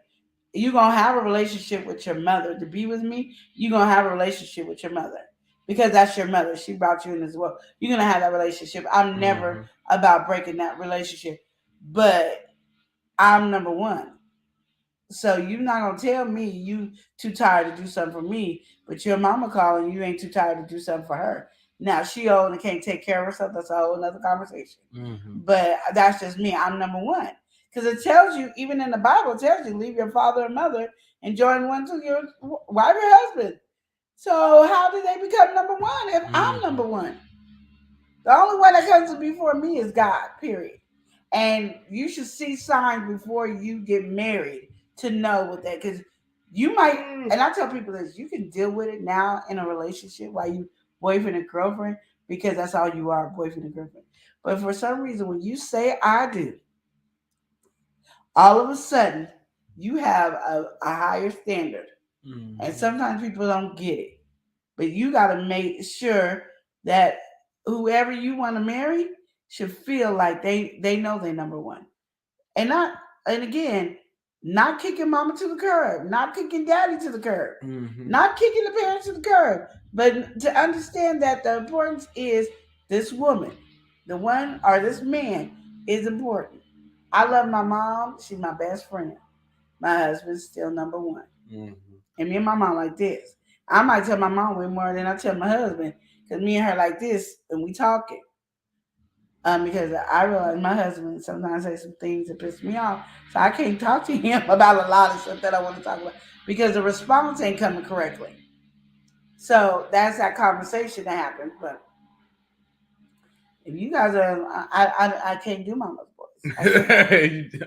You're going to have a relationship with your mother. To be with me, you're going to have a relationship with your mother. Because that's your mother. She brought you in as well. You're going to have that relationship. I'm never about breaking that relationship. But I'm number one. So you're not going to tell me you too tired to do something for me, but your mama calling, you ain't too tired to do something for her. Now, she old and can't take care of herself. That's a whole other conversation. But that's just me. I'm number one. Because it tells you, even in the Bible, it tells you, leave your father and mother and join one to your wife or husband. So how did they become number one if I'm number one? The only one that comes before me is God, period. And you should see signs before you get married to know what that, because you might, and I tell people this, you can deal with it now in a relationship while you boyfriend and girlfriend, because that's all you are, boyfriend and girlfriend. But for some reason, when you say I do, all of a sudden you have a higher standard. And sometimes people don't get it. But you got to make sure that whoever you want to marry should feel like they know they're number one. And again, not kicking mama to the curb, not kicking daddy to the curb, not kicking the parents to the curb, but to understand that the importance is this woman, the one, or this man is important. I love my mom. She's my best friend. My husband's still number one. And me and my mom like this. I might tell my mom way more than I tell my husband, because me and her like this and we talking. Because I realize my husband sometimes says some things that piss me off. So I can't talk to him about a lot of stuff that I want to talk about because the response ain't coming correctly. So that's that conversation that happens. But if you guys are, I can't do mama's voice.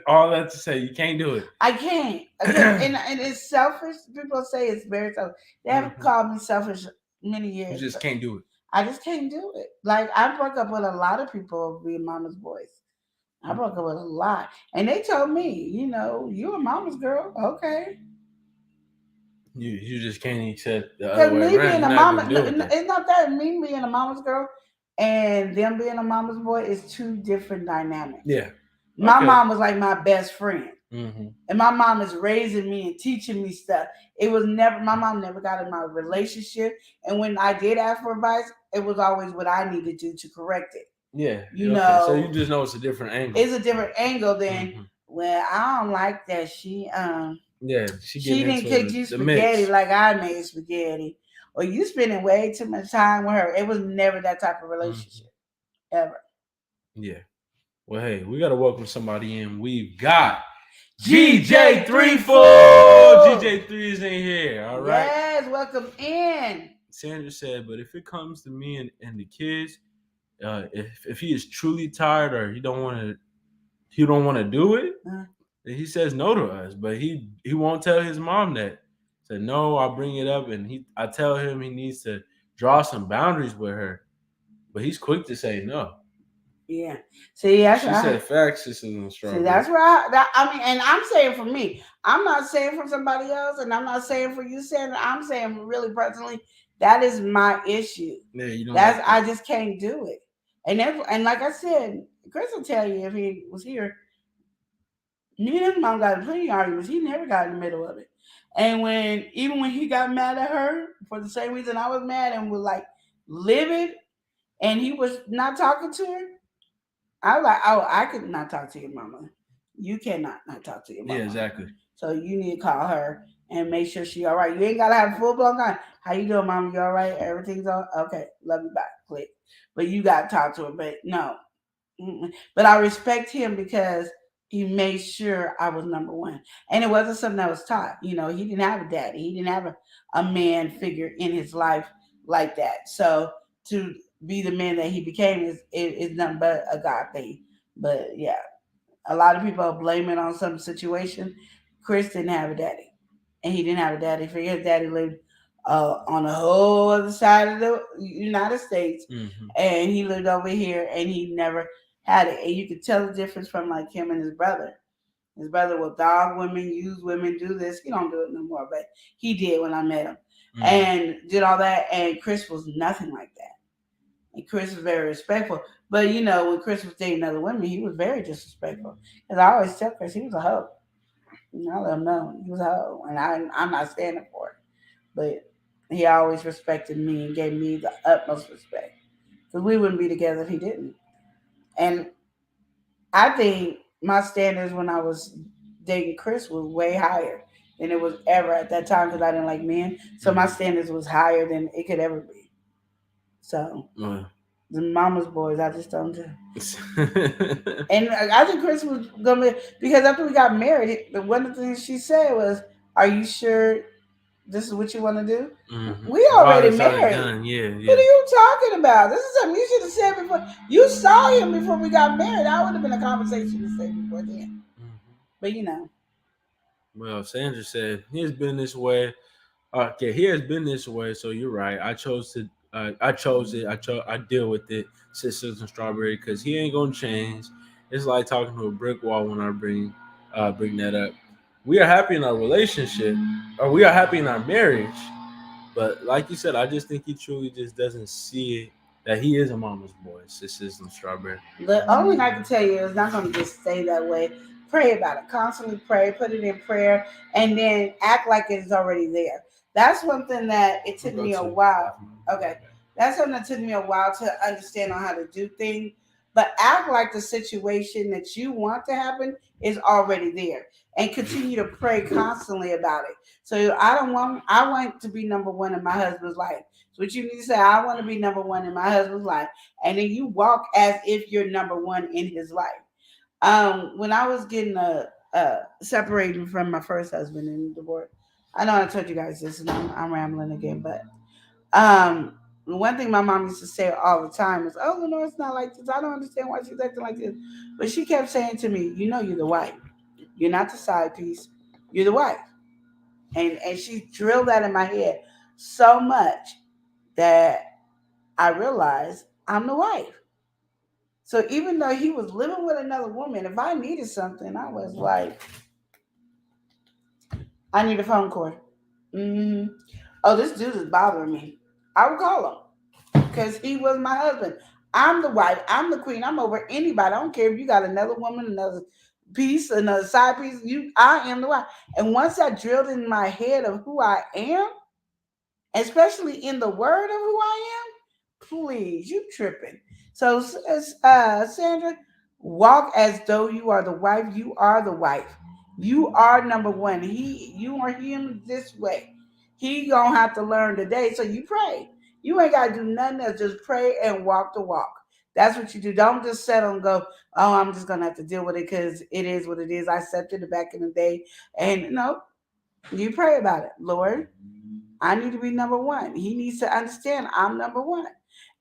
All that to say, you can't do it. I can't. And it's selfish. People say it's very selfish. They have called me selfish many years. You just can't do it. I just can't do it. Like, I broke up with a lot of people being mama's boys. I broke up with a lot. And they told me, you a mama's girl. Okay. You just can't accept the other way around. Being a mama, it's not that me being a mama's girl. and them being a mama's boy is two different dynamics. Yeah. My mom was like my best friend. Mm-hmm. And my mom is raising me and teaching me stuff. It was never, my mom never got in my relationship. And when I did ask for advice, it was always what I needed to do to correct it. Yeah. You know. So you just know it's a different angle. It's a different angle than, well, I don't like that she didn't cook you spaghetti like I made spaghetti. Or you spending way too much time with her. It was never that type of relationship. Ever. Yeah. Well, hey, we gotta welcome somebody in. We've got GJ34. GJ3 is in here. All right. Yes, welcome in. Sandra said, but if it comes to me and the kids, if he is truly tired or he don't want to do it, then he says no to us. But he won't tell his mom that. Said no, I'll bring it up, and I tell him he needs to draw some boundaries with her. But he's quick to say no. Yeah. See, that's she said facts. This is See, that's where I mean, and I'm saying for me, I'm not saying for somebody else, and I'm not saying for you, Sandra. I'm saying really personally, that is my issue. Yeah, you don't. I just can't do it. And like I said, Chris will tell you if he was here. Me and his mom got in plenty of arguments. He never got in the middle of it. And even when he got mad at her for the same reason I was mad and was like livid, and he was not talking to her. I was like, oh, I could not talk to your mama. You cannot not talk to your mama. Yeah, exactly. So you need to call her and make sure she all right. You ain't gotta have a full blown gun. How you doing, mama? You all right? Everything's all okay. Love you back. Click. But you gotta talk to her. But no. But I respect him because he made sure I was number one. And it wasn't something that was taught. You know, he didn't have a daddy. He didn't have a man figure in his life like that. So to be the man that he became is nothing but a God thing. But yeah, a lot of people blame it on some situation. Chris didn't have a daddy, and he didn't have a daddy figure. His daddy lived on the whole other side of the United States, and he lived over here, and he never had it. And you could tell the difference from like him and his brother. His brother will dog women, use women, do this. He don't do it no more, but he did when I met him, and did all that. And Chris was nothing like that. And Chris was very respectful. But, you know, when Chris was dating other women, he was very disrespectful. Because I always tell Chris he was a hoe. And I let him know he was a hoe. And I'm not standing for it. But he always respected me and gave me the utmost respect. Because we wouldn't be together if he didn't. And I think my standards when I was dating Chris was way higher than it was ever at that time because I didn't like men. So my standards was higher than it could ever be. So the mama's boys, I just don't do. And I think Chris was gonna be, because after we got married, one of the things she said was, "Are you sure this is what you want to do?" We already married. Yeah. What are you talking about? This is something you should have said before. You saw him before we got married. That would have been a conversation to say before then. But you know. Well, Sandra said he has been this way. Okay, he has been this way. So you're right. I chose it. I deal with it. Sisters and Strawberry, because he ain't gonna change. It's like talking to a brick wall when I bring that up. We are happy in our relationship, or we are happy in our marriage. But like you said, I just think he truly just doesn't see it that he is a mama's boy. Sisters and Strawberry. The only thing I can tell you is not gonna just stay that way. Pray about it. Constantly pray. Put it in prayer, and then act like it is already there. That's one thing that it took me a while. Okay. That's something that took me a while to understand on how to do things. But act like the situation that you want to happen is already there. And continue to pray constantly about it. So I want to be number one in my husband's life. So what you need to say, I want to be number one in my husband's life. And then you walk as if you're number one in his life. When I was getting separated from my first husband in divorce, I know I told you guys this, and I'm rambling again, but one thing my mom used to say all the time is, "Oh, no, it's not like this. I don't understand why she's acting like this." But she kept saying to me, "You know, you're the wife. You're not the side piece. You're the wife." And she drilled that in my head so much that I realized I'm the wife. So even though he was living with another woman, if I needed something, I was like, I need a phone cord. Oh, this dude is bothering me. I would call him because he was my husband. I'm the wife. I'm the queen. I'm over anybody. I don't care if you got another woman, another piece, another side piece. I am the wife. And once I drilled in my head of who I am, especially in the word of who I am, please, you tripping. So, Sandra, walk as though you are the wife. You are the wife. You are number one. You are him this way. He gonna have to learn today. So you pray. You ain't gotta do nothing else. Just pray and walk the walk. That's what you do. Don't just settle and go, oh, I'm just gonna have to deal with it because it is what it is. I accepted it back in the day. And no, you pray about it. Lord, I need to be number one. He needs to understand I'm number one.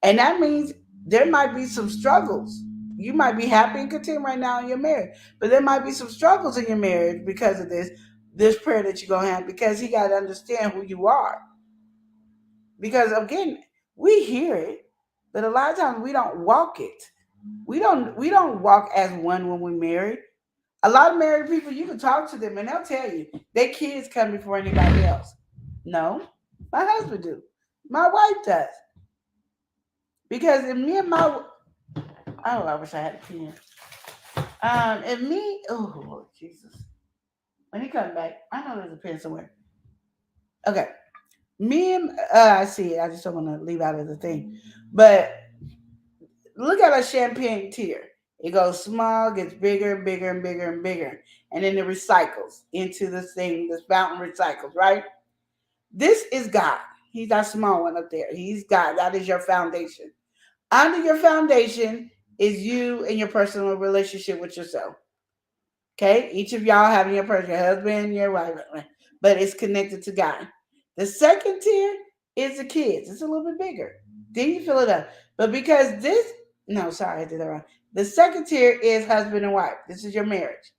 And that means there might be some struggles. You might be happy and content right now in your marriage, but there might be some struggles in your marriage because of this prayer that you're going to have, because he got to understand who you are. Because again, we hear it, but a lot of times we don't walk it. We don't walk as one when we're married. A lot of married people, you can talk to them and they'll tell you their kids come before anybody else. No, my husband do. My wife does. Because if me and my, oh, I wish I had a pen. If me, oh Lord Jesus, when he comes back, I know there's a pen somewhere. Okay, me and I see it. I just don't want to leave out of the thing. But look at a champagne tear. It goes small, gets bigger, bigger, and bigger, and bigger, and then it recycles into this thing. This fountain recycles, right? This is God. He's that small one up there. He's God. That is your foundation. Under your foundation is you and your personal relationship with yourself. Okay? Each of y'all having your person, your husband, your wife, but it's connected to God. The second tier is the kids. It's a little bit bigger. Then you fill it up. But because I did that wrong. The second tier is husband and wife. This is your marriage.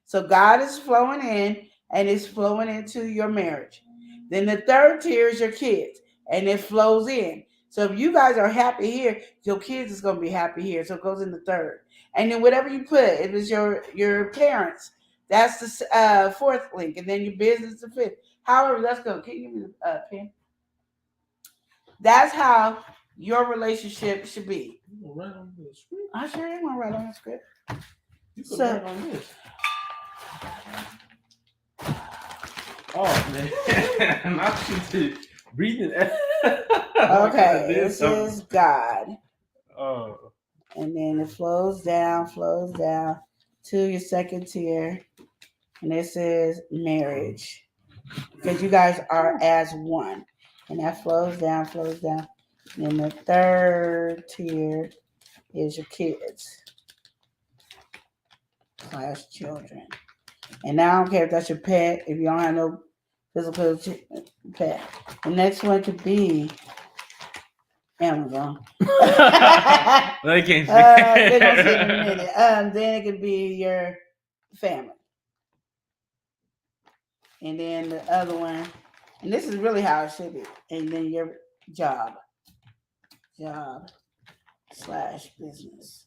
So God is flowing in and it's flowing into your marriage. Then the third tier is your kids and it flows in. So if you guys are happy here, your kids is going to be happy here. So it goes in the third. And then whatever you put, if it's your parents, that's the fourth link. And then your business, the fifth. However, let's go. Can you give me the pen? That's how your relationship should be. You gonna write on the script? I sure am going to write on the script. You can write on this. Oh man, not you breathing. Okay, this is God. Oh. And then it flows down to your second tier. And this is marriage. Because you guys are as one. And that flows down. And then the third tier is your kids. / children. And now I don't care if that's your pet, if you don't have no physical pet. The next one could be Amazon. They can't see. They're gonna see in a minute. Then it could be your family. And then the other one, and this is really how it should be. And then your job / business.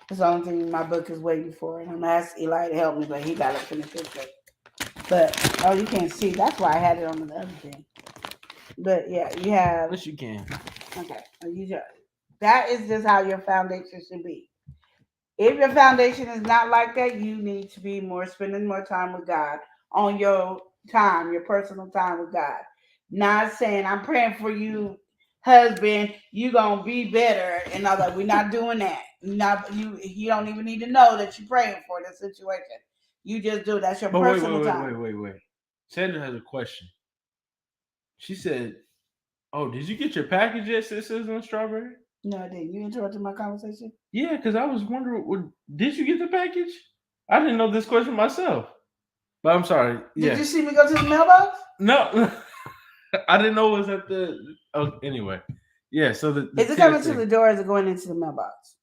That's the only thing my book is waiting for. And I'm gonna ask Eli to help me, but he got to finish this book. But you can't see. That's why I had it on the other thing. But yeah, you have. Yes, you can. Okay. That is just how your foundation should be. If your foundation is not like that, you need to be spending more time with God on your time, your personal time with God. Not saying I'm praying for you, husband, you gonna be better and all that. We're not doing that. You don't even need to know that you're praying for the situation. You just do. That's your personal time. Wait. Sandra has a question. She said, "Oh, did you get your package yet, Sisters and Strawberry?" No, I didn't. You interrupted my conversation? Yeah, because I was wondering, did you get the package? I didn't know this question myself. But I'm sorry. Did you see me go to the mailbox? No. I didn't know it was at the... Oh, anyway. Yeah, so the is it coming to the door or is it going into the mailbox?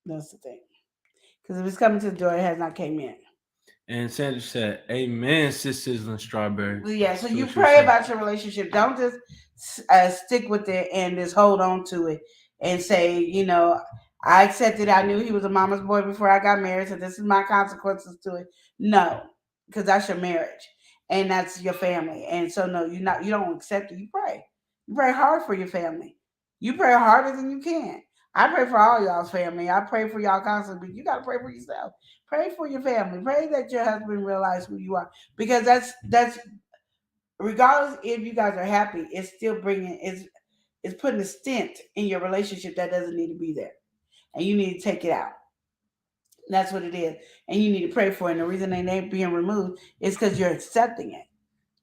That's the thing. Because if it's coming to the door, it has not came in. And Sandra said, amen, Sisters and Strawberry. Yeah, so you pray about your relationship. Don't just stick with it and just hold on to it and say, I accepted. I knew he was a mama's boy before I got married, so this is my consequences to it. No, because that's your marriage and that's your family. And so no, you don't accept it. You pray. You pray hard for your family. You pray harder than you can. I pray for all y'all's family. I pray for y'all constantly, but you got to pray for yourself. Pray for your family. Pray that your husband realize who you are, because that's regardless if you guys are happy, it's still bringing it's putting a stint in your relationship that doesn't need to be there, and you need to take it out. That's what it is, and you need to pray for it. And the reason they ain't being removed is because you're accepting it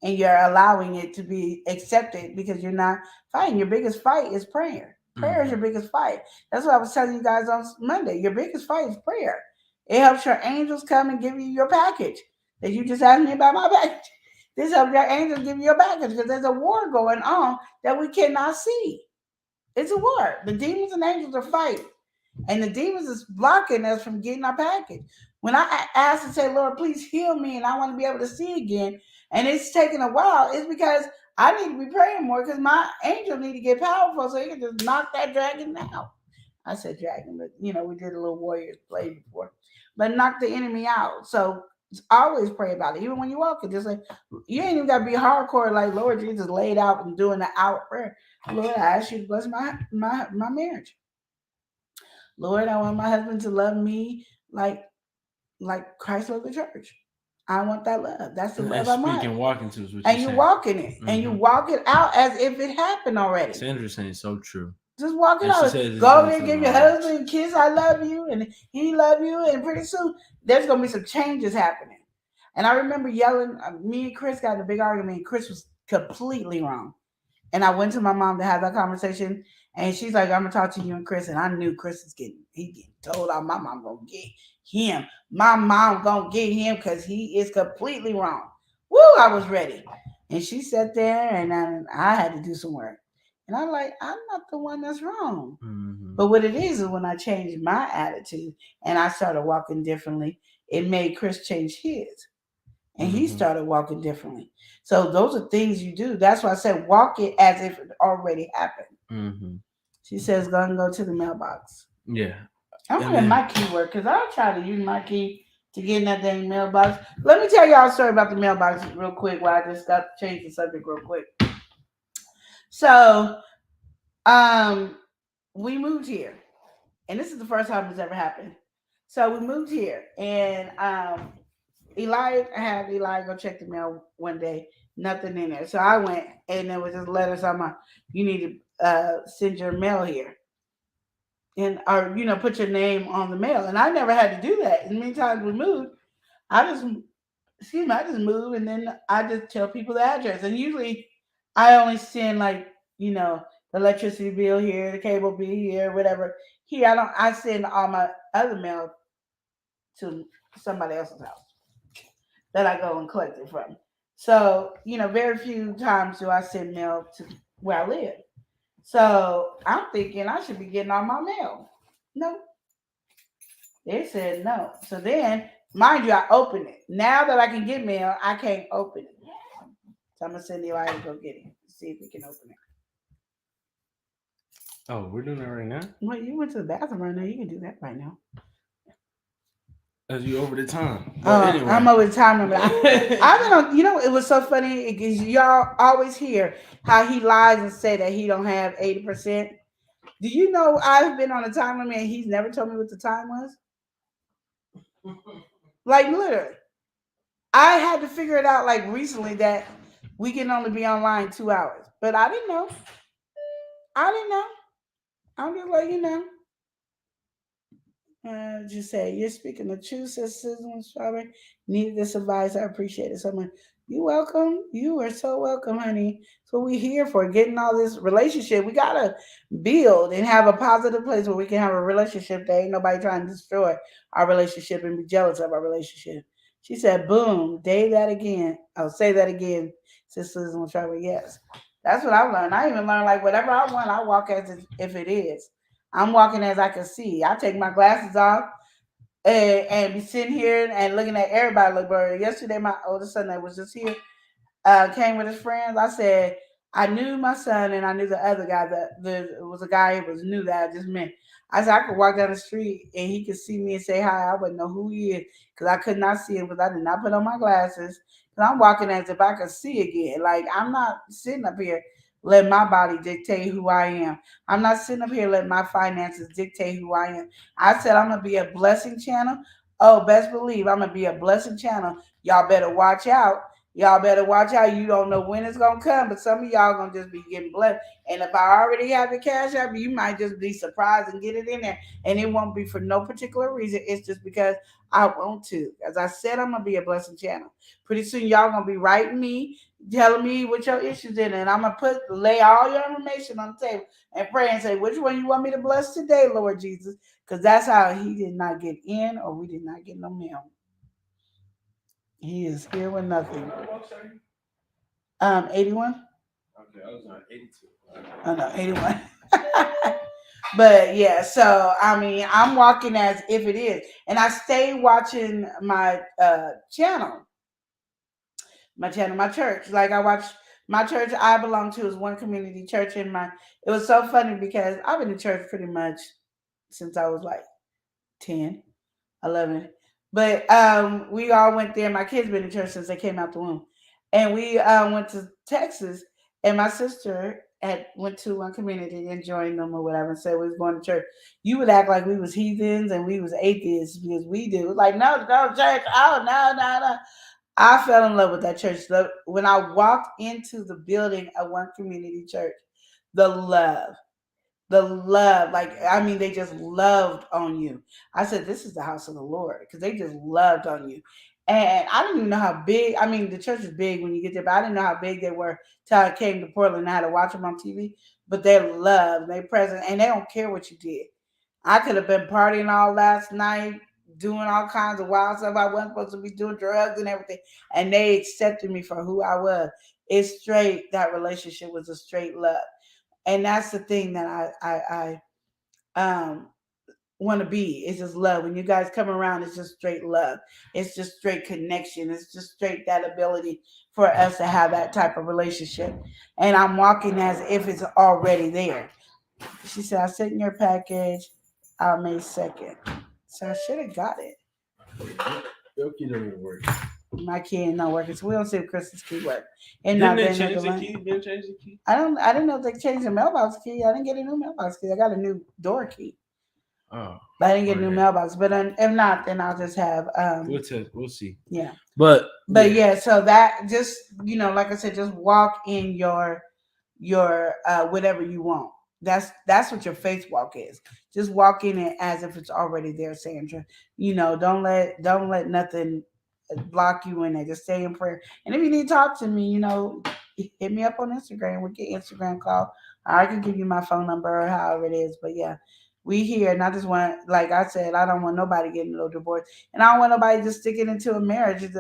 and you're allowing it to be accepted because you're not fighting. Your biggest fight is prayer. Prayer is your biggest fight. That's what I was telling you guys on Monday. Your biggest fight is prayer. It helps your angels come and give you your package that you just asked me about my package. This helps your angels give you your package because there's a war going on that we cannot see. It's a war. The demons and angels are fighting. And the demons is blocking us from getting our package. When I asked and say, Lord, please heal me, and I want to be able to see again, and it's taking a while, it's because I need to be praying more because my angel need to get powerful so he can just knock that dragon out. I said dragon, but we did a little warriors play before. But knock the enemy out. So always pray about it. Even when you walk it, just like you ain't even gotta be hardcore like Lord Jesus laid out and doing the out prayer. Lord, I ask you to bless my marriage. Lord, I want my husband to love me like Christ loved the church. I want that love. That's the love I want. Speaking walking to is what and you walk in it, and you walk it out as if it happened already. Sandra's saying so true. Just walk it out. Go over there, give your husband a kiss. I love you, and he love you, and pretty soon there's gonna be some changes happening. And I remember yelling. Me and Chris got in a big argument. And Chris was completely wrong. And I went to my mom to have that conversation, and she's like, "I'm gonna talk to you and Chris." And I knew Chris is getting told out. My mom gonna get him. My mom gonna get him because he is completely wrong. Woo! I was ready, and she sat there, and I had to do some work. And I'm like, I'm not the one that's wrong. Mm-hmm. But what it is when I changed my attitude and I started walking differently, it made Chris change his. And he started walking differently. So those are things you do. That's why I said walk it as if it already happened. Mm-hmm. She says, go to the mailbox. Yeah. I'm going to my keyword because I'll try to use my key to get in that dang mailbox. Let me tell y'all a story about the mailbox real quick while I just got to change the subject real quick. So we moved here. And this is the first time it's ever happened. So we moved here. And I had Eli go check the mail one day, nothing in there. So I went, and there was just letters on my, you need to send your mail here. And, or, put your name on the mail. And I never had to do that. And many times we moved, I just move, and then I just tell people the address. And usually I only send the electricity bill here, the cable bill here, whatever. Here, I send all my other mail to somebody else's house that I go and collect it from. So, very few times do I send mail to where I live. So I'm thinking I should be getting all my mail. No. They said no. So then, mind you, I open it. Now that I can get mail, I can't open it. So I'm going to send Eli to go get it. See if we can open it. Oh, we're doing that right now? Well, you went to the bathroom right now. You can do that right now. As you over the time. Anyway. I'm over the time. I've been on, it was so funny because y'all always hear how he lies and say that he don't have 80%. Do you know I've been on a time limit and he's never told me what the time was? Like literally. I had to figure it out recently that we can only be online 2 hours. But I didn't know. I'm just like, just say, you're speaking the truth, says Susan Strawberry. Needed this advice. I appreciate it so much. You're welcome. You are so welcome, honey. That's what we're here for, getting all this relationship. We got to build and have a positive place where we can have a relationship that ain't nobody trying to destroy our relationship and be jealous of our relationship. She said, boom, say that again, says Susan Strawberry. Yes. That's what I learned. I even learned whatever I want, I walk as if it is. I'm walking as I can see. I take my glasses off and be sitting here and looking at everybody look blurry. Yesterday, my oldest son that was just here came with his friends. I said, I knew my son and I knew the other guy. There was a guy who was new that I just met. I said, I could walk down the street and he could see me and say hi. I wouldn't know who he is because I could not see him because I did not put on my glasses. And I'm walking as if I could see again. I'm not sitting up here let my body dictate who I am. I'm not sitting up here letting my finances dictate who I am. I said I'm gonna be a blessing channel. Oh, best believe I'm gonna be a blessing channel. Y'all better watch out. Y'all better watch out. You don't know when it's gonna come, but some of y'all gonna just be getting blessed. And if I already have the cash app, you might just be surprised and get it in there. And it won't be for no particular reason. It's just because I want to. As I said, I'm gonna be a blessing channel. Pretty soon y'all gonna be writing me, telling me what your issues in, and I'm gonna lay all your information on the table and pray and say, which one you want me to bless today, Lord Jesus? Because that's how he did not get in, or we did not get no mail. He is here with nothing. 81? Okay, I was on 82. Oh no, 81. But yeah, so I mean, I'm walking as if it is. And I stay watching my channel. My church. Like I watch my church I belong to is one community church in my. It was so funny because I've been in church pretty much since I was like 10, 11. But we all went there. My kids been in church since they came out the womb. And we went to Texas, and my sister went to one community and joined them or whatever and said we was going to church. You would act like we was heathens and we was atheists because we did. Like, no, go to church. Oh, no. I fell in love with that church. When I walked into the building at one community church, the love, like, I mean, they just loved on you. I said, this is the house of the Lord, because they just loved on you. And I didn't even know how big, I mean, the church is big when you get there, but I didn't know how big they were till I came to Portland and I had to watch them on TV. But they love, they present, and they don't care what you did. I could have been partying all last night, doing all kinds of wild stuff. I wasn't supposed to be doing drugs and everything. And they accepted me for who I was. It's straight, that relationship was a straight love. And that's the thing that I want to be. It's just love. When you guys come around, it's just straight love. It's just straight connection. It's just straight that ability for us to have that type of relationship. And I'm walking as if it's already there. She said, I sent in your package on May 2nd. So I should have got it. Your key don't even work. My key ain't not working, so we don't see if Chris's key work. Didn't they change the key? Didn't change the key? I didn't know if they changed the mailbox key. I didn't get a new mailbox key. I got a new door key. Oh. But I didn't get a new mailbox. But if not, then I'll just have we'll see. Yeah. But yeah, so that just, like I said, just walk in your whatever you want. That's what your faith walk is. Just walk in it as if it's already there, Sandra. Don't let nothing block you in there. Just stay in prayer. And if you need to talk to me, hit me up on Instagram. We'll get Instagram call. I can give you my phone number or however it is. But yeah, we here. And I just want, like I said, I don't want nobody getting no divorce. And I don't want nobody just sticking into a marriage as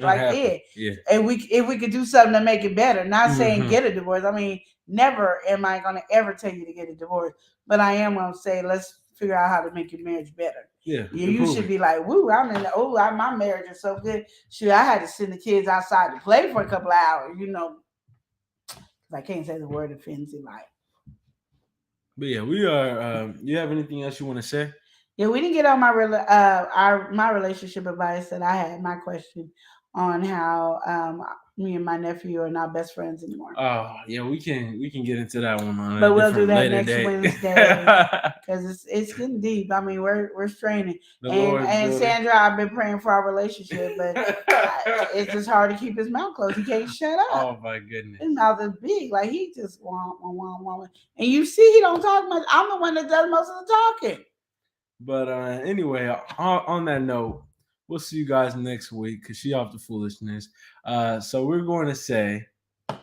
like it. Yeah. And if we could do something to make it better. Not saying get a divorce. I mean, never am I going to ever tell you to get a divorce. But I am going to say, let's figure out how to make your marriage better. Yeah. You should be like, woo, my marriage is so good. Shoot, I had to send the kids outside to play for a couple of hours, because I can't say the word offensive. Like. But yeah, we are. You have anything else you want to say? Yeah, we didn't get on my relationship advice that I had. My question on how me and my nephew are not best friends anymore. Oh yeah, we can get into that one on. But we'll do that next Wednesday because it's getting deep. I mean, we're straining. And Sandra, I've been praying for our relationship, but it's just hard to keep his mouth closed. He can't shut up. Oh my goodness, his mouth is big. Like he just wah. And you see, he don't talk much. I'm the one that does most of the talking. But anyway, on that note, we'll see you guys next week because she off the foolishness. So we're going to say,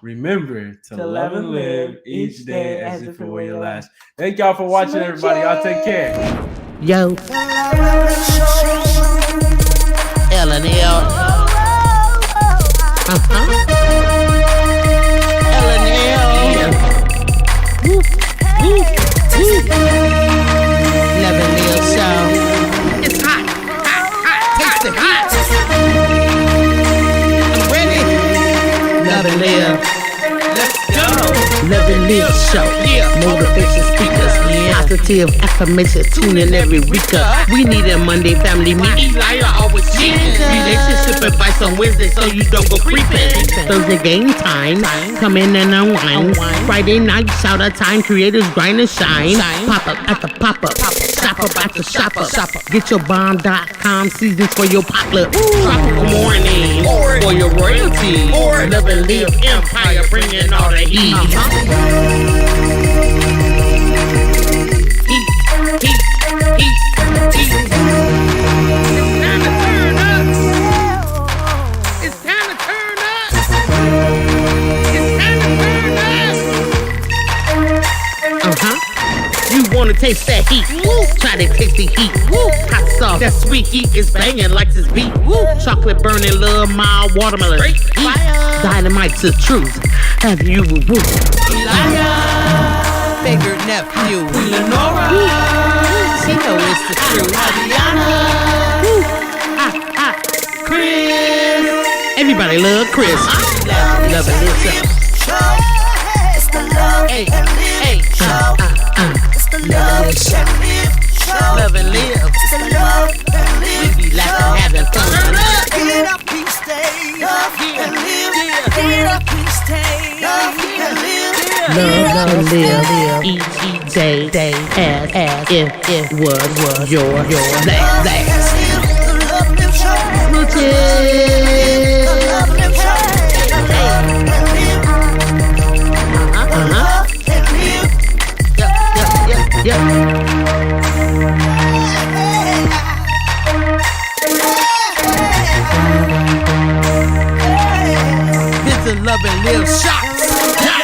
remember to love and live each day as if it were your last. Thank y'all for watching, everybody. Y'all take care. Yo. L&L. L&L. Woo. It's hot. Taste it hot. I'm ready. Love and live. Let's go. Love and live show. Yeah. Motivation speakers. Yeah. Positive affirmation. Tune in every week. We need a Monday family meeting. Eli always cheating. Relationship advice Mondays on Wednesdays so you don't go creeping. Thursday game time, come in and unwind. Friday night shout out time, creators grind and shine. Pop up at the pop up, shop up at the shop up. Get your bomb.com seasons for your potluck. Tropical morning for your royalty. Love and live empire, bringing all the heat. Heat. It's time to turn up. You wanna taste that heat? Try to taste the heat. Hot sauce, that sweet heat is banging like this beat. Chocolate burning, love, mild watermelon. Heat. Dynamite's the truth. Have you Bigger nephew, Lenora. She know it's the truth. Chris. Everybody love Chris. Love and live show. It's the love and live show. It's the love and live show. Love and live. It's the love and live We be laughing, having fun. Get up, peace, stay. Love and live. Get up, peace, stay. Love and live. Love and live each day as if it was your last. Yep. This is Love and Live Shots.